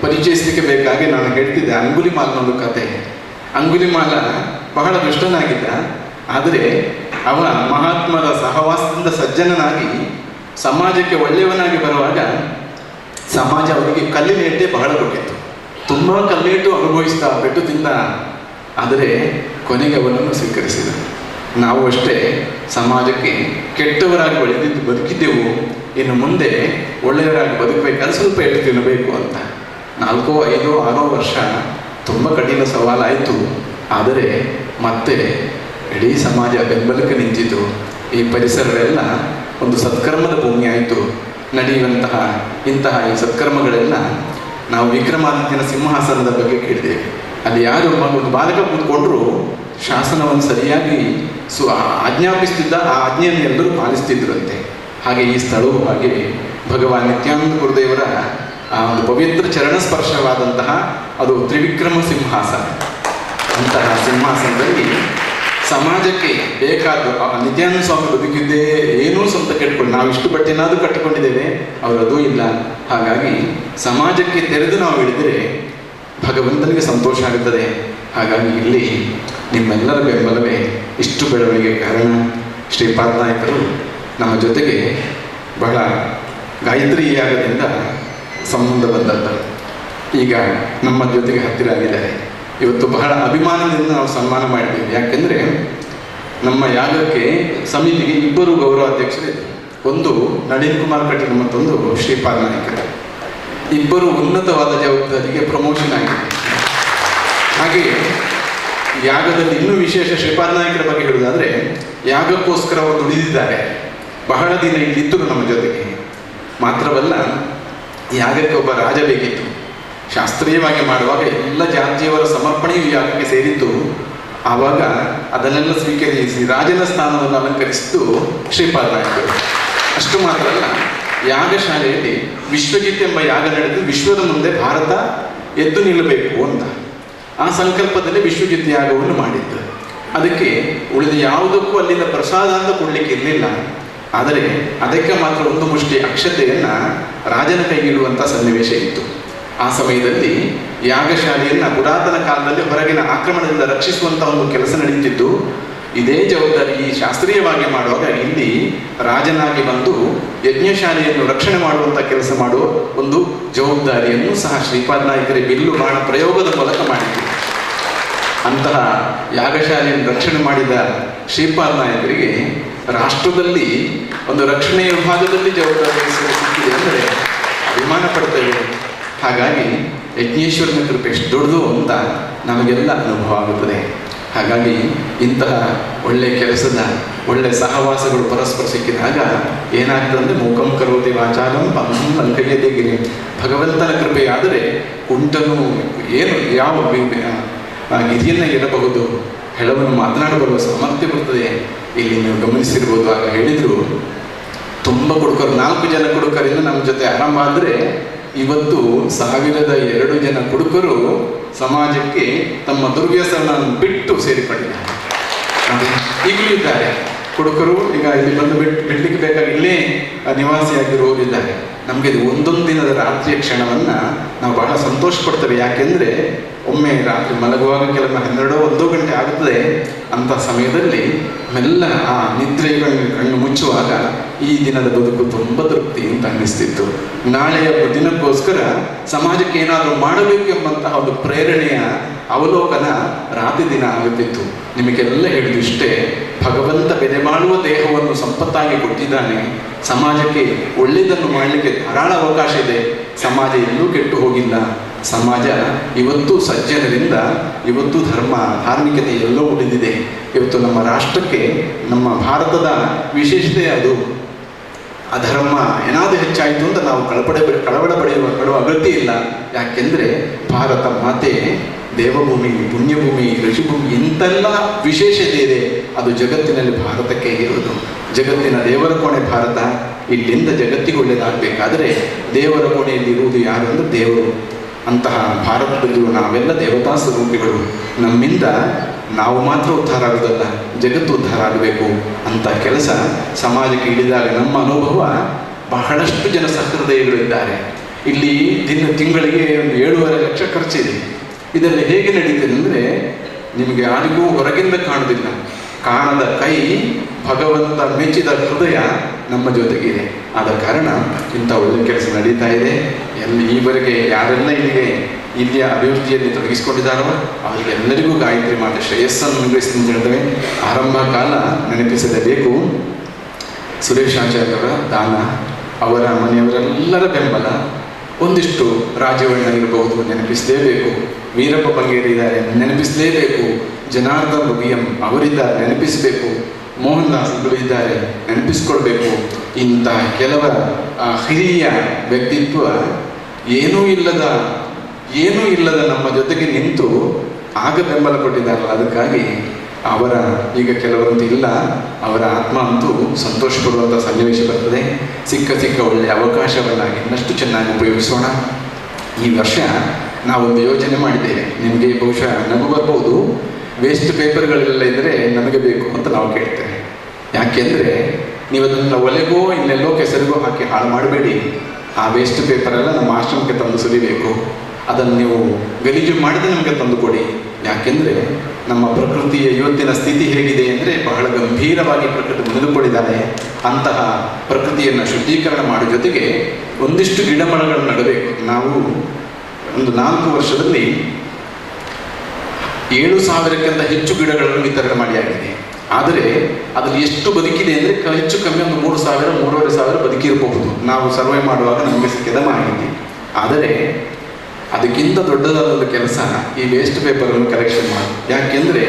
ಪರಿಚಯಿಸಲಿಕ್ಕೆ ಬೇಕಾಗಿ ನಾನು ಹೇಳ್ತಿದ್ದೆ ಅಂಗುಲಿಮಾಲನೊಂದು ಕತೆ. ಅಂಗುಲಿಮಾಲ ಬಹಳ ದುಷ್ಟನಾಗಿದ್ದ, ಆದರೆ ಅವ ಮಹಾತ್ಮರ ಸಹವಾಸದಿಂದ ಸಜ್ಜನನಾಗಿ ಸಮಾಜಕ್ಕೆ ಒಳ್ಳೆಯವನಾಗಿ ಬರುವಾಗ ಸಮಾಜ ಅವನಿಗೆ ಕಲ್ಲಿನೇಟೆ ಬಹಳ ಕೊಟ್ಟಿತ್ತು. ತುಂಬ ಕಲ್ಲಿನೇಟು ಅನುಭವಿಸ್ತಾ ಪೆಟ್ಟು ತಿಂದ, ಆದರೆ ಕೊನೆಗೆ ಅವನನ್ನು ಸ್ವೀಕರಿಸಿದ. ನಾವು ಅಷ್ಟೇ ಸಮಾಜಕ್ಕೆ ಕೆಟ್ಟವರಾಗಿ ಬದುಕಿದ್ದೆವು, ಇನ್ನು ಮುಂದೆ ಒಳ್ಳೆಯವರಾಗಿ ಬದುಕಬೇಕಾದ್ರೆ ಸ್ವಲ್ಪ ಎಟ್ಟು ತಿನ್ನಬೇಕು ಅಂತ. 4, 5, 6 ವರ್ಷ ತುಂಬ ಕಠಿಣ ಸವಾಲಾಯಿತು. ಆದರೆ ಮತ್ತೆ ಇಡೀ ಸಮಾಜ ಬೆಂಬಲಕ್ಕೆ ನಿಂತಿತು. ಈ ಪರಿಸರವೆಲ್ಲ ಒಂದು ಸತ್ಕರ್ಮದ ಭೂಮಿ ಆಯಿತು. ನಡೆಯುವಂತಹ ಇಂತಹ ಈ ಸತ್ಕರ್ಮಗಳೆಲ್ಲ ನಾವು ವಿಕ್ರಮಾದಿತ್ಯನ ಸಿಂಹಾಸನದ ಬಗ್ಗೆ ಕೇಳಿದ್ದೇವೆ. ಅಲ್ಲಿ ಯಾರು ಒಂದು ಬಾಲಕ ಕೂತ್ಕೊಂಡ್ರು ಶಾಸನವನ್ನು ಸರಿಯಾಗಿ ಆಜ್ಞಾಪಿಸ್ತಿದ್ದ, ಆ ಆಜ್ಞೆಯನ್ನು ಎಲ್ಲರೂ ಪಾಲಿಸ್ತಿದ್ರಂತೆ. ಹಾಗೆ ಈ ಸ್ಥಳವು ಹಾಗೆ ಭಗವಾನ್ ನಿತ್ಯಾನಂದ ಗುರುದೇವರ ಆ ಒಂದು ಪವಿತ್ರ ಚರಣ ಸ್ಪರ್ಶವಾದಂತಹ ಅದು ತ್ರಿವಿಕ್ರಮ ಸಿಂಹಾಸನ. ಅಂತಹ ಸಿಂಹಾಸನದಲ್ಲಿ ಸಮಾಜಕ್ಕೆ ಬೇಕಾದ ನಿತ್ಯಾನಂದ ಸ್ವಾಮಿ ಬದುಕಿದ್ದೇ ಏನೂ ಸ್ವಂತ ಕೆಟ್ಕೊಂಡು ನಾವು ಇಷ್ಟು ಬಟ್ಟೆನಾದರೂ ಕಟ್ಟಿಕೊಂಡಿದ್ದೇವೆ, ಅವರು ಅದೂ ಇಲ್ಲ. ಹಾಗಾಗಿ ಸಮಾಜಕ್ಕೆ ತೆರೆದು ನಾವು ಹಿಡಿದರೆ ಭಗವಂತನಿಗೆ ಸಂತೋಷ ಆಗುತ್ತದೆ. ಹಾಗಾಗಿ ಇಲ್ಲಿ ನಿಮ್ಮೆಲ್ಲರ ಬೆಂಬಲವೇ ಇಷ್ಟು ಬೆಳವಣಿಗೆ ಕಾರಣ. ಶ್ರೀಪಾದ ನಾಯಕರು ನಮ್ಮ ಜೊತೆಗೆ ಬಹಳ ಗಾಯತ್ರಿ ಯಾಗದಿಂದ ಸಂಬಂಧ ಬಂದದ್ದು, ಈಗ ನಮ್ಮ ಜೊತೆಗೆ ಹತ್ತಿರ ಆಗಿದ್ದಾರೆ. ಇವತ್ತು ಬಹಳ ಅಭಿಮಾನದಿಂದ ನಾವು ಸನ್ಮಾನ ಮಾಡಿದ್ದೇವೆ. ಯಾಕೆಂದರೆ ನಮ್ಮ ಯಾಗಕ್ಕೆ ಸಮಿತಿಗೆ 2 ಗೌರವಾಧ್ಯಕ್ಷರಿದ್ದರು. ಒಂದು ನಳಿನ್ ಕುಮಾರ್ ಕಟೀಲ್, ಮತ್ತೊಂದು ಶ್ರೀಪಾದ ನಾಯಕರು. 2 ಉನ್ನತವಾದ ಜವಾಬ್ದಾರಿಗೆ ಪ್ರಮೋಷನ್ ಆಗಿದೆ. ಹಾಗೆಯೇ ಯಾಗದಲ್ಲಿ ಇನ್ನೂ ವಿಶೇಷ ಶ್ರೀಪಾದ ನಾಯಕರ ಬಗ್ಗೆ ಹೇಳುವುದಾದರೆ, ಯಾಗಕ್ಕೋಸ್ಕರ ಅವರು ದುಡಿದಿದ್ದಾರೆ. ಬಹಳ ದಿನ ಇಲ್ಲಿದ್ದರು ನಮ್ಮ ಜೊತೆಗೆ. ಮಾತ್ರವಲ್ಲ, ಯಾಗಕ್ಕೆ ಒಬ್ಬ ರಾಜ ಬೇಕಿತ್ತು. ಶಾಸ್ತ್ರೀಯವಾಗಿ ಮಾಡುವಾಗ ಎಲ್ಲ ಜಾತಿಯವರ ಸಮರ್ಪಣೆಯು ಯಾಗಕ್ಕೆ ಸೇರಿದ್ದು. ಆವಾಗ ಅದನ್ನೆಲ್ಲ ಸ್ವೀಕರಿಸಿ ರಾಜನ ಸ್ಥಾನವನ್ನು ಅಲಂಕರಿಸಿದ್ದು ಶ್ರೀಪಾದ ನಾಯಕರು. ಅಷ್ಟು ಮಾತ್ರ ಅಲ್ಲ, ಯಾಗಶಾಲೆಯಲ್ಲಿ ವಿಶ್ವಜಿತ್ ಎಂಬ ಯಾಗ ನಡೆದು ವಿಶ್ವದ ಮುಂದೆ ಭಾರತ ಎದ್ದು ನಿಲ್ಲಬೇಕು ಅಂತ ಆ ಸಂಕಲ್ಪದಲ್ಲಿ ವಿಶ್ವಜಿತ್ ಯಾಗವನ್ನು ಮಾಡಿದ್ದು. ಅದಕ್ಕೆ ಉಳಿದ ಯಾವುದಕ್ಕೂ ಅಲ್ಲಿಂದ ಪ್ರಸಾದ ಅಂತ ಕೊಡಲಿಕ್ಕೆ ಇರಲಿಲ್ಲ. ಆದರೆ ಅದಕ್ಕೆ ಮಾತ್ರ 1 ಮುಷ್ಟಿ ಅಕ್ಷತೆಯನ್ನು ರಾಜನ ಕೈಗಿಡುವಂಥ ಸನ್ನಿವೇಶ ಇತ್ತು. ಆ ಸಮಯದಲ್ಲಿ ಯಾಗಶಾಲೆಯನ್ನು ಪುರಾತನ ಕಾಲದಲ್ಲಿ ಹೊರಗಿನ ಆಕ್ರಮಣದಿಂದ ರಕ್ಷಿಸುವಂಥ ಒಂದು ಕೆಲಸ ನಡೀತಿದ್ದು. ಇದೇ ಜವಾಬ್ದಾರಿ ಈ ಶಾಸ್ತ್ರೀಯವಾಗಿ ಮಾಡುವಾಗ ಇಲ್ಲಿ ರಾಜನಾಗಿ ಬಂದು ಯಜ್ಞಶಾಲೆಯನ್ನು ರಕ್ಷಣೆ ಮಾಡುವಂಥ ಕೆಲಸ ಮಾಡುವ ಒಂದು ಜವಾಬ್ದಾರಿಯನ್ನು ಸಹ ಶ್ರೀಪಾದ ನಾಯಕರೇ ಬಿಲ್ಲು ಬಾಣ ಪ್ರಯೋಗದ ಮೂಲಕ ಮಾಡಿದರು. ಅಂತಹ ಯಾಗಶಾಲೆಯನ್ನು ರಕ್ಷಣೆ ಮಾಡಿದ ಶ್ರೀಪಾದ ನಾಯಕರಿಗೆ ರಾಷ್ಟ್ರದಲ್ಲಿ ಒಂದು ರಕ್ಷಣೆಯ ವಿಭಾಗದಲ್ಲಿ ಜವಾಬ್ದಾರಿ ಸಿಕ್ಕಿದೆ ಅಂದರೆ ಅಭಿಮಾನ ಪಡ್ತೇವೆ. ಹಾಗಾಗಿ ಯಜ್ಞೇಶ್ವರನ ಕೃಪೆ ಎಷ್ಟು ದೊಡ್ಡದು ಅಂತ ನಮಗೆಲ್ಲ ಅನುಭವ ಆಗುತ್ತದೆ. ಹಾಗಾಗಿ ಇಂತಹ ಒಳ್ಳೆಯ ಕೆಲಸದ ಒಳ್ಳೆಯ ಸಹವಾಸಗಳು ಪರಸ್ಪರ ಸಿಕ್ಕಿದಾಗ ಏನಾಗ್ತದೆ ಅಂದರೆ ಮೂಕಂ ಕರೋತಿ ವಾಚಾಲಂ ಪಂಕಂ ಲಂಕಯ್ಯತೆ ಗಿರಿ. ಭಗವಂತನ ಕೃಪೆಯಾದರೆ ಕುಂಟನು ಏನು ಯಾವ ಗಿರಿಯನ್ನು ಇರಬಹುದು, ಹೆಳವನ್ನು ಮಾತನಾಡಬರುವ ಸಾಮರ್ಥ್ಯ ಬರ್ತದೆ. ಇಲ್ಲಿ ನೀವು ಗಮನಿಸಿರ್ಬೋದು, ಆಗ ಹೇಳಿದರು ತುಂಬ ಕುಡುಕರು, 4 ಜನ ಕುಡುಕರಿಂದ ನಮ್ಮ ಜೊತೆ ಆರಂಭ ಆದರೆ ಇವತ್ತು 1002 ಜನ ಕುಡುಕರು ಸಮಾಜಕ್ಕೆ ತಮ್ಮ ದುರ್ವ್ಯಸನ ಬಿಟ್ಟು ಸೇರಿಕೊಂಡಿದ್ದಾರೆ. ಈಗಲೂ ಇದ್ದಾರೆ ಕುಡುಕರು. ಈಗ ಇಲ್ಲಿ ಬಂದು ಬಿಡ್ಲಿಕ್ಕೆ ಬೇಕಾಗಿ ಇಲ್ಲೇ ನಿವಾಸಿಯಾಗಿರುವುದಿದ್ದಾರೆ. ನಮಗೆ ಇದು ಒಂದೊಂದು ದಿನದ ರಾತ್ರಿಯ ಕ್ಷಣವನ್ನು ನಾವು ಬಹಳ ಸಂತೋಷ ಪಡ್ತೇವೆ. ಯಾಕೆಂದರೆ ಒಮ್ಮೆ ರಾತ್ರಿ ಮಲಗುವಾಗ ಕೆಲವೊಮ್ಮೆ 12-1 ಗಂಟೆ ಆಗುತ್ತದೆ. ಅಂಥ ಸಮಯದಲ್ಲಿ ಮೆಲ್ಲ ಆ ನಿದ್ರೆ ಕಣ್ಣು ಮುಚ್ಚುವಾಗ ಈ ದಿನದ ಬದುಕು ತುಂಬ ತೃಪ್ತಿ ಅಂತ ಅನ್ನಿಸ್ತಿತ್ತು. ನಾಳೆಯ ದಿನಕ್ಕೋಸ್ಕರ ಸಮಾಜಕ್ಕೆ ಏನಾದರೂ ಮಾಡಬೇಕು ಎಂಬಂತಹ ಒಂದು ಪ್ರೇರಣೆಯ ಅವಲೋಕನ ರಾತ್ರಿ ದಿನ ಆಗುತ್ತಿತ್ತು. ನಿಮಗೆಲ್ಲ ಹೇಳಿದ್ದು ಇಷ್ಟೇ, ಭಗವಂತ ಬೆಲೆ ಮಾಡುವ ದೇಹವನ್ನು ಸಂಪತ್ತಾಗಿ ಕೊಟ್ಟಿದ್ದಾನೆ. ಸಮಾಜಕ್ಕೆ ಒಳ್ಳೆಯದನ್ನು ಮಾಡಲಿಕ್ಕೆ ಧಾರಾಳ ಅವಕಾಶ ಇದೆ. ಸಮಾಜ ಎಲ್ಲೂ ಕೆಟ್ಟು ಹೋಗಿಲ್ಲ. ಸಮಾಜ ಇವತ್ತು ಸಜ್ಜನರಿಂದ, ಇವತ್ತು ಧಾರ್ಮಿಕತೆ ಎಲ್ಲೋ ಉಳಿದಿದೆ. ಇವತ್ತು ನಮ್ಮ ರಾಷ್ಟ್ರಕ್ಕೆ, ನಮ್ಮ ಭಾರತದ ವಿಶೇಷತೆ ಅದು. ಅಧರ್ಮ ಏನಾದರೂ ಹೆಚ್ಚಾಯಿತು ಅಂತ ನಾವು ಕಳವಳ ಪಡುವ ಅಗತ್ಯ ಇಲ್ಲ. ಯಾಕೆಂದರೆ ಭಾರತ ಮಾತೆ ದೇವಭೂಮಿ, ಪುಣ್ಯಭೂಮಿ, ಋಷಿಭೂಮಿ, ಇಂತೆಲ್ಲ ವಿಶೇಷತೆ ಇದೆ. ಅದು ಜಗತ್ತಿನಲ್ಲಿ ಭಾರತಕ್ಕೆ ಇರುವುದು. ಜಗತ್ತಿನ ದೇವರ ಕೋಣೆ ಭಾರತ. ಇಲ್ಲಿಂದ ಜಗತ್ತಿಗೆ ಒಳ್ಳೆಯದಾಗಬೇಕಾದರೆ ದೇವರ ಕೋಣೆಯಲ್ಲಿ ಇರುವುದು ಯಾರು ಅಂದರೆ ದೇವರು. ಅಂತಹ ಭಾರತದಲ್ಲಿರುವ ನಾವೆಲ್ಲ ದೇವತಾ ಸ್ವರೂಪಿಗಳು. ನಮ್ಮಿಂದ ನಾವು ಮಾತ್ರ ಉದ್ಧಾರ ಆಗುವುದಲ್ಲ, ಜಗತ್ತು ಉದ್ಧಾರ ಆಗಬೇಕು ಅಂತ ಕೆಲಸ ಸಮಾಜಕ್ಕೆ ಇಳಿದಾಗ ನಮ್ಮ ಅನುಭವ, ಬಹಳಷ್ಟು ಜನ ಸಹೃದಯಗಳಿದ್ದಾರೆ. ಇಲ್ಲಿ ತಿಂಗಳಿಗೆ ಒಂದು 7.5 ಲಕ್ಷ ಖರ್ಚಿದೆ. ಇದರಲ್ಲಿ ಹೇಗೆ ನಡೀತದೆ ಅಂದರೆ ನಿಮಗೆ ಯಾರಿಗೂ ಹೊರಗಿಂದ ಕಾಣುವುದಿಲ್ಲ. ಕಾಣದ ಕೈ, ಭಗವಂತ ಮೆಚ್ಚಿದ ಹೃದಯ ನಮ್ಮ ಜೊತೆಗಿದೆ. ಆದ ಕಾರಣ ಇಂಥ ಒಳ್ಳೆಯ ಕೆಲಸ ನಡೀತಾ ಇದೆ. ಈವರೆಗೆ ಯಾರೆಲ್ಲ ಇಲ್ಲಿಯ ಅಭಿವೃದ್ಧಿಯಲ್ಲಿ ತೊಡಗಿಸಿಕೊಂಡಿದ್ದಾರೋ ಅವರಿಗೆಲ್ಲರಿಗೂ ಗಾಯತ್ರಿ ಮಾತೆ ಶ್ರೇಯಸ್ಸನ್ನು ಅನುಗ್ರಹಿಸಿ ಹೇಳ್ತೇವೆ. ಆರಂಭ ಕಾಲ ನೆನಪಿಸಲೇಬೇಕು. ಸುರೇಶ್ ಆಚಾರ್ಯವರ ದಾನ, ಅವರ ಮನೆಯವರೆಲ್ಲರ ಬೆಂಬಲ, ಒಂದಿಷ್ಟು ರಾಜವಣ್ಣ ಇರಬಹುದು, ನೆನಪಿಸಲೇಬೇಕು. ವೀರಪ್ಪ ಬಂಗೇರಿ ಇದ್ದಾರೆ, ನೆನಪಿಸಲೇಬೇಕು. ಜನಾರ್ದನ್ BM ಅವರಿದ್ದಾರೆ, ನೆನಪಿಸಬೇಕು. ಮೋಹನ್ ದಾಸ್ಗಳು ಇದ್ದಾರೆ, ನೆನಪಿಸ್ಕೊಳ್ಬೇಕು. ಇಂಥ ಕೆಲವರ ಹಿರಿಯ ವ್ಯಕ್ತಿತ್ವ ಏನೂ ಇಲ್ಲದ ನಮ್ಮ ಜೊತೆಗೆ ನಿಂತು ಆಗ ಬೆಂಬಲ ಕೊಟ್ಟಿದ್ದಾರಲ್ಲ, ಅದಕ್ಕಾಗಿ ಅವರ ಈಗ ಕೆಲವರಂತೂ ಇಲ್ಲ, ಅವರ ಆತ್ಮ ಅಂತೂ ಸಂತೋಷ ಪಡುವಂಥ ಸನ್ನಿವೇಶ ಬರ್ತದೆ. ಸಿಕ್ಕ ಒಳ್ಳೆಯ ಅವಕಾಶವನ್ನಾಗಿ ಇನ್ನಷ್ಟು ಚೆನ್ನಾಗಿ ಉಪಯೋಗಿಸೋಣ. ಈ ವರ್ಷ ನಾವೊಂದು ಯೋಜನೆ ಮಾಡಿದ್ದೇವೆ. ನಿಮಗೆ ಬಹುಶಃ ನಗು ಬರ್ಬೋದು, ವೇಸ್ಟ್ ಪೇಪರ್ಗಳೆಲ್ಲ ಇದ್ದರೆ ನಮಗೆ ಬೇಕು ಅಂತ ನಾವು ಕೇಳ್ತೇವೆ. ಯಾಕೆಂದರೆ ನೀವು ಅದನ್ನು ಒಲೆಗೋ ಇನ್ನೆಲ್ಲೋ ಕೆಸರಿಗೋ ಹಾಕಿ ಹಾಳು ಮಾಡಬೇಡಿ. ಆ ವೇಸ್ಟ್ ಪೇಪರೆಲ್ಲ ನಮ್ಮ ಆಶ್ರಮಕ್ಕೆ ತಂದು ಸುರಿಬೇಕು. ಅದನ್ನು ನೀವು ಗಲೀಜು ಮಾಡಿದ್ರೆ ನಮಗೆ ತಂದು ಕೊಡಿ. ಯಾಕೆಂದರೆ ನಮ್ಮ ಪ್ರಕೃತಿಯ ಇವತ್ತಿನ ಸ್ಥಿತಿ ಹೇಗಿದೆ ಅಂದರೆ ಬಹಳ ಗಂಭೀರವಾಗಿ ಪ್ರಕೃತಿ ಮುನಿದುಕೊಂಡಿದ್ದಾಳೆ. ಅಂತಹ ಪ್ರಕೃತಿಯನ್ನು ಶುದ್ಧೀಕರಣ ಮಾಡೋ ಜೊತೆಗೆ ಒಂದಿಷ್ಟು ಗಿಡಮರಗಳನ್ನು ನೆಡಬೇಕು. ನಾವು ಒಂದು 4 ವರ್ಷದಲ್ಲಿ 7,000ಕ್ಕಿಂತ ಹೆಚ್ಚು ಗಿಡಗಳನ್ನು ವಿತರಣೆ ಮಾಡಿಯಾಗಿದೆ. ಆದರೆ ಅದರಲ್ಲಿ ಎಷ್ಟು ಬದುಕಿದೆ ಅಂದರೆ ಹೆಚ್ಚು ಕಮ್ಮಿ ಒಂದು 3,000, 3,500 ಬದುಕಿರಬಹುದು ನಾವು ಸರ್ವೆ ಮಾಡುವಾಗ ನಮಗೆ ಸಿಕ್ಕಿದ ಮಾಹಿತಿ. ಆದರೆ ಅದಕ್ಕಿಂತ ದೊಡ್ಡದಾದ ಒಂದು ಕೆಲಸ ಈ ವೇಸ್ಟ್ ಪೇಪರನ್ನು ಕಲೆಕ್ಷನ್ ಮಾಡಿ. ಯಾಕೆಂದರೆ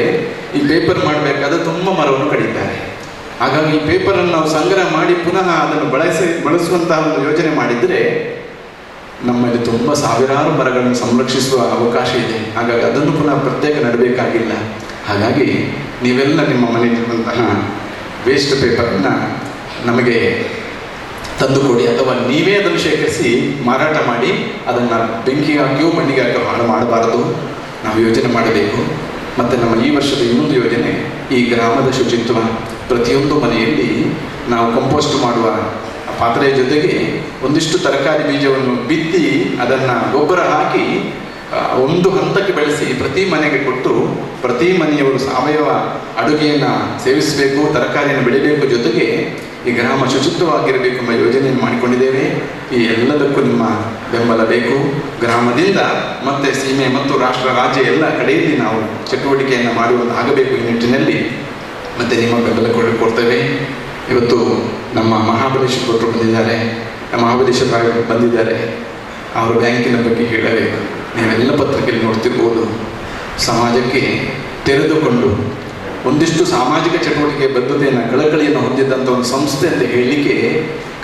ಈ ಪೇಪರ್ ಮಾಡಬೇಕಾದ್ರೆ ತುಂಬ ಮರವನ್ನು ಕಡಿತಾರೆ. ಹಾಗಾಗಿ ಈ ಪೇಪರನ್ನು ನಾವು ಸಂಗ್ರಹ ಮಾಡಿ ಪುನಃ ಅದನ್ನು ಬಳಸುವಂತಹ ಒಂದು ಯೋಜನೆ ಮಾಡಿದರೆ ನಮ್ಮಲ್ಲಿ ತುಂಬ ಸಾವಿರಾರು ಮರಗಳನ್ನು ಸಂರಕ್ಷಿಸುವ ಅವಕಾಶ ಇದೆ. ಹಾಗಾಗಿ ಅದನ್ನು ಪುನಃ ಪ್ರತ್ಯೇಕ ನೆಡಬೇಕಾಗಿಲ್ಲ. ಹಾಗಾಗಿ ನೀವೆಲ್ಲ ನಿಮ್ಮ ಮನೆಯಲ್ಲಿರುವಂತಹ ವೇಸ್ಟ್ ಪೇಪರನ್ನು ನಮಗೆ ತಂದುಕೊಡಿ, ಅಥವಾ ನೀವೇ ಅದನ್ನು ಶೇಖರಿಸಿ ಮಾರಾಟ ಮಾಡಿ ಅದನ್ನು ಬೆಂಕಿಗೆ ಹಾಕಿಯೋ ಮಣ್ಣಿಗೆ ಹಾಕಿಯೋ ಹಾಳು ಮಾಡಬಾರದು. ನಾವು ಯೋಜನೆ ಮಾಡಬೇಕು. ಮತ್ತು ನಮ್ಮ ಈ ವರ್ಷದ ಇನ್ನೊಂದು ಯೋಜನೆ, ಈ ಗ್ರಾಮದ ಶುಚಿತ್ವ. ಪ್ರತಿಯೊಂದು ಮನೆಯಲ್ಲಿ ನಾವು ಕಂಪೋಸ್ಟ್ ಮಾಡುವ ಪಾತ್ರೆಯ ಜೊತೆಗೆ ಒಂದಿಷ್ಟು ತರಕಾರಿ ಬೀಜವನ್ನು ಬಿತ್ತಿ ಅದನ್ನು ಗೊಬ್ಬರ ಹಾಕಿ ಒಂದು ಹಂತಕ್ಕೆ ಬೆಳೆಸಿ ಪ್ರತಿ ಮನೆಗೆ ಕೊಟ್ಟು ಪ್ರತಿ ಮನೆಯವರು ಸಾವಯವ ಅಡುಗೆಯನ್ನು ಸೇವಿಸಬೇಕು, ತರಕಾರಿಯನ್ನು ಬೆಳಿಬೇಕು, ಜೊತೆಗೆ ಈ ಗ್ರಾಮ ಶುಚಿತ್ವವಾಗಿರಬೇಕು ಎಂಬ ಯೋಜನೆಯನ್ನು ಮಾಡಿಕೊಂಡಿದ್ದೇವೆ. ಈ ಎಲ್ಲದಕ್ಕೂ ನಿಮ್ಮ ಬೆಂಬಲ ಬೇಕು. ಗ್ರಾಮದಿಂದ ಮತ್ತೆ ಸೀಮೆ ಮತ್ತು ರಾಷ್ಟ್ರ ರಾಜ್ಯ ಎಲ್ಲ ಕಡೆಯಲ್ಲಿ ನಾವು ಚಟುವಟಿಕೆಯನ್ನು ಆಗಬೇಕು ಈ ನಿಟ್ಟಿನಲ್ಲಿ. ಮತ್ತು ನಿಮ್ಮ ಬೆಂಬಲ ಕೊಡ್ತೇವೆ. ಇವತ್ತು ನಮ್ಮ ಮಹಾಬಲೇಶ್ವರರು ಬಂದಿದ್ದಾರೆ, ಮಹಾಬಲೇಶ್ವರ ಬಂದಿದ್ದಾರೆ. ಅವರು ಬ್ಯಾಂಕಿನ ಬಗ್ಗೆ ಹೇಳಬೇಕು. ನೀವೆಲ್ಲ ಪತ್ರಿಕೆಯಲ್ಲಿ ನೋಡ್ತಿರ್ಬೋದು. ಸಮಾಜಕ್ಕೆ ತೆರೆದುಕೊಂಡು ಒಂದಿಷ್ಟು ಸಾಮಾಜಿಕ ಚಟುವಟಿಕೆ ಬದ್ಧತೆಯನ್ನು ಕಳಕಳಿಯನ್ನು ಹೊಂದಿದ್ದಂಥ ಒಂದು ಸಂಸ್ಥೆ ಅಂತ ಹೇಳಲಿಕ್ಕೆ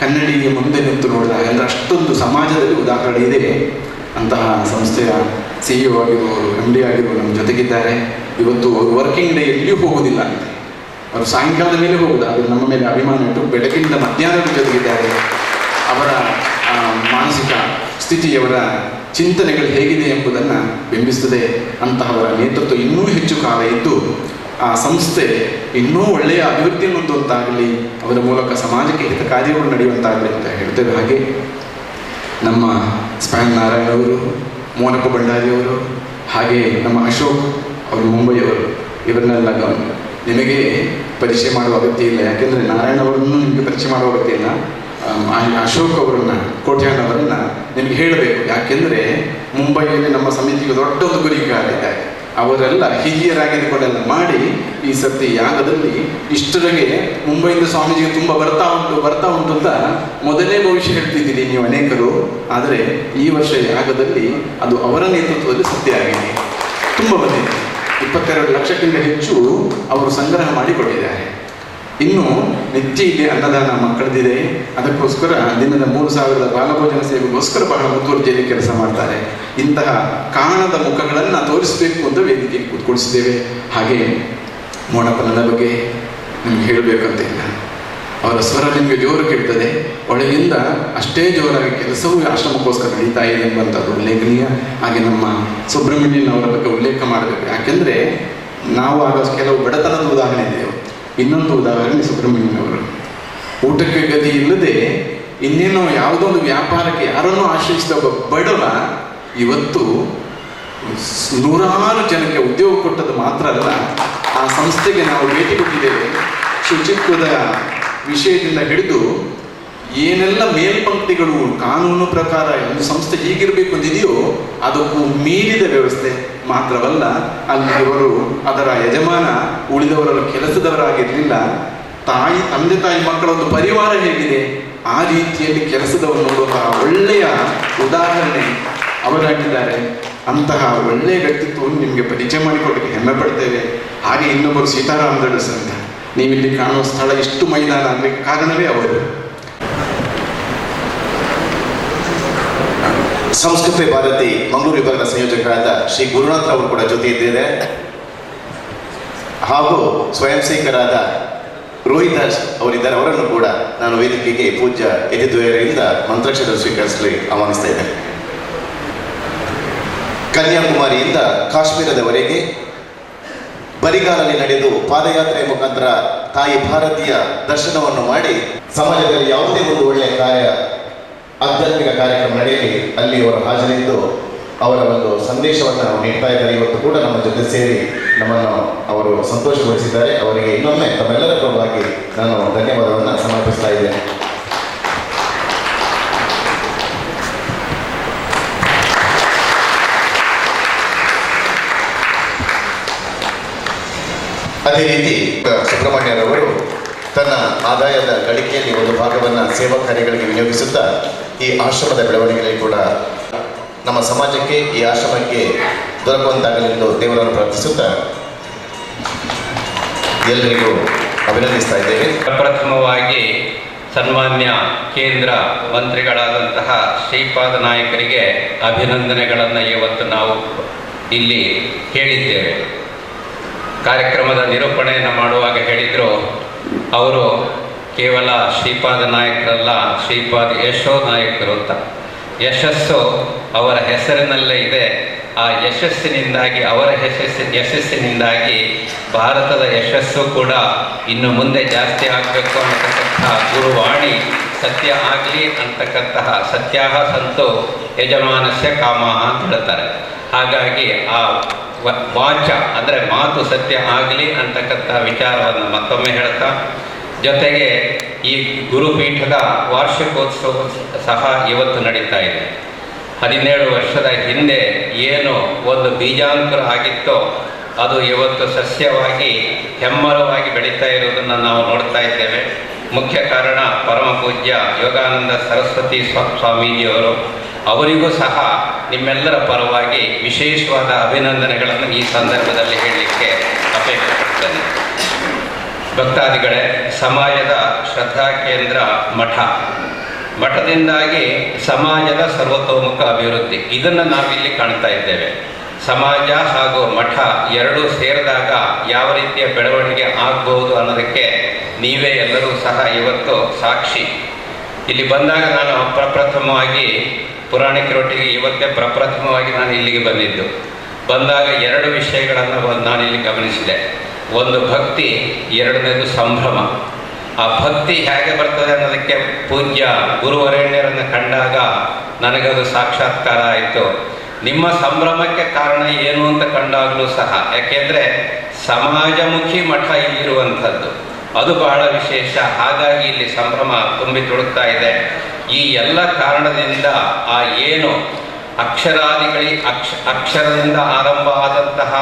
ಕನ್ನಡಿಗೆ ಮುಂದೆ ನಿಂತು ನೋಡಿದಾಗ ಅಂದರೆ ಅಷ್ಟೊಂದು ಸಮಾಜದಲ್ಲಿ ಉದಾಹರಣೆ ಇದೆ. ಅಂತಹ ಸಂಸ್ಥೆಯ CEO ಆಗಿರುವವರು, MD ಆಗಿರುವವರು ನಮ್ಮ ಜೊತೆಗಿದ್ದಾರೆ. ಇವತ್ತು ಅವರು ವರ್ಕಿಂಗ್ ಡೇ ಎಲ್ಲಿಯೂ ಹೋಗೋದಿಲ್ಲ ಅಂತೆ, ಅವರು ಸಾಯಂಕಾಲದ ಮೇಲೆ ಹೋಗುವುದು. ಅದು ನಮ್ಮ ಮೇಲೆ ಅಭಿಮಾನ ಇಟ್ಟು ಬೆಳಗಿನಿಂದ ಮಧ್ಯಾಹ್ನದ ಜೊತೆಗಿದ್ದಾರೆ. ಅವರ ಮಾನಸಿಕ ಸ್ಥಿತಿಯವರ ಚಿಂತನೆಗಳು ಹೇಗಿದೆ ಎಂಬುದನ್ನು ಬಿಂಬಿಸ್ತದೆ. ಅಂತಹವರ ನೇತೃತ್ವ ಇನ್ನೂ ಹೆಚ್ಚು ಕಾಲ ಇದ್ದು ಆ ಸಂಸ್ಥೆ ಇನ್ನೂ ಒಳ್ಳೆಯ ಅಭಿವೃದ್ಧಿಯನ್ನು ಹೊಂದುವಂತಾಗಲಿ, ಅವರ ಮೂಲಕ ಸಮಾಜಕ್ಕೆ ಹಿತ ಕಾರ್ಯಗಳು ನಡೆಯುವಂತಾಗಲಿ ಅಂತ ಹೇಳ್ತೇವೆ. ಹಾಗೆ ನಮ್ಮ ಸ್ಪ್ಯಾನ್ ನಾರಾಯಣ್ ಅವರು, ಮೋನಪ್ಪ ಭಂಡಾರಿಯವರು, ಹಾಗೆ ನಮ್ಮ ಅಶೋಕ್ ಅವರು ಮುಂಬೈಯವರು, ಇವರನ್ನೆಲ್ಲ ನಿಮಗೆ ಪರಿಚಯ ಮಾಡುವ ಅಗತ್ಯ ಇಲ್ಲ. ಯಾಕೆಂದರೆ ನಾರಾಯಣ್ ಅವರನ್ನು ನಿಮಗೆ ಪರಿಚಯ ಮಾಡುವ ಅಗತ್ಯ ಇಲ್ಲ. ಅಶೋಕ್ ಅವರನ್ನು, ಕೋಟ್ಯಾನ್ ಅವರನ್ನು ನಿಮಗೆ ಹೇಳಬೇಕು. ಯಾಕೆಂದರೆ ಮುಂಬೈಯಲ್ಲಿ ನಮ್ಮ ಸಮಿತಿಗೆ ದೊಡ್ಡ ಒಂದು ಗುರಿಗಾರಿದ್ದಾರೆ. ಅವರೆಲ್ಲ ಹಿರಿಯರಾಗಿದ್ದುಕೊಂಡೆಲ್ಲ ಮಾಡಿ ಈ ಸರ್ತಿ ಯಾಗದಲ್ಲಿ ಇಷ್ಟರಗೆ ಮುಂಬೈಯಿಂದ ಸ್ವಾಮೀಜಿಗೆ ತುಂಬ ಬರ್ತಾ ಉಂಟು ಅಂತ ಮೊದಲೇ ಭವಿಷ್ಯ ಹೇಳ್ತಿದ್ದೀರಿ ನೀವು ಅನೇಕರು. ಆದರೆ ಈ ವರ್ಷ ಯಾಗದಲ್ಲಿ ಅದು ಅವರ ನೇತೃತ್ವದಲ್ಲಿ ಸತ್ಯ ಆಗಿದೆ. ತುಂಬ ಬಂದಿದೆ. 22 ಲಕ್ಷಕ್ಕಿಂತ ಹೆಚ್ಚು ಅವರು ಸಂಗ್ರಹ ಮಾಡಿಕೊಟ್ಟಿದ್ದಾರೆ. ಇನ್ನು ನಿತ್ಯ ಇಲ್ಲಿ ಅನ್ನದಾನ ಮಕ್ಕಳದಿದೆ. ಅದಕ್ಕೋಸ್ಕರ ದಿನದ 3,000 ಬಾಲಭೋಜನ ಸೇವೆಗೋಸ್ಕರ ಬಹಳ ಮುತುವರ್ಜಿಯಲ್ಲಿ ಕೆಲಸ ಮಾಡ್ತಾರೆ. ಇಂತಹ ಕಾಣದ ಮುಖಗಳನ್ನು ತೋರಿಸಬೇಕು ಅಂತ ವೇದಿಕೆಯಲ್ಲಿ ಕೂತ್ಕೊಳಿಸಿದ್ದೇವೆ. ಹಾಗೆ ಮೋನಪ್ಪನ ಬಗ್ಗೆ ನಿಮ್ಗೆ ಹೇಳಬೇಕಂತ ಇಲ್ಲ. ಅವರ ಸ್ವರ ನಿಮಗೆ ಜೋರು ಕೇಳ್ತದೆ. ಒಳಗಿಂದ ಅಷ್ಟೇ ಜೋರಾಗಿ ಕೆಲಸವೂ ಆಶ್ರಮಕ್ಕೋಸ್ಕರ ನಡೀತಾ ಇದೆ ಎಂಬಂಥದ್ದು ಉಲ್ಲೇಖನೀಯ. ಹಾಗೆ ನಮ್ಮ ಸುಬ್ರಹ್ಮಣ್ಯನ್ ಅವರ ಬಗ್ಗೆ ಉಲ್ಲೇಖ ಮಾಡಬೇಕು. ಯಾಕೆಂದರೆ ನಾವು ಆಗ ಕೆಲವು ಬಡತನದ ಉದಾಹರಣೆ ಇದೆಯೋ. ಇನ್ನೊಂದು ಉದಾಹರಣೆ ಸುಬ್ರಹ್ಮಣ್ಯನ್ ಅವರು ಊಟಕ್ಕೆ ಗತಿ ಇಲ್ಲದೆ ಇನ್ನೇನೋ ಯಾವುದೋ ಒಂದು ವ್ಯಾಪಾರಕ್ಕೆ ಯಾರನ್ನೂ ಆಶ್ರಯಿಸಿದ ಒಬ್ಬ ಬಡವ ಇವತ್ತು 100 ಜನಕ್ಕೆ ಉದ್ಯೋಗ ಕೊಟ್ಟದ್ದು ಮಾತ್ರ ಅಲ್ಲ, ಆ ಸಂಸ್ಥೆಗೆ ನಾವು ಭೇಟಿ ಕೊಟ್ಟಿದ್ದೇವೆ. ಶುಚಿತ್ವದ ವಿಷಯದಿಂದ ಹಿಡಿದು ಏನೆಲ್ಲ ಮೇಲ್ಪಂಕ್ತಿಗಳು ಕಾನೂನು ಪ್ರಕಾರ ಒಂದು ಸಂಸ್ಥೆ ಹೀಗಿರಬೇಕು ಅಂತಿದೆಯೋ ಅದಕ್ಕೂ ಮೀರಿದ ವ್ಯವಸ್ಥೆ ಮಾತ್ರವಲ್ಲ, ಅಲ್ಲಿ ಇವರು ಅದರ ಯಜಮಾನ ಉಳಿದವರ ಕೆಲಸದವರಾಗಿರಲಿಲ್ಲ. ತಂದೆ ತಾಯಿ ಮಕ್ಕಳ ಒಂದು ಪರಿವಾರ ಹೇಗಿದೆ ಆ ರೀತಿಯಲ್ಲಿ ಕೆಲಸದವರು ನೋಡುವಂತಹ ಒಳ್ಳೆಯ ಉದಾಹರಣೆ ಅವರಾಗಿದ್ದಾರೆ. ಅಂತಹ ಒಳ್ಳೆಯ ವ್ಯಕ್ತಿತ್ವವನ್ನು ನಿಮಗೆ ಪರಿಚಯ ಮಾಡಿಕೊಡಲಿಕ್ಕೆ ಹೆಮ್ಮೆ ಪಡ್ತೇವೆ. ಹಾಗೆ ಇನ್ನೊಬ್ಬರು ಸೀತಾರಾಮ್ ದಡಸ್ ಅಂತ, ನೀವಿಲ್ಲಿ ಕಾಣುವ ಸ್ಥಳ ಇಷ್ಟು ಮೈದಾನ ಆಗಲಿಕ್ಕೆ ಕಾರಣವೇ ಅವರು. ಸಂಸ್ಕೃತಿ ಭಾರತಿ ಮಂಗಳೂರು ವಿಭಾಗದ ಸಂಯೋಜಕರಾದ ಶ್ರೀ ಗುರುನಾಥ್ ಅವರು ಕೂಡ ಜೊತೆ ಇದ್ದಾರೆ. ಹಾಗೂ ಸ್ವಯಂ ಸೇವಕರಾದ ರೋಹಿತ್ ದಾಸ್ ಅವರಿದ್ದಾರೆ. ಅವರನ್ನು ಕೂಡ ನಾನು ವೇದಿಕೆಗೆ ಪೂಜ್ಯ ಯತಿದ್ವಯರಿಂದ ಮಂತ್ರಾಕ್ಷರ ಸ್ವೀಕರಿಸಲು ಆಹ್ವಾನಿಸ್ತಾ ಇದ್ದೇನೆ. ಕನ್ಯಾಕುಮಾರಿಯಿಂದ ಕಾಶ್ಮೀರದವರೆಗೆ ಬರಿಗಾಲಲ್ಲಿ ನಡೆದು ಪಾದಯಾತ್ರೆಯ ಮುಖಾಂತರ ತಾಯಿ ಭಾರತೀಯ ದರ್ಶನವನ್ನು ಮಾಡಿ ಸಮಾಜದಲ್ಲಿ ಯಾವುದೇ ಒಂದು ಒಳ್ಳೆಯ ಆಧ್ಯಾತ್ಮಿಕ ಕಾರ್ಯಕ್ರಮ ನಡೆಯಲಿ ಅಲ್ಲಿ ಅವರು ಹಾಜರಿದ್ದು ಅವರ ಒಂದು ಸಂದೇಶವನ್ನು ನಾವು ನೀಡ್ತಾ ಇದ್ದಾರೆ. ಇವತ್ತು ಕೂಡ ನಮ್ಮ ಜೊತೆ ಸೇರಿ ನಮ್ಮನ್ನು ಅವರು ಸಂತೋಷಗೊಳಿಸಿದ್ದಾರೆ. ಅವರಿಗೆ ಇನ್ನೊಮ್ಮೆ ತಮ್ಮೆಲ್ಲರ ಪರವಾಗಿ ನಾನು ಧನ್ಯವಾದವನ್ನು ಸಮರ್ಪಿಸ್ತಾ ಇದ್ದೇನೆ. ಅದೇ ರೀತಿ ಸುಬ್ರಹ್ಮಣ್ಯರವರು ತನ್ನ ಆದಾಯದ ಗಳಿಕೆಯಲ್ಲಿ ಒಂದು ಭಾಗವನ್ನು ಸೇವಾ ಕಾರ್ಯಗಳಿಗೆ ವಿನಿಯೋಗಿಸುತ್ತಾ ಈ ಆಶ್ರಮದ ಬೆಳವಣಿಗೆಯಲ್ಲಿ ಕೂಡ ನಮ್ಮ ಸಮಾಜಕ್ಕೆ ಈ ಆಶ್ರಮಕ್ಕೆ ದೊರಕುವಂತಾಗಲೆಂದು ದೇವರನ್ನು ಪ್ರಾರ್ಥಿಸುತ್ತಾ ಎಲ್ಲರಿಗೂ ಅಭಿನಂದಿಸ್ತಾ ಇದ್ದೇವೆ. ಪ್ರಪ್ರಥಮವಾಗಿ ಸನ್ಮಾನ್ಯ ಕೇಂದ್ರ ಮಂತ್ರಿಗಳಾದಂತಹ ಶ್ರೀಪಾದ ನಾಯಕರಿಗೆ ಅಭಿನಂದನೆಗಳನ್ನು ಇವತ್ತು ನಾವು ಇಲ್ಲಿ ಹೇಳಿದ್ದೇವೆ. ಕಾರ್ಯಕ್ರಮದ ನಿರೂಪಣೆಯನ್ನು ಮಾಡುವಾಗ ಹೇಳಿದರು, ಅವರು ಕೇವಲ ಶ್ರೀಪಾದ ನಾಯಕರಲ್ಲ, ಶ್ರೀಪಾದ ಯಶೋ ನಾಯಕರು ಅಂತ. ಯಶಸ್ಸು ಅವರ ಹೆಸರಿನಲ್ಲೇ ಇದೆ. ಆ ಯಶಸ್ಸಿನಿಂದಾಗಿ ಅವರ ಯಶಸ್ಸಿನಿಂದಾಗಿ ಭಾರತದ ಯಶಸ್ಸು ಕೂಡ ಇನ್ನು ಮುಂದೆ ಜಾಸ್ತಿ ಆಗಬೇಕು ಅನ್ನತಕ್ಕಂತಹ ಗುರುವಾಣಿ ಸತ್ಯ ಆಗಲಿ ಅಂತಕ್ಕಂತಹ ಸತ್ಯಾಹ ಸಂತು ಯಜಮಾನಸ್ಯ ಕಾಮಃ ಅಂತ ಹೇಳ್ತಾರೆ. ಹಾಗಾಗಿ ಆ ವಾಚ ಅಂದರೆ ಮಾತು ಸತ್ಯ ಆಗಲಿ ಅಂತಕ್ಕಂಥ ವಿಚಾರವನ್ನು ಮತ್ತೊಮ್ಮೆ ಹೇಳ್ತಾ, ಜೊತೆಗೆ ಈ ಗುರುಪೀಠದ ವಾರ್ಷಿಕೋತ್ಸವ ಸಹ ಇವತ್ತು ನಡೀತಾ ಇದೆ. 17 ವರ್ಷದ ಹಿಂದೆ ಏನು ಒಂದು ಬೀಜಾಂಕುರ ಆಗಿತ್ತೋ ಅದು ಇವತ್ತು ಸಸ್ಯವಾಗಿ ಹೆಮ್ಮರವಾಗಿ ಬೆಳೀತಾ ಇರುವುದನ್ನು ನಾವು ನೋಡ್ತಾ ಇದ್ದೇವೆ. ಮುಖ್ಯ ಕಾರಣ ಪರಮ ಪೂಜ್ಯ ಯೋಗಾನಂದ ಸರಸ್ವತಿ ಸ್ವಾಮೀಜಿಯವರು. ಅವರಿಗೂ ಸಹ ನಿಮ್ಮೆಲ್ಲರ ಪರವಾಗಿ ವಿಶೇಷವಾದ ಅಭಿನಂದನೆಗಳನ್ನು ಈ ಸಂದರ್ಭದಲ್ಲಿ ಹೇಳಲಿಕ್ಕೆ ಅಪೇಕ್ಷೆ ಪಡ್ತೇನೆ. ಭಕ್ತಾದಿಗಳೇ, ಸಮಾಜದ ಶ್ರದ್ಧಾ ಕೇಂದ್ರ ಮಠದಿಂದಾಗಿ ಸಮಾಜದ ಸರ್ವತೋಮುಖ ಅಭಿವೃದ್ಧಿ, ಇದನ್ನು ನಾವಿಲ್ಲಿ ಕಾಣ್ತಾ ಇದ್ದೇವೆ. ಸಮಾಜ ಹಾಗೂ ಮಠ ಎರಡೂ ಸೇರಿದಾಗ ಯಾವ ರೀತಿಯ ಬೆಳವಣಿಗೆ ಆಗ್ಬೋದು ಅನ್ನೋದಕ್ಕೆ ನೀವೇ ಎಲ್ಲರೂ ಸಹ ಇವತ್ತು ಸಾಕ್ಷಿ. ಇಲ್ಲಿ ಬಂದಾಗ ನಾನು ಪ್ರಪ್ರಥಮವಾಗಿ ಪುರಾಣಿಕರೊಟ್ಟಿಗೆ ಇವತ್ತೇ ಪ್ರಪ್ರಥಮವಾಗಿ ನಾನು ಇಲ್ಲಿಗೆ ಬಂದಾಗ ಎರಡು ವಿಷಯಗಳನ್ನು ನಾನಿಲ್ಲಿ ಗಮನಿಸಿದೆ. ಒಂದು ಭಕ್ತಿ, ಎರಡನೇದು ಸಂಭ್ರಮ. ಆ ಭಕ್ತಿ ಹೇಗೆ ಬರ್ತದೆ ಅನ್ನೋದಕ್ಕೆ ಪೂಜ್ಯ ಗುರುವರೇಣ್ಯರನ್ನು ಕಂಡಾಗ ನನಗದು ಸಾಕ್ಷಾತ್ಕಾರ ಆಯಿತು. ನಿಮ್ಮ ಸಂಭ್ರಮಕ್ಕೆ ಕಾರಣ ಏನು ಅಂತ ಕಂಡಾಗಲೂ ಸಹ, ಯಾಕೆಂದರೆ ಸಮಾಜಮುಖಿ ಮಠ ಇಲ್ಲಿರುವಂಥದ್ದು, ಅದು ಬಹಳ ವಿಶೇಷ. ಹಾಗಾಗಿ ಇಲ್ಲಿ ಸಂಭ್ರಮ ತುಂಬಿ ತುಳುಕ್ತಾ ಇದೆ. ಈ ಎಲ್ಲ ಕಾರಣದಿಂದ ಆ ಏನು ಅಕ್ಷರದಿಂದ ಆರಂಭ ಆದಂತಹ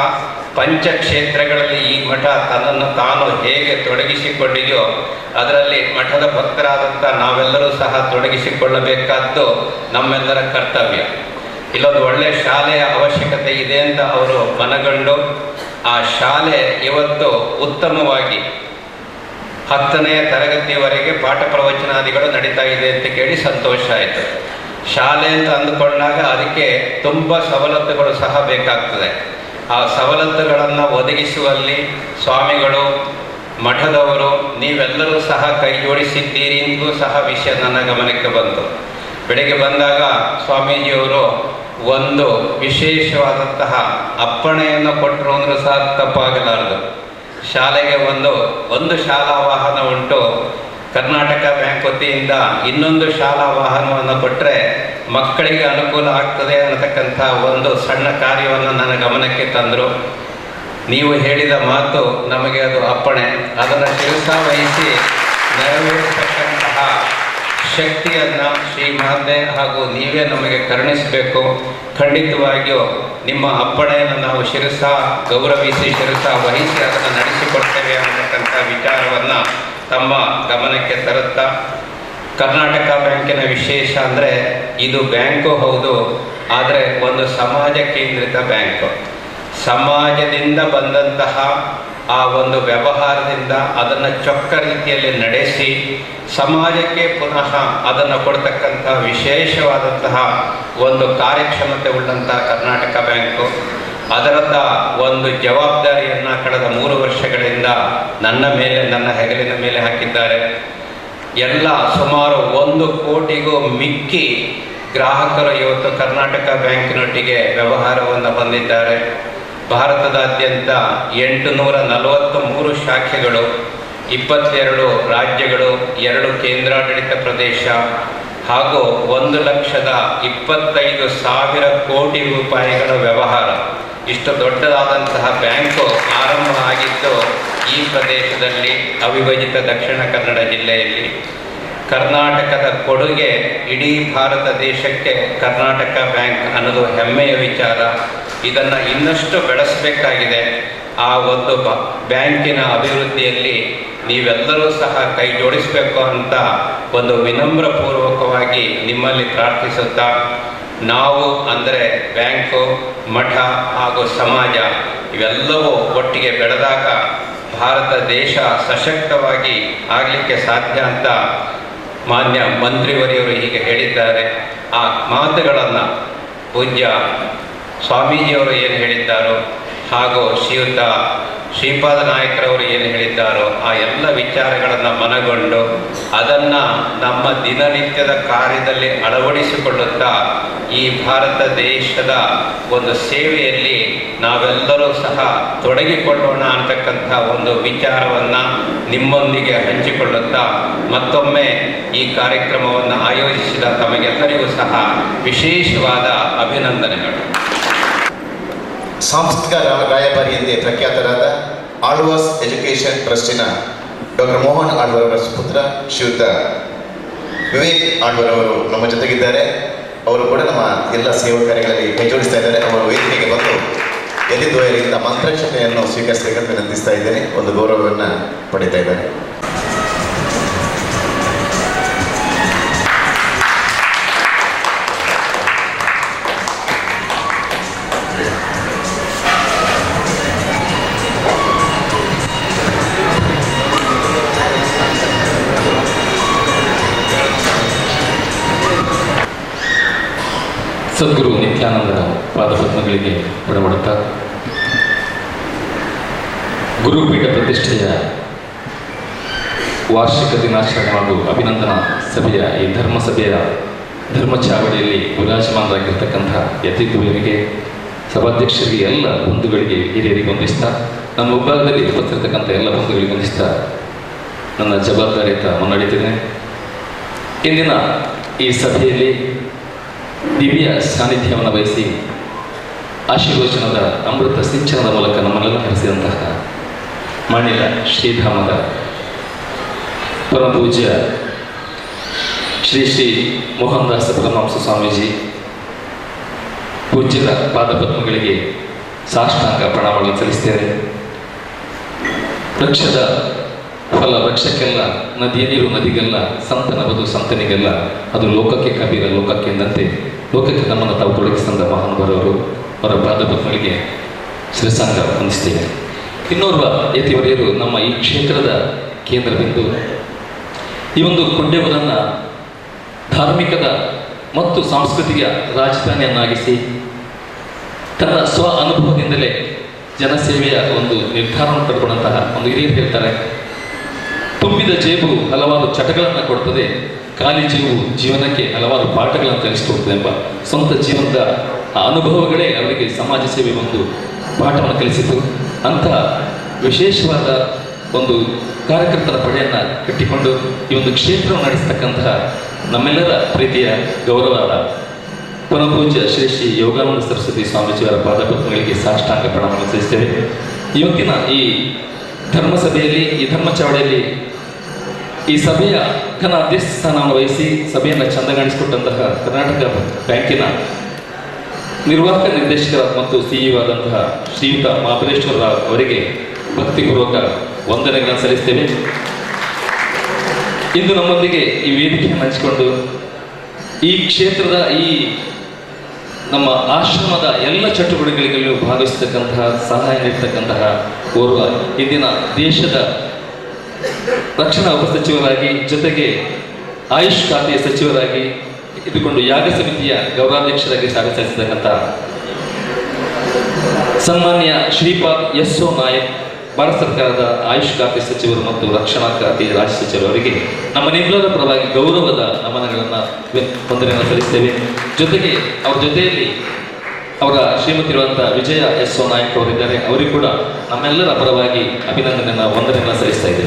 ಪಂಚಕ್ಷೇತ್ರಗಳಲ್ಲಿ ಈ ಮಠ ತನ್ನನ್ನು ತಾನು ಹೇಗೆ ತೊಡಗಿಸಿಕೊಂಡಿದೆಯೋ, ಅದರಲ್ಲಿ ಮಠದ ಭಕ್ತರಾದಂಥ ನಾವೆಲ್ಲರೂ ಸಹ ತೊಡಗಿಸಿಕೊಳ್ಳಬೇಕಾದ್ದು ನಮ್ಮೆಲ್ಲರ ಕರ್ತವ್ಯ. ಇಲ್ಲೊಂದು ಒಳ್ಳೆಯ ಶಾಲೆಯ ಅವಶ್ಯಕತೆ ಇದೆ ಅಂತ ಅವರು ಮನಗಂಡು ಆ ಶಾಲೆ ಇವತ್ತು ಉತ್ತಮವಾಗಿ 10ನೇ ತರಗತಿಯವರೆಗೆ ಪಾಠ ಪ್ರವಚನಾದಿಗಳು ನಡೀತಾ ಇದೆ ಅಂತ ಕೇಳಿ ಸಂತೋಷ ಆಯಿತು. ಶಾಲೆ ಅಂತ ಅಂದುಕೊಂಡಾಗ ಅದಕ್ಕೆ ತುಂಬ ಸವಲತ್ತುಗಳು ಸಹ ಬೇಕಾಗ್ತದೆ. ಆ ಸವಲತ್ತುಗಳನ್ನು ಒದಗಿಸುವಲ್ಲಿ ಸ್ವಾಮಿಗಳು, ಮಠದವರು, ನೀವೆಲ್ಲರೂ ಸಹ ಕೈ ಜೋಡಿಸಿದ್ದೀರಿ ಎಂದೂ ಸಹ ವಿಷಯ ನನ್ನ ಗಮನಕ್ಕೆ ಬಂತು. ಬೆಳಗ್ಗೆ ಬಂದಾಗ ಸ್ವಾಮೀಜಿಯವರು ಒಂದು ವಿಶೇಷವಾದಂತಹ ಅಪ್ಪಣೆಯನ್ನು ಕೊಟ್ಟರು ಅಂದರೂ ಸಹ ತಪ್ಪಾಗಲಾರದು. ಶಾಲೆಗೆ ಒಂದು ಶಾಲಾ ವಾಹನ ಉಂಟು. ಕರ್ನಾಟಕ ಬ್ಯಾಂಕ್ ವತಿಯಿಂದ ಇನ್ನೊಂದು ಶಾಲಾ ವಾಹನವನ್ನು ಕೊಟ್ಟರೆ ಮಕ್ಕಳಿಗೆ ಅನುಕೂಲ ಆಗ್ತದೆ ಅನ್ನತಕ್ಕಂಥ ಒಂದು ಸಣ್ಣ ಕಾರ್ಯವನ್ನು ನನ್ನ ಗಮನಕ್ಕೆ ತಂದರು. ನೀವು ಹೇಳಿದ ಮಾತು ನಮಗೆ ಅದು ಅಪ್ಪಣೆ, ಅದನ್ನು ಶಿರಸಾವಹಿಸಿ ನೆರವೇರಿಸತಕ್ಕಂತಹ ಶಕ್ತಿಯನ್ನು ಶ್ರೀಮಾತೆ ಹಾಗೂ ನೀವೇ ನಮಗೆ ಕರುಣಿಸಬೇಕು. ಖಂಡಿತವಾಗಿಯೂ ನಿಮ್ಮ ಅಪ್ಪಣೆಯನ್ನು ನಾವು ಗೌರವಿಸಿ ವಹಿಸಿ ಅದನ್ನು ನಡೆಸಿಕೊಡ್ತೇವೆ ಅನ್ನತಕ್ಕಂಥ ವಿಚಾರವನ್ನು ತಮ್ಮ ಗಮನಕ್ಕೆ ತರುತ್ತಾ, ಕರ್ನಾಟಕ ಬ್ಯಾಂಕಿನ ವಿಶೇಷ ಅಂದರೆ ಇದು ಬ್ಯಾಂಕು ಹೌದು, ಆದರೆ ಒಂದು ಸಮಾಜ ಕೇಂದ್ರಿತ ಬ್ಯಾಂಕು. ಸಮಾಜದಿಂದ ಬಂದಂತಹ ಆ ಒಂದು ವ್ಯವಹಾರದಿಂದ ಅದನ್ನು ಚೊಕ್ಕ ರೀತಿಯಲ್ಲಿ ನಡೆಸಿ ಸಮಾಜಕ್ಕೆ ಪುನಃ ಅದನ್ನು ಕೊಡ್ತಕ್ಕಂಥ ವಿಶೇಷವಾದಂತಹ ಒಂದು ಕಾರ್ಯಕ್ಷಮತೆ ಉಳ್ಳಂತಹ ಕರ್ನಾಟಕ ಬ್ಯಾಂಕು ಅದರದ ಒಂದು ಜವಾಬ್ದಾರಿಯನ್ನು ಕಳೆದ 3 ವರ್ಷಗಳಿಂದ ನನ್ನ ಹೆಗಲಿನ ಮೇಲೆ ಹಾಕಿದ್ದಾರೆ. ಎಲ್ಲ ಸುಮಾರು 1 ಕೋಟಿಗೂ ಮಿಕ್ಕಿ ಗ್ರಾಹಕರು ಇವತ್ತು ಕರ್ನಾಟಕ ಬ್ಯಾಂಕಿನೊಟ್ಟಿಗೆ ವ್ಯವಹಾರವನ್ನು ಹೊಂದಿದ್ದಾರೆ. ಭಾರತದಾದ್ಯಂತ 843 ಶಾಖೆಗಳು, 22 ರಾಜ್ಯಗಳು, 2 ಕೇಂದ್ರಾಡಳಿತ ಪ್ರದೇಶ ಹಾಗೂ 1,25,000 ಕೋಟಿ ರೂಪಾಯಿಗಳ ವ್ಯವಹಾರ. ಇಷ್ಟು ದೊಡ್ಡದಾದಂತಹ ಬ್ಯಾಂಕು ಆರಂಭ ಆಗಿದ್ದು ಈ ಪ್ರದೇಶದಲ್ಲಿ, ಅವಿಭಜಿತ ದಕ್ಷಿಣ ಕನ್ನಡ ಜಿಲ್ಲೆಯಲ್ಲಿ. ಕರ್ನಾಟಕದ ಕೊಡುಗೆ ಇಡೀ ಭಾರತ ದೇಶಕ್ಕೆ ಕರ್ನಾಟಕ ಬ್ಯಾಂಕ್ ಅನ್ನೋದು ಹೆಮ್ಮೆಯ ವಿಚಾರ. ಇದನ್ನು ಇನ್ನಷ್ಟು ಬೆಳೆಸಬೇಕಾಗಿದೆ. ಆ ಒಂದು ಬ್ಯಾಂಕಿನ ಅಭಿವೃದ್ಧಿಯಲ್ಲಿ ನೀವೆಲ್ಲರೂ ಸಹ ಕೈ ಜೋಡಿಸಬೇಕು ಅಂತ ಒಂದು ವಿನಮ್ರಪೂರ್ವಕವಾಗಿ ನಿಮ್ಮಲ್ಲಿ ಪ್ರಾರ್ಥಿಸುತ್ತಾ, ನಾವು ಅಂದರೆ ಬ್ಯಾಂಕು, ಮಠ ಹಾಗೂ ಸಮಾಜ ಇವೆಲ್ಲವೂ ಒಟ್ಟಿಗೆ ಬೆಳೆದಾಗ ಭಾರತ ದೇಶ ಸಶಕ್ತವಾಗಿ ಆಗಲಿಕ್ಕೆ ಸಾಧ್ಯ ಅಂತ ಮಾನ್ಯ ಮಂತ್ರಿವರಿಯವರು ಹೀಗೆ ಹೇಳಿದ್ದಾರೆ. ಆ ಮಾತುಗಳನ್ನು ಪೂಜ್ಯ ಸ್ವಾಮೀಜಿಯವರು ಏನು ಹೇಳಿದ್ದಾರೋ ಹಾಗೂ ಶ್ರೀಯುತ ಶ್ರೀಪಾದ ನಾಯಕರವರು ಏನು ಹೇಳಿದ್ದಾರೋ ಆ ಎಲ್ಲ ವಿಚಾರಗಳನ್ನು ಮನಗೊಂಡು ಅದನ್ನು ನಮ್ಮ ದಿನನಿತ್ಯದ ಕಾರ್ಯದಲ್ಲಿ ಅಳವಡಿಸಿಕೊಳ್ಳುತ್ತಾ ಈ ಭಾರತ ದೇಶದ ಒಂದು ಸೇವೆಯಲ್ಲಿ ನಾವೆಲ್ಲರೂ ಸಹ ತೊಡಗಿಕೊಳ್ಳೋಣ ಅಂತಕ್ಕಂಥ ಒಂದು ವಿಚಾರವನ್ನು ನಿಮ್ಮೊಂದಿಗೆ ಹಂಚಿಕೊಳ್ಳುತ್ತಾ ಮತ್ತೊಮ್ಮೆ ಈ ಕಾರ್ಯಕ್ರಮವನ್ನು ಆಯೋಜಿಸಿದ ತಮಗೆಲ್ಲರಿಗೂ ಸಹ ವಿಶೇಷವಾದ ಅಭಿನಂದನೆಗಳು. ಸಾಂಸ್ಕೃತಿಕ ರಾಯಭಾರಿ ಎಂದೇ ಪ್ರಖ್ಯಾತರಾದ ಆಳ್ವಾಸ್ ಎಜುಕೇಷನ್ ಟ್ರಸ್ಟಿನ ಡಾಕ್ಟರ್ ಮೋಹನ್ ಆಳ್ವಾರ್ ಅವರ ಸುಪುತ್ರ ಶ್ರೀಯುತ ವಿವೇಕ್ ಆಳ್ವಾರ್ ಅವರು ನಮ್ಮ ಜೊತೆಗಿದ್ದಾರೆ. ಅವರು ಕೂಡ ನಮ್ಮ ಎಲ್ಲ ಸೇವಾ ಕಾರ್ಯಗಳಲ್ಲಿ ಕೈ ಜೋಡಿಸ್ತಾ ಇದ್ದಾರೆ. ಅವರು ವೇದಿಕೆಗೆ ಬಂದು ಎದಿದ್ವಯರಿಂದ ಮಂತ್ರಕ್ಷತೆಯನ್ನು ಸ್ವೀಕರಿಸಬೇಕಂತ ವಿನಂತಿಸ್ತಾ ಇದ್ದೇನೆ. ಒಂದು ಗೌರವವನ್ನು ಪಡೀತಾ ಇದ್ದಾರೆ. ಸದ್ಗುರು ನಿತ್ಯಾನಂದರ ಪಾದಪದ್ಮಗಳಿಗೆ ಒಡಮಡುತ್ತಾ ಗುರುಪೀಠ ಪ್ರತಿಷ್ಠೆಯ ವಾರ್ಷಿಕ ದಿನಾಚರಣೆ ಹಾಗೂ ಅಭಿನಂದನಾ ಸಭೆಯ ಈ ಧರ್ಮಸಭೆಯ ಧರ್ಮಚಾವಡಿಯಲ್ಲಿ ವಿರಾಜಮಾನರಾಗಿರ್ತಕ್ಕಂಥ ಯತಿದ್ವಯರಿಗೆ, ಸಭಾಧ್ಯಕ್ಷರಿಗೆ, ಎಲ್ಲ ಬಂಧುಗಳಿಗೆ, ಹಿರಿಯರಿಗೆ ವಂದಿಸ್ತಾ, ನಮ್ಮ ವಿಭಾಗದಲ್ಲಿ ಉಪಸ್ಥಿರತಕ್ಕಂಥ ಎಲ್ಲ ಬಂಧುಗಳಿಗೆ ವಂದಿಸ್ತಾ ನನ್ನ ಜವಾಬ್ದಾರಿಯುತ ಮುನ್ನಡೆಯುತ್ತಿದ್ದೇನೆ. ಇಂದಿನ ಈ ಸಭೆಯಲ್ಲಿ ದಿವ್ಯ ಸಾನ್ನಿಧ್ಯವನ್ನು ವಹಿಸಿ ಆಶೀರ್ವಚನದ ಅಮೃತ ಸಿಂಚನದ ಮೂಲಕ ನಮ್ಮನ್ನೆಲ್ಲ ಹರಿಸಿದಂತಹ ಮಾನ್ಯದ ಶ್ರೀಧಾಮದ ಪರಮಪೂಜ್ಯ ಶ್ರೀ ಶ್ರೀ ಮೋಹನ್ ದಾಸ ಪರಮಹಂಸ ಸ್ವಾಮೀಜಿ ಪೂಜ್ಯರ ಪಾದಪದ್ಮಗಳಿಗೆ ಸಾಷ್ಟಾಂಗ ಪ್ರಣಾಮಗಳನ್ನು ಸಲ್ಲಿಸ್ತೇವೆ. ವೃಕ್ಷದ ಫಲ ವೃಕ್ಷಕ್ಕೆಲ್ಲ, ನದಿಯ ನೀರು ನದಿಗೆಲ್ಲ, ಸಂತನ ಬದು ಸಂತನಿಗೆಲ್ಲ, ಅದು ಲೋಕಕ್ಕೆ ಕಬೀರ ಲೋಕಕ್ಕೆ ಎಂದಂತೆ ಲೋಕಕ್ಕೆ ನಮ್ಮನ್ನು ತಾವು ತೊಡಗಿಸಿದ ಮಹಾನುಭಾವರವರು, ಅವರ ಪಾದಪದ್ಮಗಳಿಗೆ ಶಿರಸಾಂಗ ವಂದಿಸ್ತೇವೆ. ಇನ್ನೋರ್ವ ಯತಿವರಿಯರು ನಮ್ಮ ಈ ಕ್ಷೇತ್ರದ ಕೇಂದ್ರ ಬಿಂದು. ಈ ಒಂದು ಕುಂಡೆವರನ್ನು ಧಾರ್ಮಿಕದ ಮತ್ತು ಸಾಂಸ್ಕೃತಿಕ ರಾಜಧಾನಿಯನ್ನಾಗಿಸಿ ತನ್ನ ಸ್ವ ಅನುಭವದಿಂದಲೇ ಜನಸೇವೆಯ ಒಂದು ನಿರ್ಧಾರವನ್ನು ಪಡ್ಕೊಂಡಂತಹ ಒಂದು ಹಿರಿಯರು ಹೇಳ್ತಾರೆ, ತುಂಬಿದ ಜೇಬು ಹಲವಾರು ಚಟಗಳನ್ನು ಕೊಡ್ತದೆ, ಖಾಲಿ ಜೀವು ಜೀವನಕ್ಕೆ ಹಲವಾರು ಪಾಠಗಳನ್ನು ಕಲಿಸಿಕೊಡ್ತದೆ ಎಂಬ ಸ್ವಂತ ಜೀವನದ ಅನುಭವಗಳೇ ಅವರಿಗೆ ಸಮಾಜ ಸೇವೆ ಒಂದು ಪಾಠವನ್ನು ಕಲಿಸಿತು. ಅಂತಹ ವಿಶೇಷವಾದ ಒಂದು ಕಾರ್ಯಕರ್ತರ ಪಡೆಯನ್ನು ಕಟ್ಟಿಕೊಂಡು ಈ ಒಂದು ಕ್ಷೇತ್ರವನ್ನು ನಡೆಸತಕ್ಕಂತಹ ನಮ್ಮೆಲ್ಲರ ಪ್ರೀತಿಯ ಗೌರವದ ಪರಮಪೂಜ್ಯ ಶ್ರೀ ಶ್ರೀ ಯೋಗಾನಂದ ಸರಸ್ವತಿ ಸ್ವಾಮೀಜಿಯವರ ಪಾದಪದ್ಮಗಳಿಗೆ ಸಾಷ್ಟಾಂಗ ಪ್ರಣಾಮವನ್ನು ಸಲ್ಲಿಸ್ತೇವೆ. ಇವತ್ತಿನ ಈ ಧರ್ಮಸಭೆಯಲ್ಲಿ, ಈ ಧರ್ಮಚಾವಡಿಯಲ್ಲಿ ಈ ಸಭೆಯ ಘನ ಅಧ್ಯಕ್ಷ ಸ್ಥಾನವನ್ನು ವಹಿಸಿ ಸಭೆಯನ್ನು ಚಂದಗಾಣಿಸಿಕೊಟ್ಟಂತಹ ಕರ್ನಾಟಕ ಬ್ಯಾಂಕಿನ ನಿರ್ವಾಹಕ ನಿರ್ದೇಶಕರ ಮತ್ತು ಸಿಇಒ ಆದಂತಹ ಶ್ರೀಯುತ ಮಹಾಬಲೇಶ್ವರ ರಾವ್ ಅವರಿಗೆ ಭಕ್ತಿಪೂರ್ವಕ ವಂದನೆಗಳನ್ನು ಸಲ್ಲಿಸ್ತೇವೆ. ಇಂದು ನಮ್ಮೊಂದಿಗೆ ಈ ವೇದಿಕೆಯನ್ನು ಹಂಚಿಕೊಂಡು ಈ ಕ್ಷೇತ್ರದ, ಈ ನಮ್ಮ ಆಶ್ರಮದ ಎಲ್ಲ ಚಟುವಟಿಕೆಗಳಿಗೂ ಭಾಗವಹಿಸತಕ್ಕಂತಹ, ಸಹಾಯ ನೀಡತಕ್ಕಂತಹ ಓರ್ವ ಇಂದಿನ ದೇಶದ ರಕ್ಷಣಾ ಉಪಸಚಿವರಾಗಿ, ಜೊತೆಗೆ ಆಯುಷ್ ಖಾತೆಯ ಸಚಿವರಾಗಿ ಇದ್ದುಕೊಂಡು ಯಾಗ ಸಮಿತಿಯ ಗೌರವಾಧ್ಯಕ್ಷರಾಗಿ ಸೇವೆ ಸಲ್ಲಿಸತಕ್ಕಂಥ ಸನ್ಮಾನ್ಯ ಶ್ರೀಪಾದ್ ಯಸ್ಸೋ ನಾಯಕ್, ಭಾರತ ಸರ್ಕಾರದ ಆಯುಷ್ ಖಾತೆ ಸಚಿವರು ಮತ್ತು ರಕ್ಷಣಾ ಖಾತೆ ರಾಜ್ಯ ಸಚಿವರವರಿಗೆ ನಮ್ಮನ್ನೆಲ್ಲರ ಪರವಾಗಿ ಗೌರವದ ನಮನಗಳನ್ನು ವಂದನೆಯನ್ನು ಸಲ್ಲಿಸ್ತೇವೆ. ಜೊತೆಗೆ ಅವರ ಜೊತೆಯಲ್ಲಿ ಅವರ ಶ್ರೀಮತಿರುವಂಥ ವಿಜಯ ಯಸ್ಸೋ ನಾಯಕ್ ಅವರಿದ್ದಾರೆ. ಅವರಿಗೂ ಕೂಡ ನಮ್ಮೆಲ್ಲರ ಪರವಾಗಿ ಅಭಿನಂದನೆಯನ್ನು ವಂದನೆಯನ್ನು ಸಲ್ಲಿಸ್ತಾ ಇದ್ದೇವೆ.